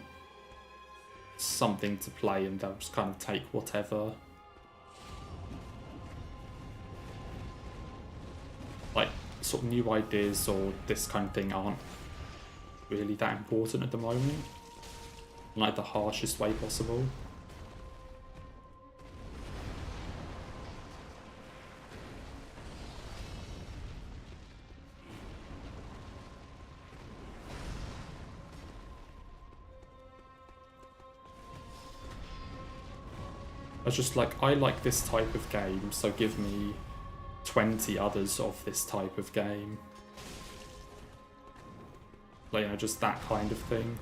something to play and they'll just kind of take whatever. Like, sort of new ideas or this kind of thing aren't really that important at the moment. In, like, the harshest way possible. I was just like, I like this type of game, so give me 20 others of this type of game. Like, you know, just that kind of thing.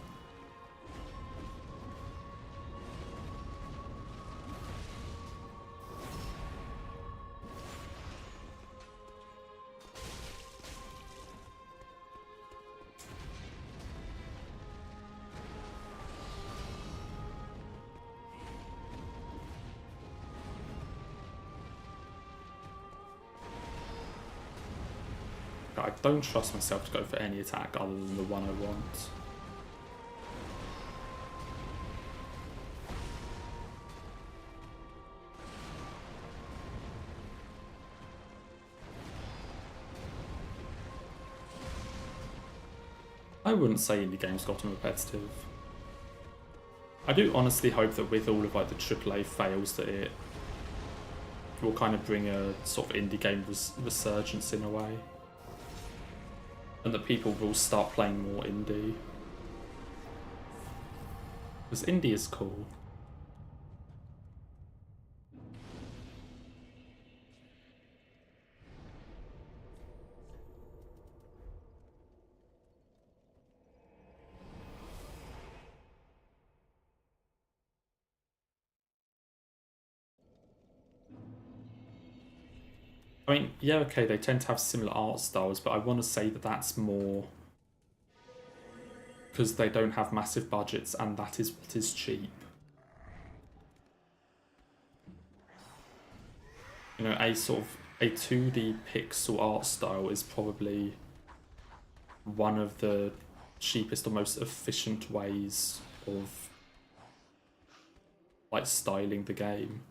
I don't trust myself to go for any attack other than the one I want. I wouldn't say indie games got repetitive. I do honestly hope that with all of like the AAA fails that it will kind of bring a sort of indie game resurgence in a way. And that people will start playing more indie. Because indie is cool. I mean, yeah, okay, they tend to have similar art styles, but I want to say that that's more because they don't have massive budgets and that is what is cheap. You know, a sort of a 2D pixel art style is probably one of the cheapest or most efficient ways of like styling the game.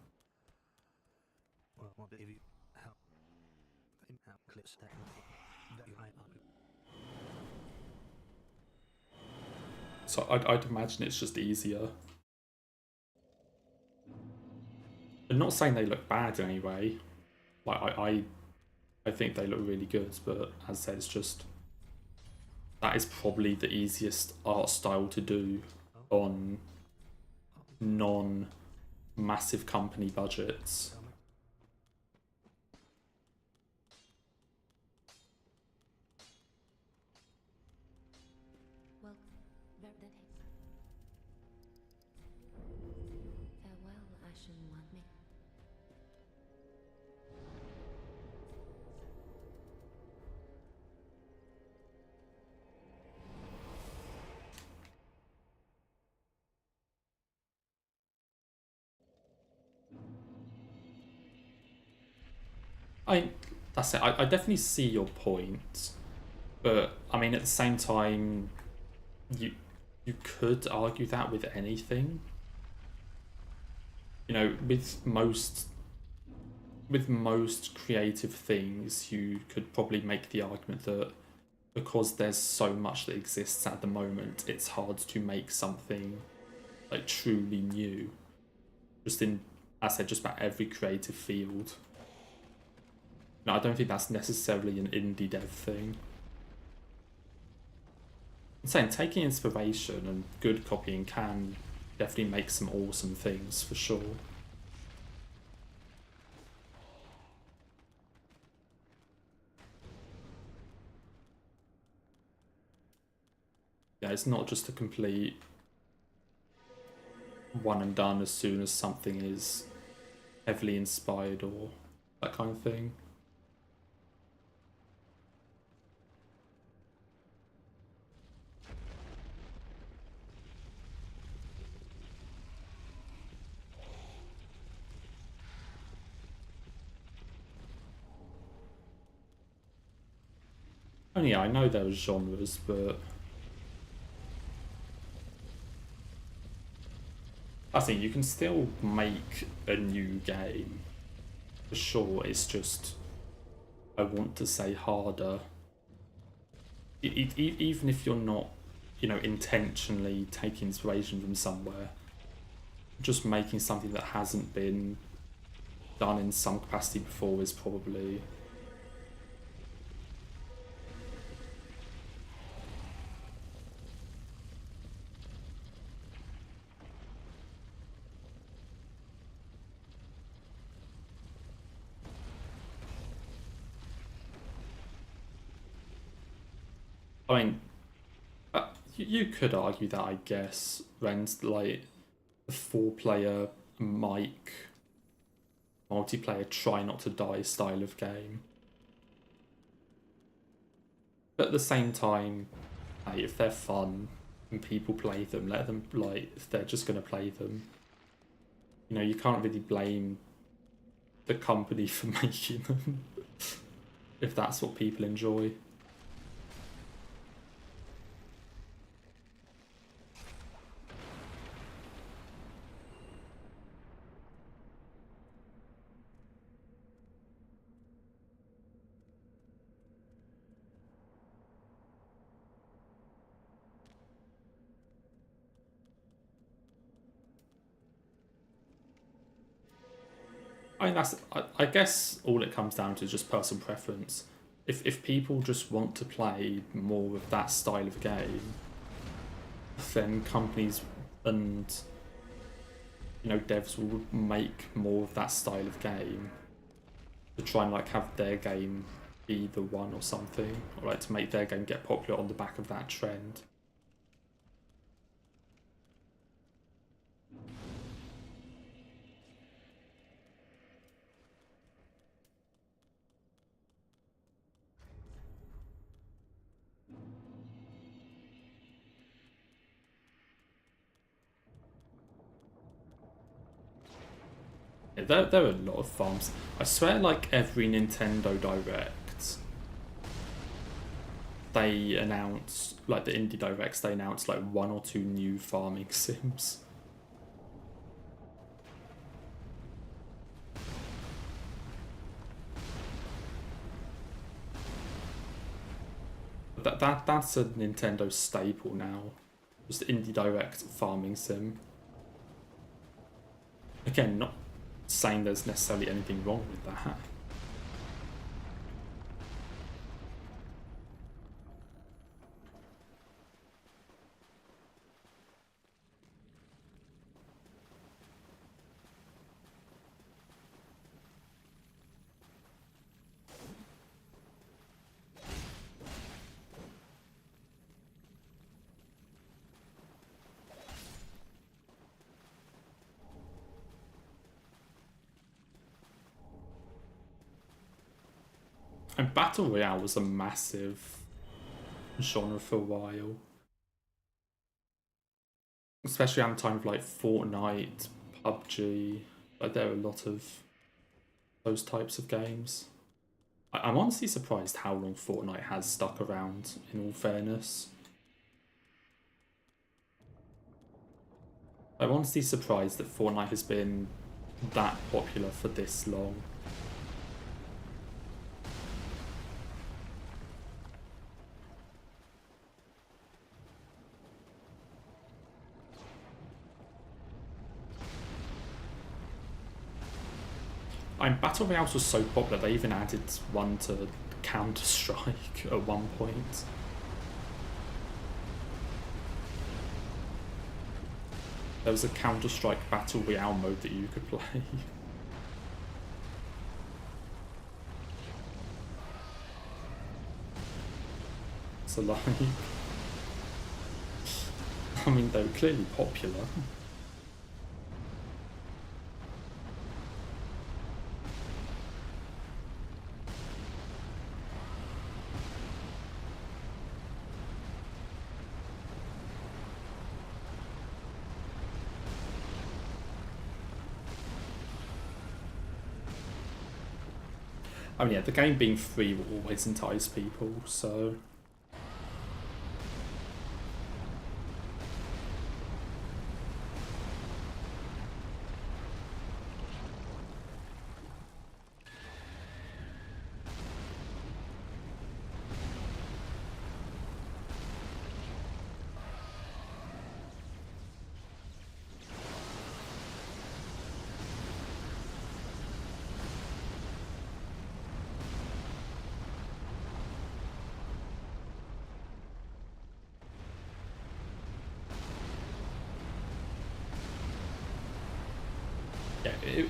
So I'd imagine it's just easier. I'm not saying they look bad in any way. Like I think they look really good, but as I said, it's just that is probably the easiest art style to do on non-massive company budgets. Well, where that he? Farewell, Ashen One. Me. That's it. I definitely see your point, but I mean at the same time, you could argue that with anything. You know, with most creative things, you could probably make the argument that because there's so much that exists at the moment, it's hard to make something like truly new. Just in, as I said, just about every creative field. No, I don't think that's necessarily an indie dev thing. I'm saying taking inspiration and good copying can definitely make some awesome things for sure. Yeah, it's not just a complete one and done as soon as something is heavily inspired or that kind of thing. I And yeah, I know there are genres, but I think you can still make a new game. For sure, it's just, I want to say harder. Even if you're not, you know, intentionally taking inspiration from somewhere, just making something that hasn't been done in some capacity before is probably... I mean, you could argue that, I guess, Ren's like a 4-player mic multiplayer try not to die style of game. But at the same time, hey, if they're fun and people play them, let them, like, if they're just going to play them. You know, you can't really blame the company for making them if that's what people enjoy. I mean, I guess all it comes down to is just personal preference. If people just want to play more of that style of game, then companies and, you know, devs will make more of that style of game to try and like have their game be the one or something, or like to make their game get popular on the back of that trend. Yeah, there are a lot of farms. I swear, like every Nintendo Direct, they announce, like the Indie Directs, they announce like 1 or 2 new farming sims. That's a Nintendo staple now. Just Indie Direct farming sim. Again, not saying there's necessarily anything wrong with that. And Battle Royale was a massive genre for a while. Especially around the time of like Fortnite, PUBG, like there are a lot of those types of games. I'm honestly surprised how long Fortnite has stuck around, in all fairness. I'm honestly surprised that Fortnite has been that popular for this long. Battle Royales was so popular, they even added one to Counter-Strike at one point. There was a Counter-Strike Battle Royale mode that you could play. So like... I mean, they were clearly popular. I mean, yeah, the game being free will always entice people, so...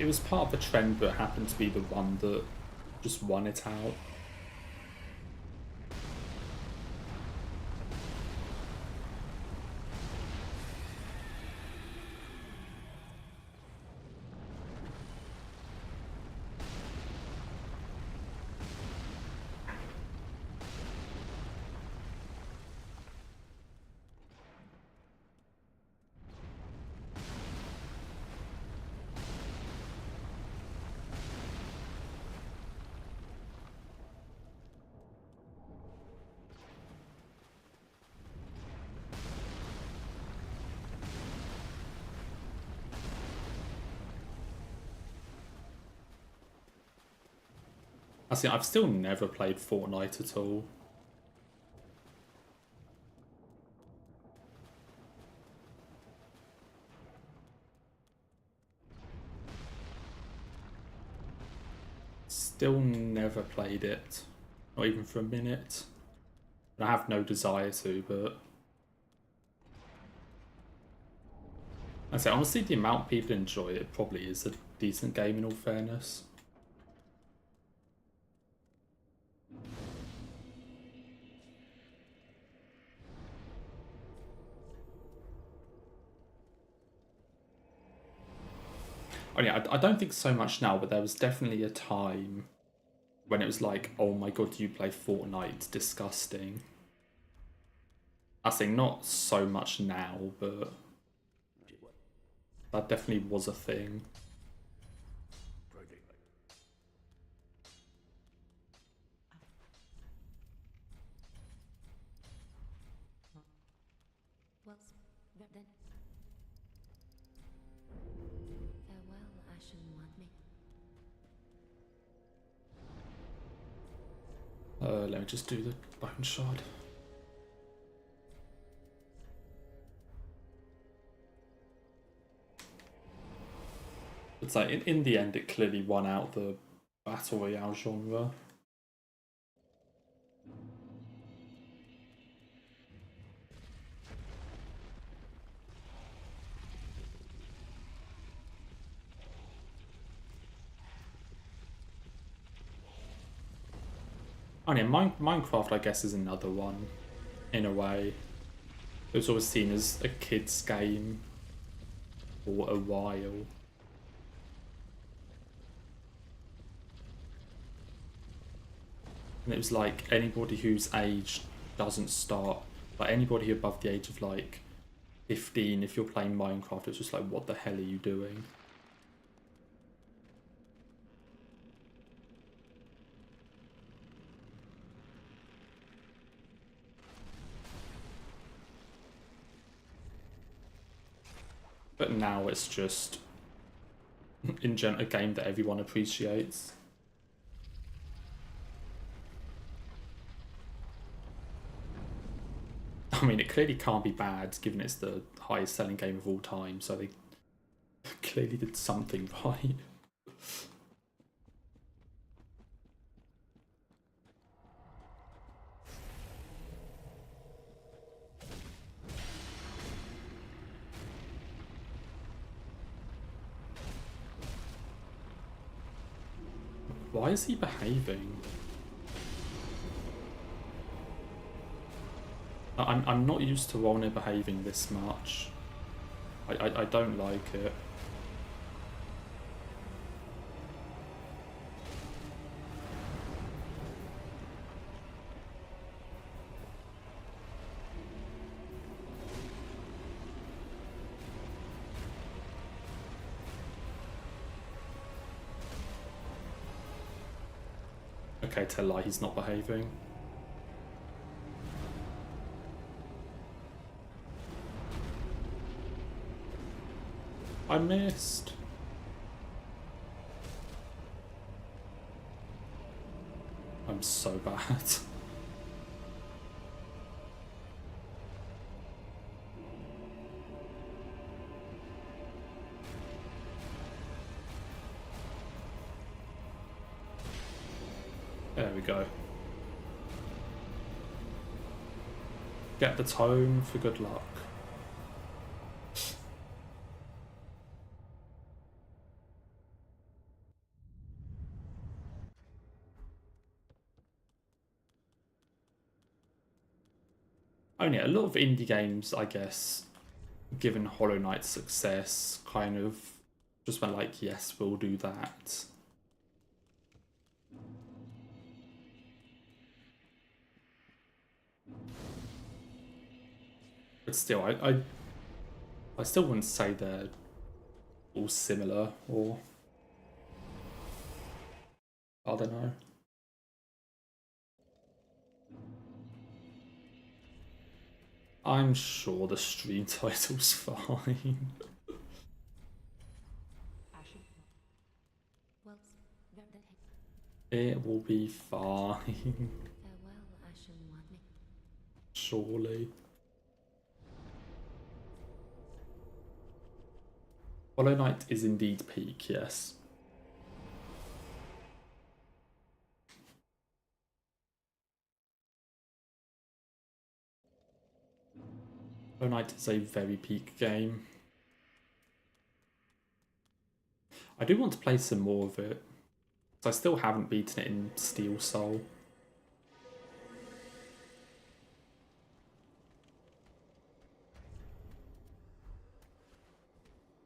it was part of the trend, but happened to be the one that just won it out. I've still never played Fortnite at all. Still never played it. Not even for a minute. I have no desire to, but... I say, honestly, the amount people enjoy it probably is a decent game in all fairness. Oh yeah, I don't think so much now, but there was definitely a time when it was like, oh my god, you play Fortnite, disgusting. I think not so much now, but that definitely was a thing. Well, then. Farewell, Ashen want me. Let me just do the bone shard. It's like, in the end, it clearly won out the Battle Royale genre. Oh yeah, Minecraft, I guess, is another one, in a way. It was always seen as a kid's game for a while. And it was like, anybody whose age doesn't start, like anybody above the age of like 15, if you're playing Minecraft, it's just like, what the hell are you doing? But now it's just, in general, a game that everyone appreciates. I mean, it clearly can't be bad, given it's the highest selling game of all time, so they clearly did something right. Why is he behaving? I'm not used to Walner behaving this much. I don't like it. Okay, tell lie, he's not behaving. I missed. I'm so bad. There we go. Get the tome for good luck. Only a lot of indie games, I guess, given Hollow Knight's success, kind of just went like, yes, we'll do that. But still, I still wouldn't say they're all similar, or I don't know. I'm sure the stream title's fine. Well, that him. It will be fine, Farewell, I shall want me. surely. Hollow Knight is indeed peak, yes. Hollow Knight is a very peak game. I do want to play some more of it, because I still haven't beaten it in Steel Soul.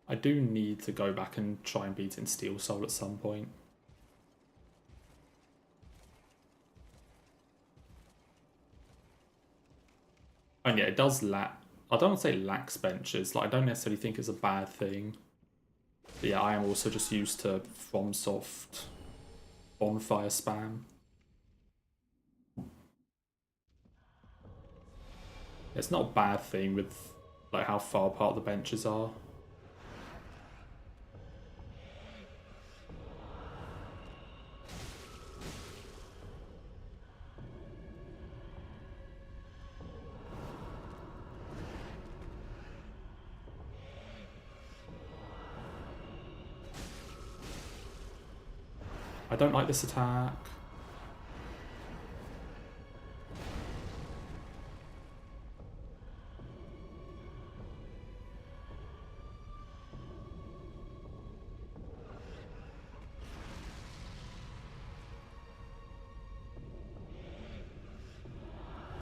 I do need to go back and try and beat it in Steel Soul at some point. And yeah, it does lack... I don't want to say lacks benches, like I don't necessarily think it's a bad thing. But yeah, I am also just used to FromSoft bonfire spam. It's not a bad thing with like how far apart the benches are. I don't like this attack.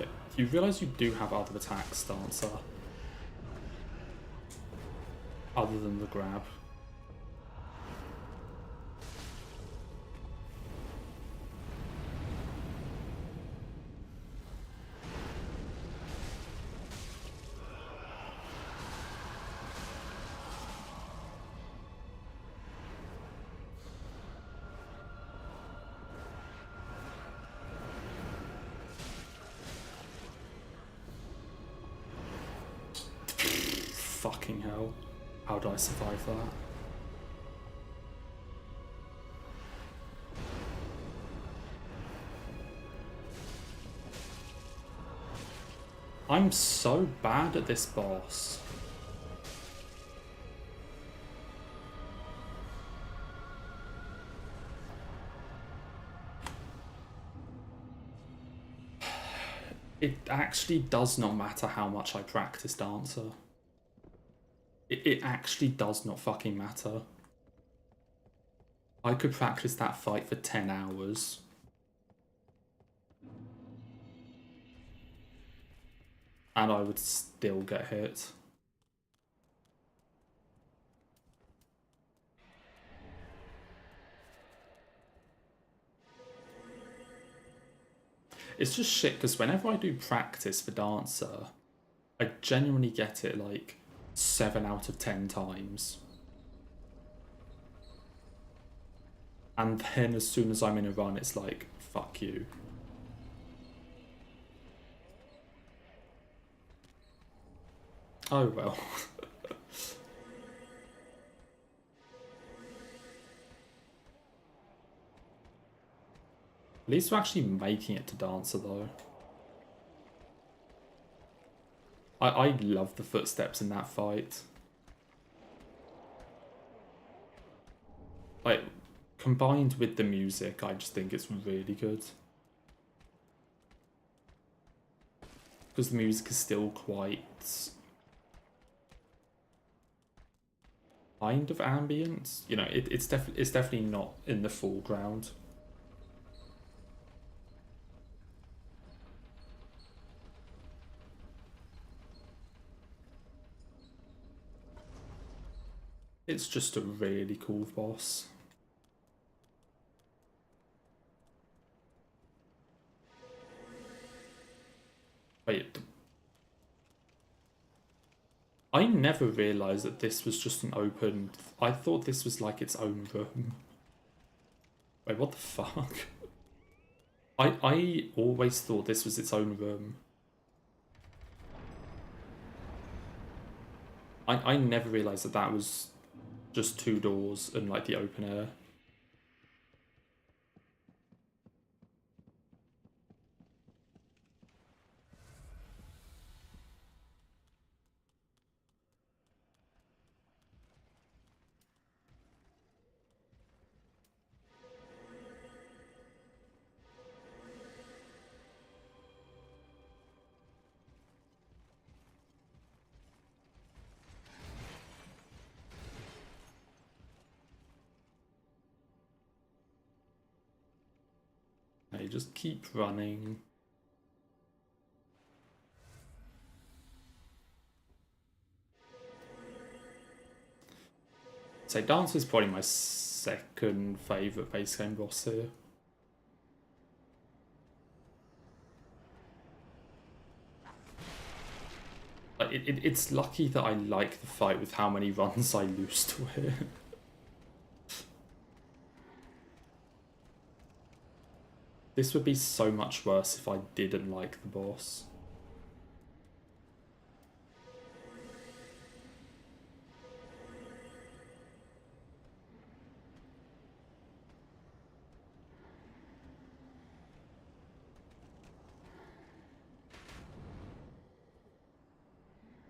Yeah, you realise you do have other attacks, Dancer. Other than the grab. Fucking hell. How do I survive that? I'm so bad at this boss. It actually does not matter how much I practice Dancer. It actually does not fucking matter. I could practice that fight for 10 hours. And I would still get hit. It's just shit, because whenever I do practice for Dancer, I genuinely get it like 7 out of 10 times. And then as soon as I'm in a run, it's like, fuck you. Oh well. At least we're actually making it to Dancer though. I love the footsteps in that fight. Like, combined with the music, I just think it's really good. Because the music is still quite... kind of ambient. You know, it's definitely not in the foreground. It's just a really cool boss. Wait, I never realised that this was just an open... I thought this was like its own room. Wait, what the fuck? I always thought this was its own room. I never realised that that was just 2 doors and like the open air. You just keep running. So Dance is probably my second favourite base game boss here. Like it's lucky that I like the fight with how many runs I lose to it. This would be so much worse if I didn't like the boss.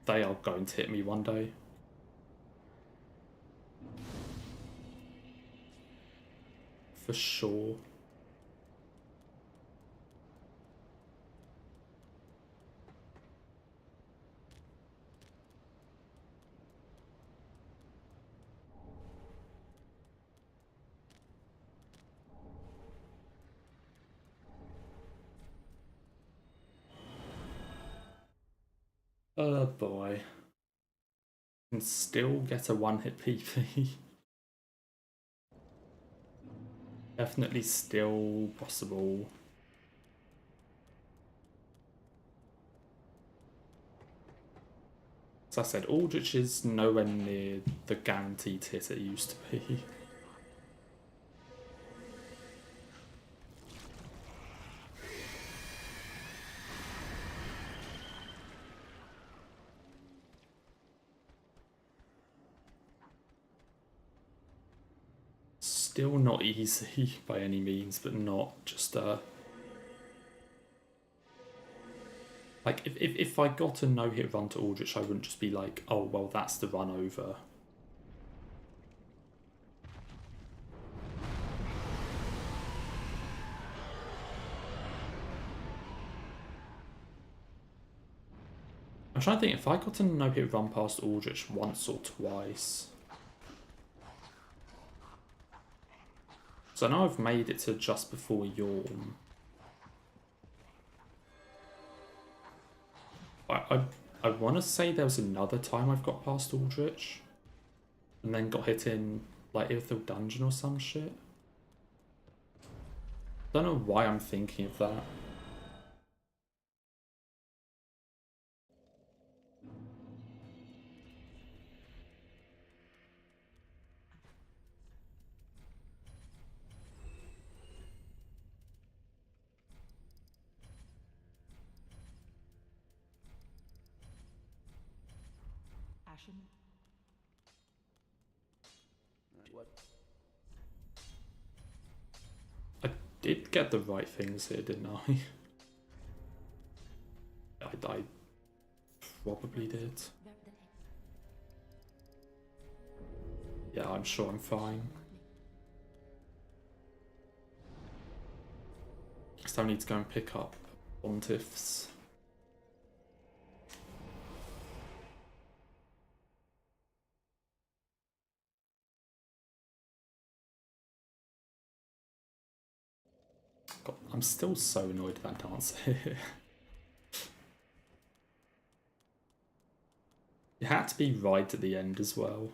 They are going to hit me one day. For sure. Oh boy. Can still get a one-hit PP. Definitely still possible. As I said, Aldrich is nowhere near the guaranteed hit it used to be. Still not easy by any means, but not just like if I got a no-hit run to Aldrich, I wouldn't just be like, oh well, that's the run over. I'm trying to think, if I got a no-hit run past Aldrich once or twice. So I know I've made it to just before Yawn. I want to say there was another time I've got past Aldrich and then got hit in like Ilthil Dungeon or some shit. Don't know why I'm thinking of that. Ashen. What? I did get the right things here, didn't I? I probably did. Yeah, I'm sure I'm fine. Still need to go and pick up Pontiffs. God, I'm still so annoyed at that dance here. It had to be right at the end as well.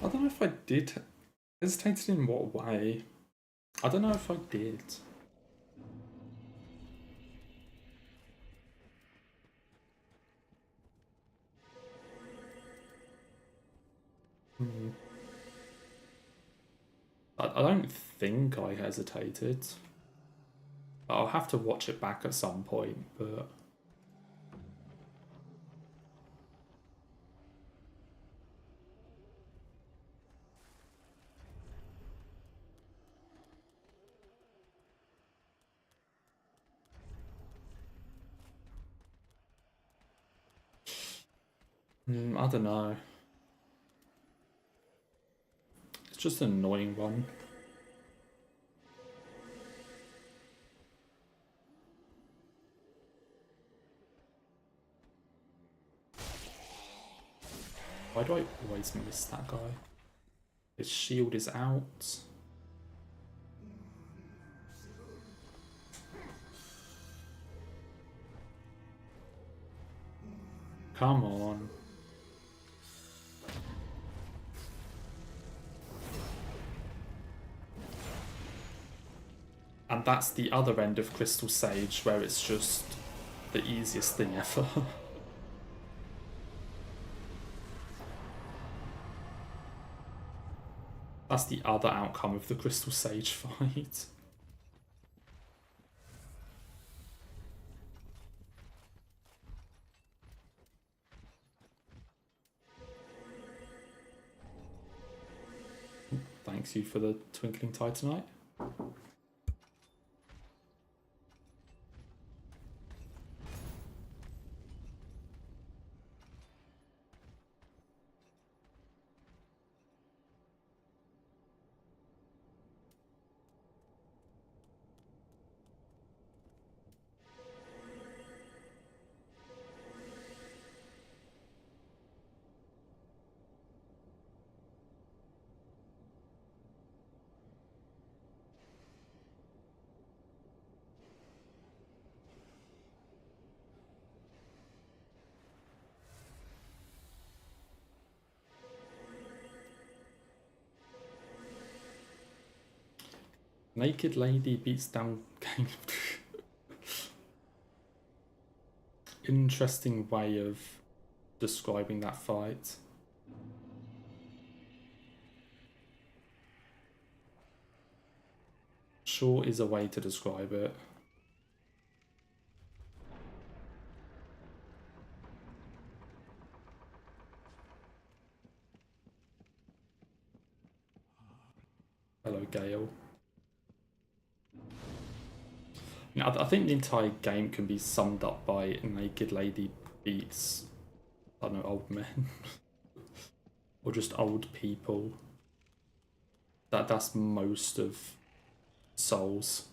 I don't know if I did. Hesitated in what way? I don't know if I did. I don't think I hesitated. I'll have to watch it back at some point, but... I don't know. It's just an annoying one. Why do I always miss that guy? His shield is out. Come on. And that's the other end of Crystal Sage, where it's just the easiest thing ever. That's the other outcome of the Crystal Sage fight. Thanks you for the Twinkling Titanite. Naked lady beats down gang. Interesting way of describing that fight. Sure is a way to describe it. Hello, Gale. Now, I think the entire game can be summed up by naked lady beats, I don't know, old men. Or just old people. That's most of Souls.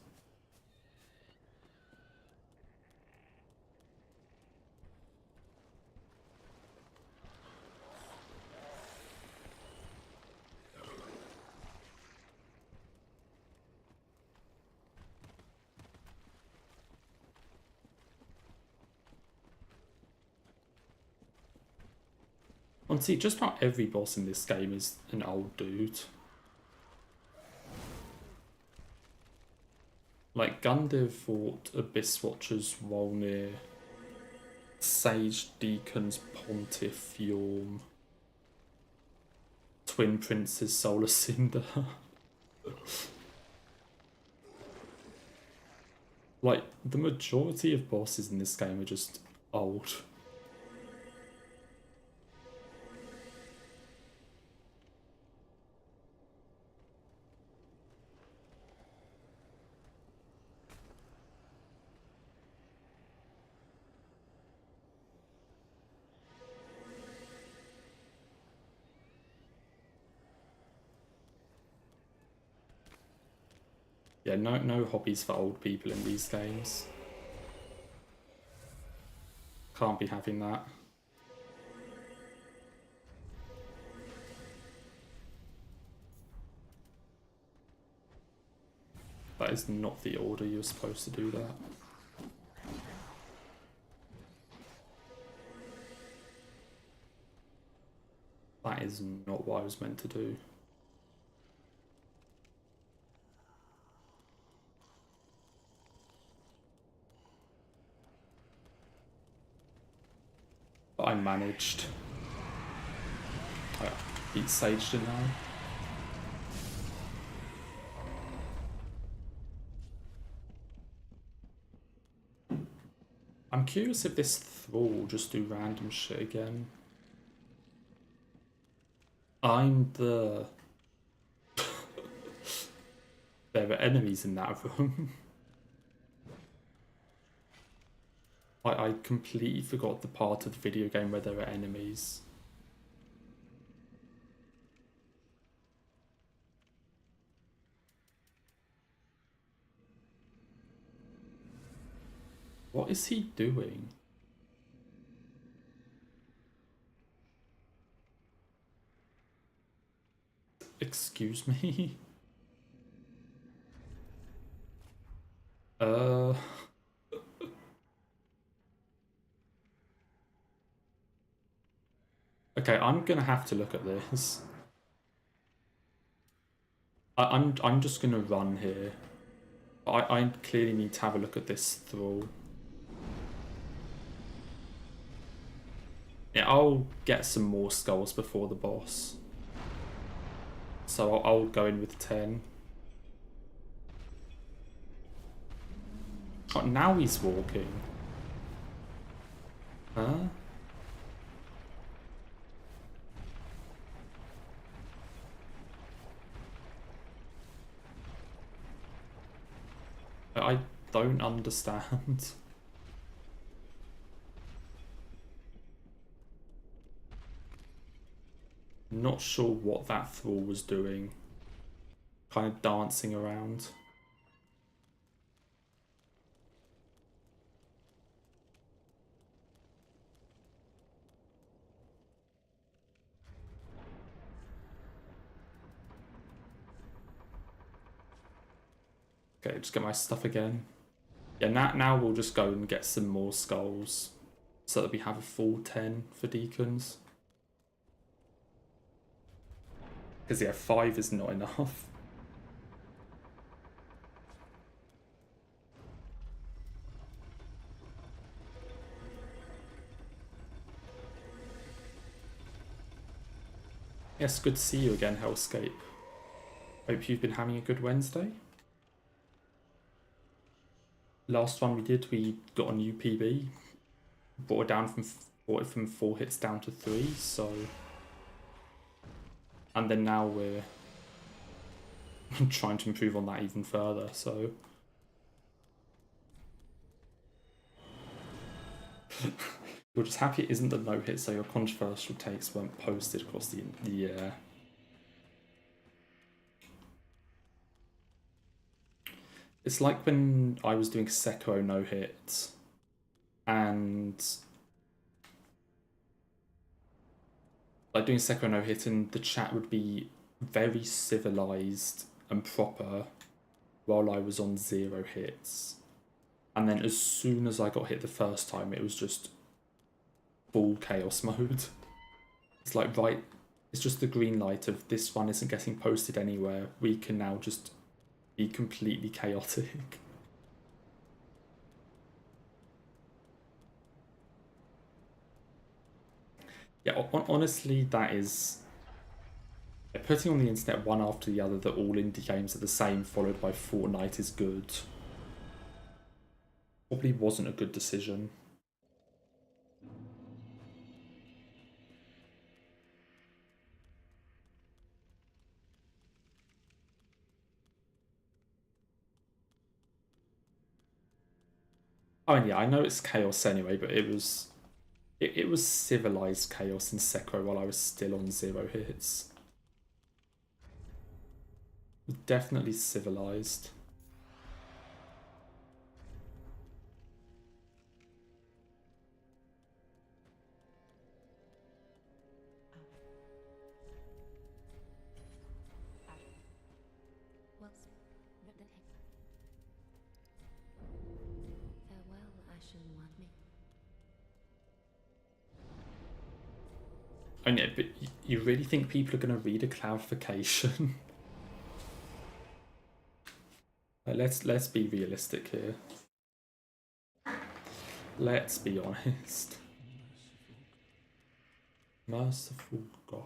Honestly, just about every boss in this game is an old dude. Like, Gundyr fought Abyss Watchers, Wolnir, Sage Deacons, Pontiff, Yorm, Twin Princes, Solar Cinder. Like, the majority of bosses in this game are just old. Yeah, no hobbies for old people in these games. Can't be having that. That is not the order you're supposed to do that. That that is not what I was meant to do. But I managed. I beat Sage, didn't I? I'm curious if this thrall will just do random shit again. I'm the... There are enemies in that room. I completely forgot the part of the video game where there are enemies. What is he doing? Excuse me? Okay, I'm gonna have to look at this. I'm just gonna run here. I clearly need to have a look at this thrall. Yeah, I'll get some more skulls before the boss. So I'll go in with 10. Oh, now he's walking. Huh? I don't understand. Not sure what that thrall was doing. Kind of dancing around. Okay, just get my stuff again. Yeah, now we'll just go and get some more skulls so that we have a full 10 for deacons. Because yeah, 5 is not enough. Yes, good to see you again, Hellscape. Hope you've been having a good Wednesday. Last one we did, we got a new PB. Brought it from 4 hits down to 3, so... And then now we're trying to improve on that even further, so... You're just happy it isn't the no-hit, so your controversial takes weren't posted across the year. It's like when I was doing Sekiro no-hit, and... Like doing Sekiro no-hit, and the chat would be very civilized and proper while I was on 0 hits. And then as soon as I got hit the first time, it was just full chaos mode. It's like, right, it's just the green light of this one isn't getting posted anywhere. We can now just be completely chaotic. Yeah, honestly, that is... Putting on the internet one after the other that all indie games are the same, followed by Fortnite is good, probably wasn't a good decision. Oh, and yeah, I know it's chaos anyway, but it was civilized chaos in Sekiro while I was still on 0 hits. Definitely civilized. Well, farewell, Ashen One. I know, but you really think people are going to read a clarification? Like, let's be realistic here. Let's be honest. Merciful God.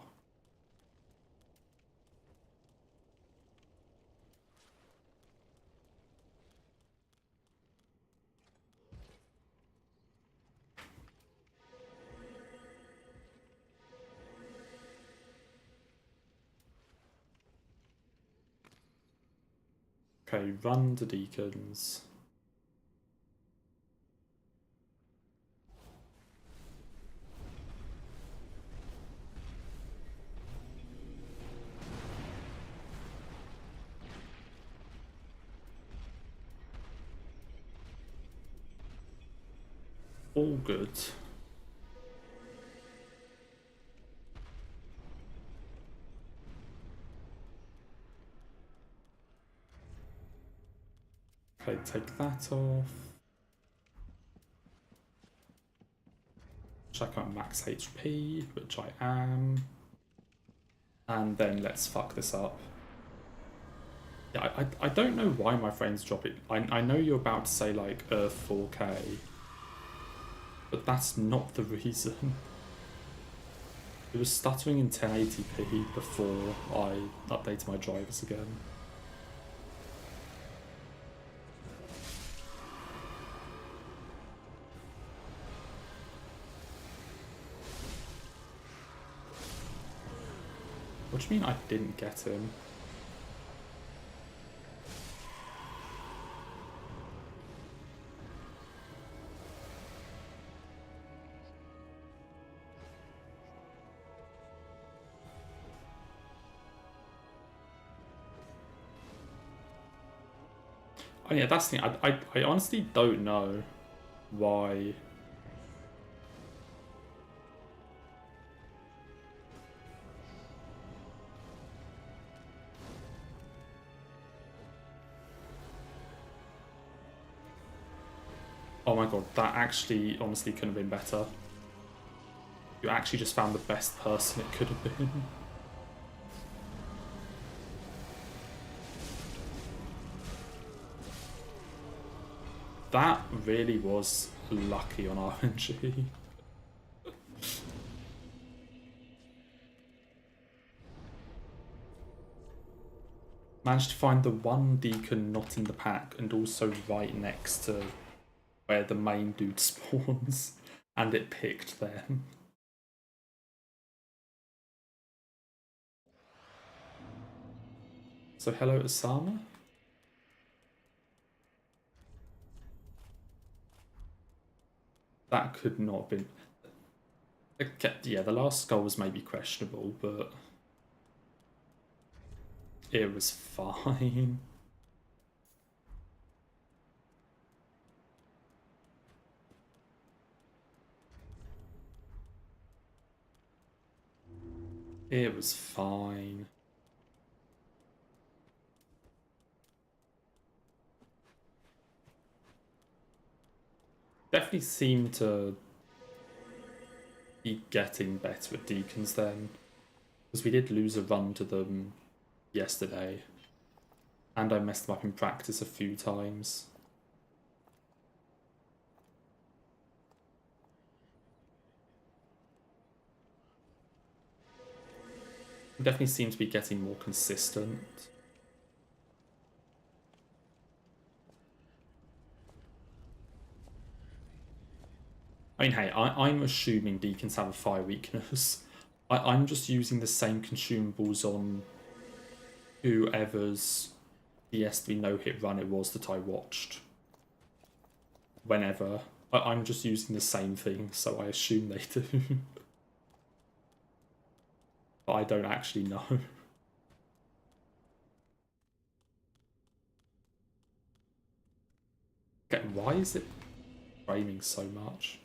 Okay, run the deacons. All good. Okay, take that off. Check out max HP, which I am. And then let's fuck this up. Yeah, I don't know why my friends drop it. I know you're about to say like Earth 4K, but that's not the reason. It was stuttering in 1080p before I updated my drivers again. What do you mean I didn't get him? Oh yeah, that's the thing. I honestly don't know why. Oh my god, that actually honestly couldn't have been better. You actually just found the best person it could have been. That really was lucky on RNG. Managed to find the one deacon not in the pack and also right next to where the main dude spawns, and it picked them. So hello Osama? That could not have been... Okay, yeah, the last skull was maybe questionable, but it was fine. It was fine. Definitely seemed to be getting better at deacons then, because we did lose a run to them yesterday, and I messed them up in practice a few times. Definitely seem to be getting more consistent. I mean, hey, I'm assuming deacons have a fire weakness. I'm just using the same consumables on whoever's DSV no-hit run it was that I watched. Whenever. I'm just using the same thing, so I assume they do. But I don't actually know. Okay, why is it framing so much?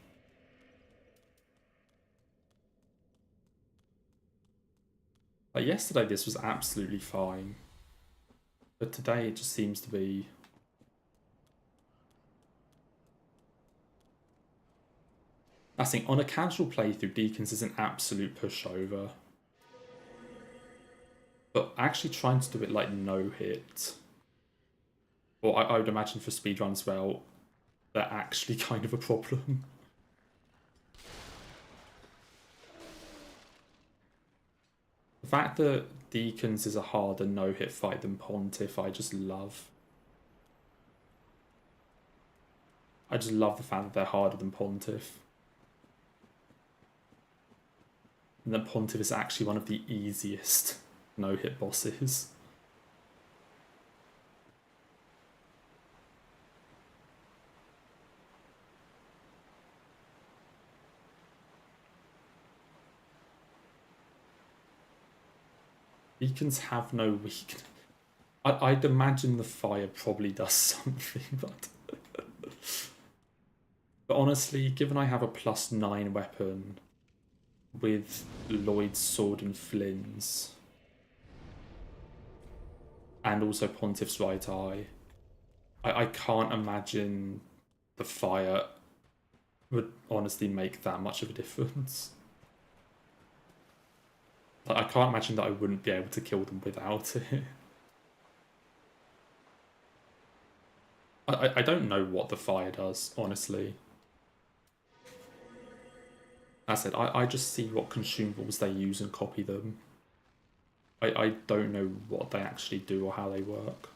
Like yesterday this was absolutely fine. But today it just seems to be... I think on a casual playthrough, Deacons is an absolute pushover. But actually trying to do it like no hit, or I would imagine for speedruns as well, they're actually kind of a problem. The fact that Deacons is a harder no-hit fight than Pontiff, I just love. I just love the fact that they're harder than Pontiff. And that Pontiff is actually one of the easiest no-hit bosses. Beacons have no weakness. I'd imagine the fire probably does something, but... but honestly, given I have a +9 weapon with Lloyd's sword and Flynn's, and also Pontiff's right eye, I can't imagine the fire would honestly make that much of a difference. Like, I can't imagine that I wouldn't be able to kill them without it. I don't know what the fire does, honestly. As I said, I just see what consumables they use and copy them. I don't know what they actually do or how they work.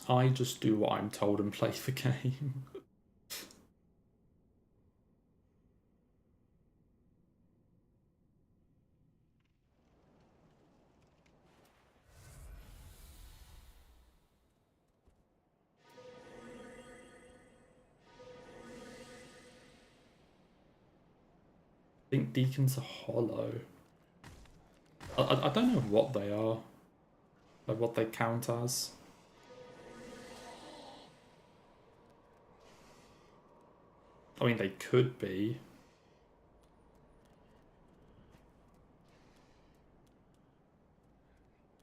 I just do what I'm told and play the game. I think Deacons are hollow. I don't know what they are. Like what they count as. I mean, they could be.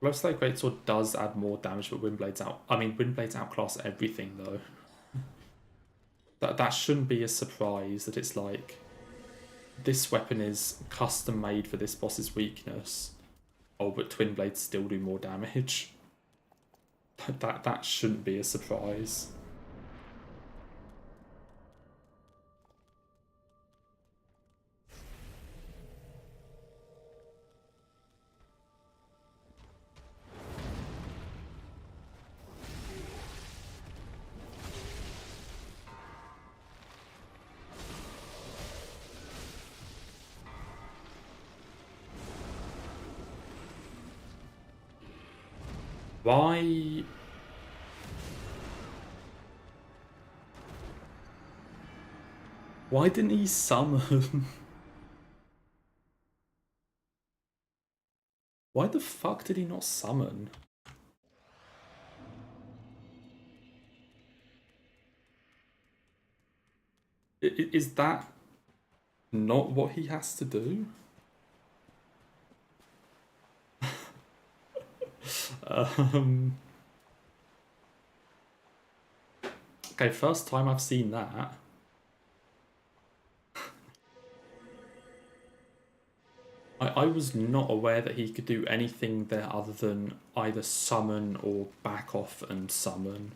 Glowslave Greatsword does add more damage, but Windblade's out. I mean, Windblade's outclass everything though. That shouldn't be a surprise that it's like this weapon is custom made for this boss's weakness. Oh, but Twin Blades still do more damage. That shouldn't be a surprise. Why? Why didn't he summon? Why the fuck did he not summon? Is that not what he has to do? Okay, first time I've seen that. I was not aware that he could do anything there other than either summon or back off and summon.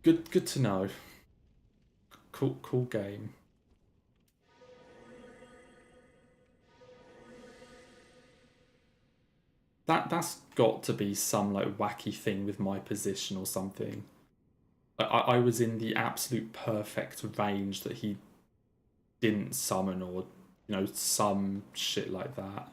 Good to know. Cool game. That's got to be some like wacky thing with my position or something. I was in the absolute perfect range that he didn't summon or, you know, some shit like that.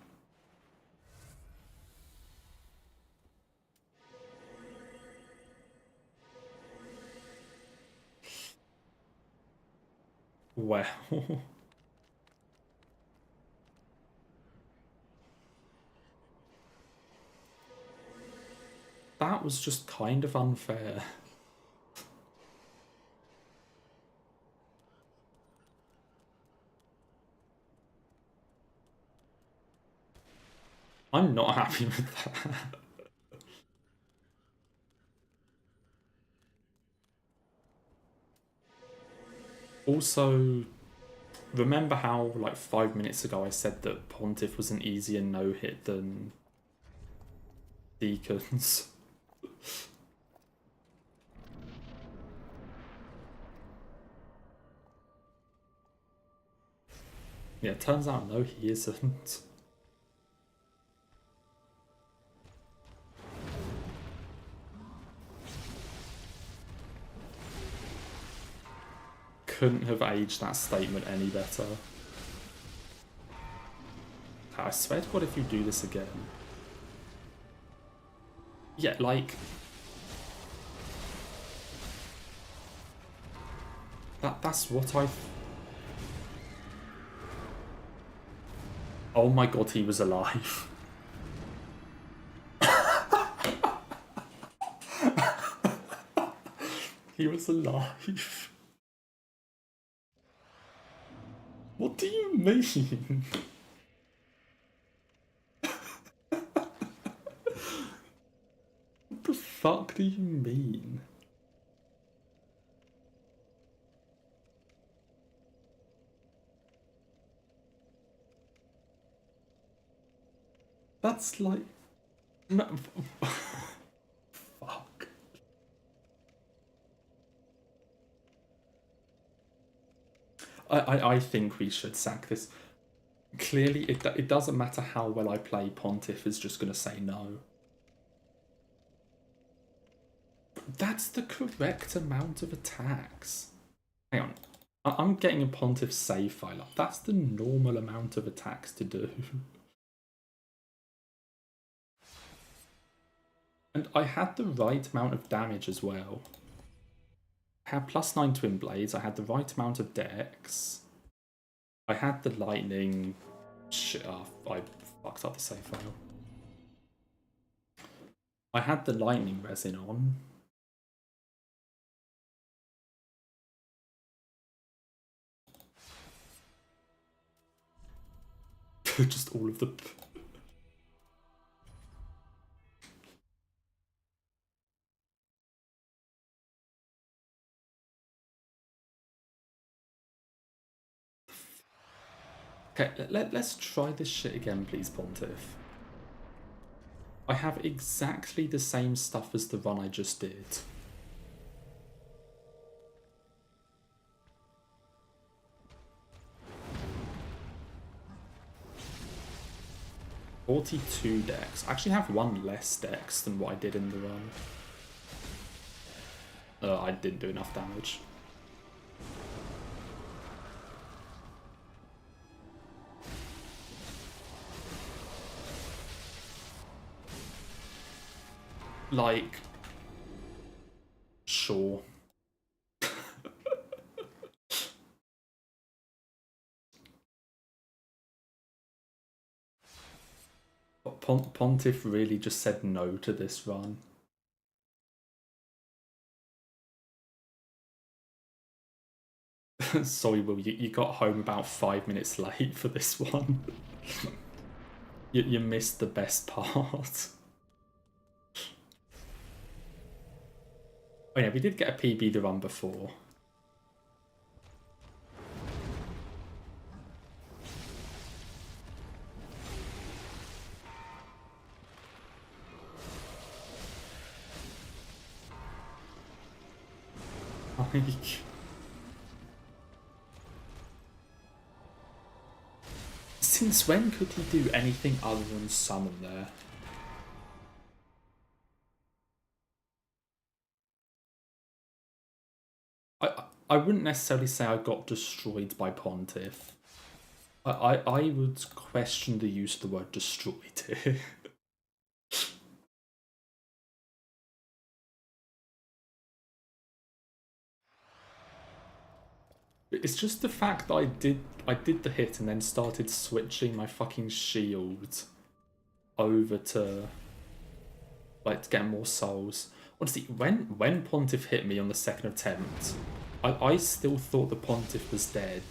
Well. That was just kind of unfair. I'm not happy with that. Also, remember how, like, 5 minutes ago I said that Pontiff was an easier no-hit than Deacons? Yeah, turns out no, he isn't. Couldn't have aged that statement any better. I swear to God, if you do this again. Yeah, like... That's what I... Oh my God, he was alive. He was alive. What do you mean? What the fuck do you mean? That's like... No... Fuck. I think we should sack this. Clearly, it doesn't matter how well I play, Pontiff is just going to say no. That's the correct amount of attacks. Hang on. I'm getting a Pontiff save file up. That's the normal amount of attacks to do. And I had the right amount of damage as well. I had +9 Twin Blades. I had the right amount of dex. I had the lightning... Shit, I fucked up the save file. I had the lightning resin on. Just all of the... Okay, let's try this shit again, please, Pontiff. I have exactly the same stuff as the run I just did. (42 dex. I actually have one less dex than what I did in the run. I didn't do enough damage. Like, sure. But Pontiff really just said no to this run. Sorry, Will, you got home about 5 minutes late for this one. You missed the best part. Oh yeah, we did get a PB the run before. Like... Since when could he do anything other than summon there? I wouldn't necessarily say I got destroyed by Pontiff. I would question the use of the word destroyed here. It's just the fact that I did the hit and then started switching my fucking shield over to like to get more souls. Honestly, when Pontiff hit me on the second attempt, I still thought the Pontiff was dead,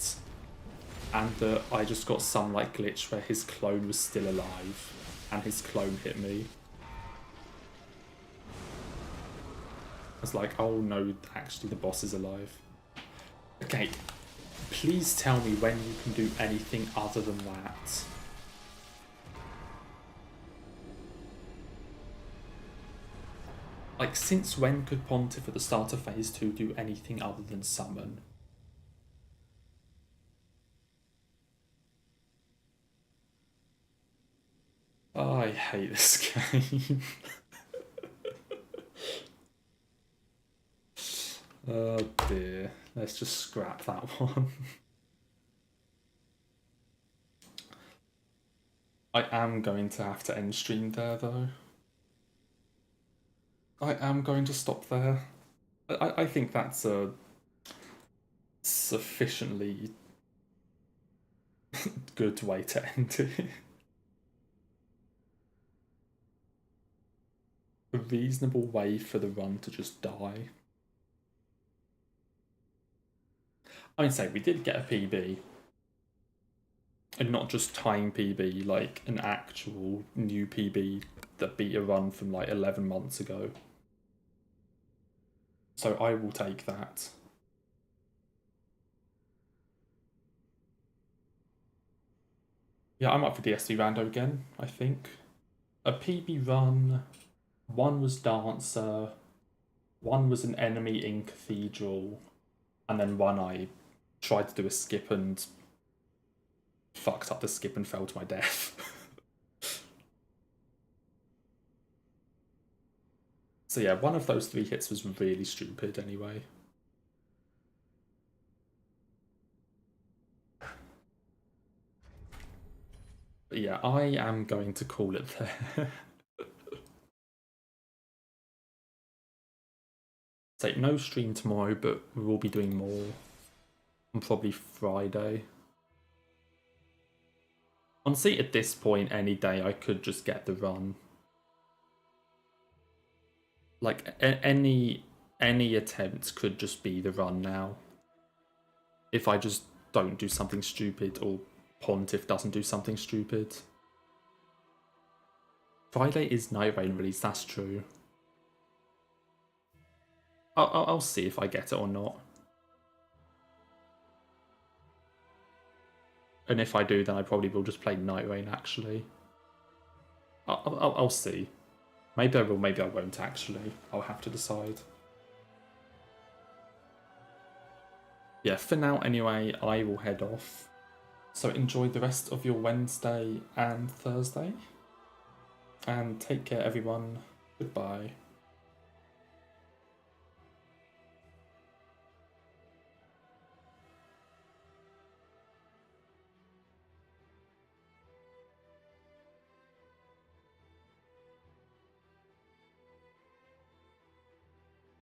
and that I just got some like glitch where his clone was still alive, and his clone hit me. I was like, oh no, actually the boss is alive. Okay, please tell me when you can do anything other than that. Like, since when could Pontiff at the start of Phase 2 do anything other than summon? Oh, I hate this game. Oh dear. Let's just scrap that one. I am going to have to end stream there, though. I am going to stop there. I think that's a sufficiently good way to end it. A reasonable way for the run to just die. I mean, say, we did get a PB. And not just time PB, like an actual new PB that beat a run from like 11 months ago. So I will take that. Yeah, I'm up for DSC Rando again, I think. A PB run, one was Dancer, one was an enemy in Cathedral, and then one I tried to do a skip and fucked up the skip and fell to my death. So yeah, one of those 3 hits was really stupid anyway. But yeah, I am going to call it there. So no stream tomorrow, but we will be doing more on probably Friday. Honestly, at this point, any day I could just get the run. Like any attempt could just be the run now. If I just don't do something stupid, or Pontiff doesn't do something stupid. Friday is Night Rain release, that's true. I'll see if I get it or not. And if I do, then I probably will just play Night Rain, actually. I'll see. Maybe I will, maybe I won't, actually. I'll have to decide. Yeah, for now, anyway, I will head off. So enjoy the rest of your Wednesday and Thursday. And take care, everyone. Goodbye.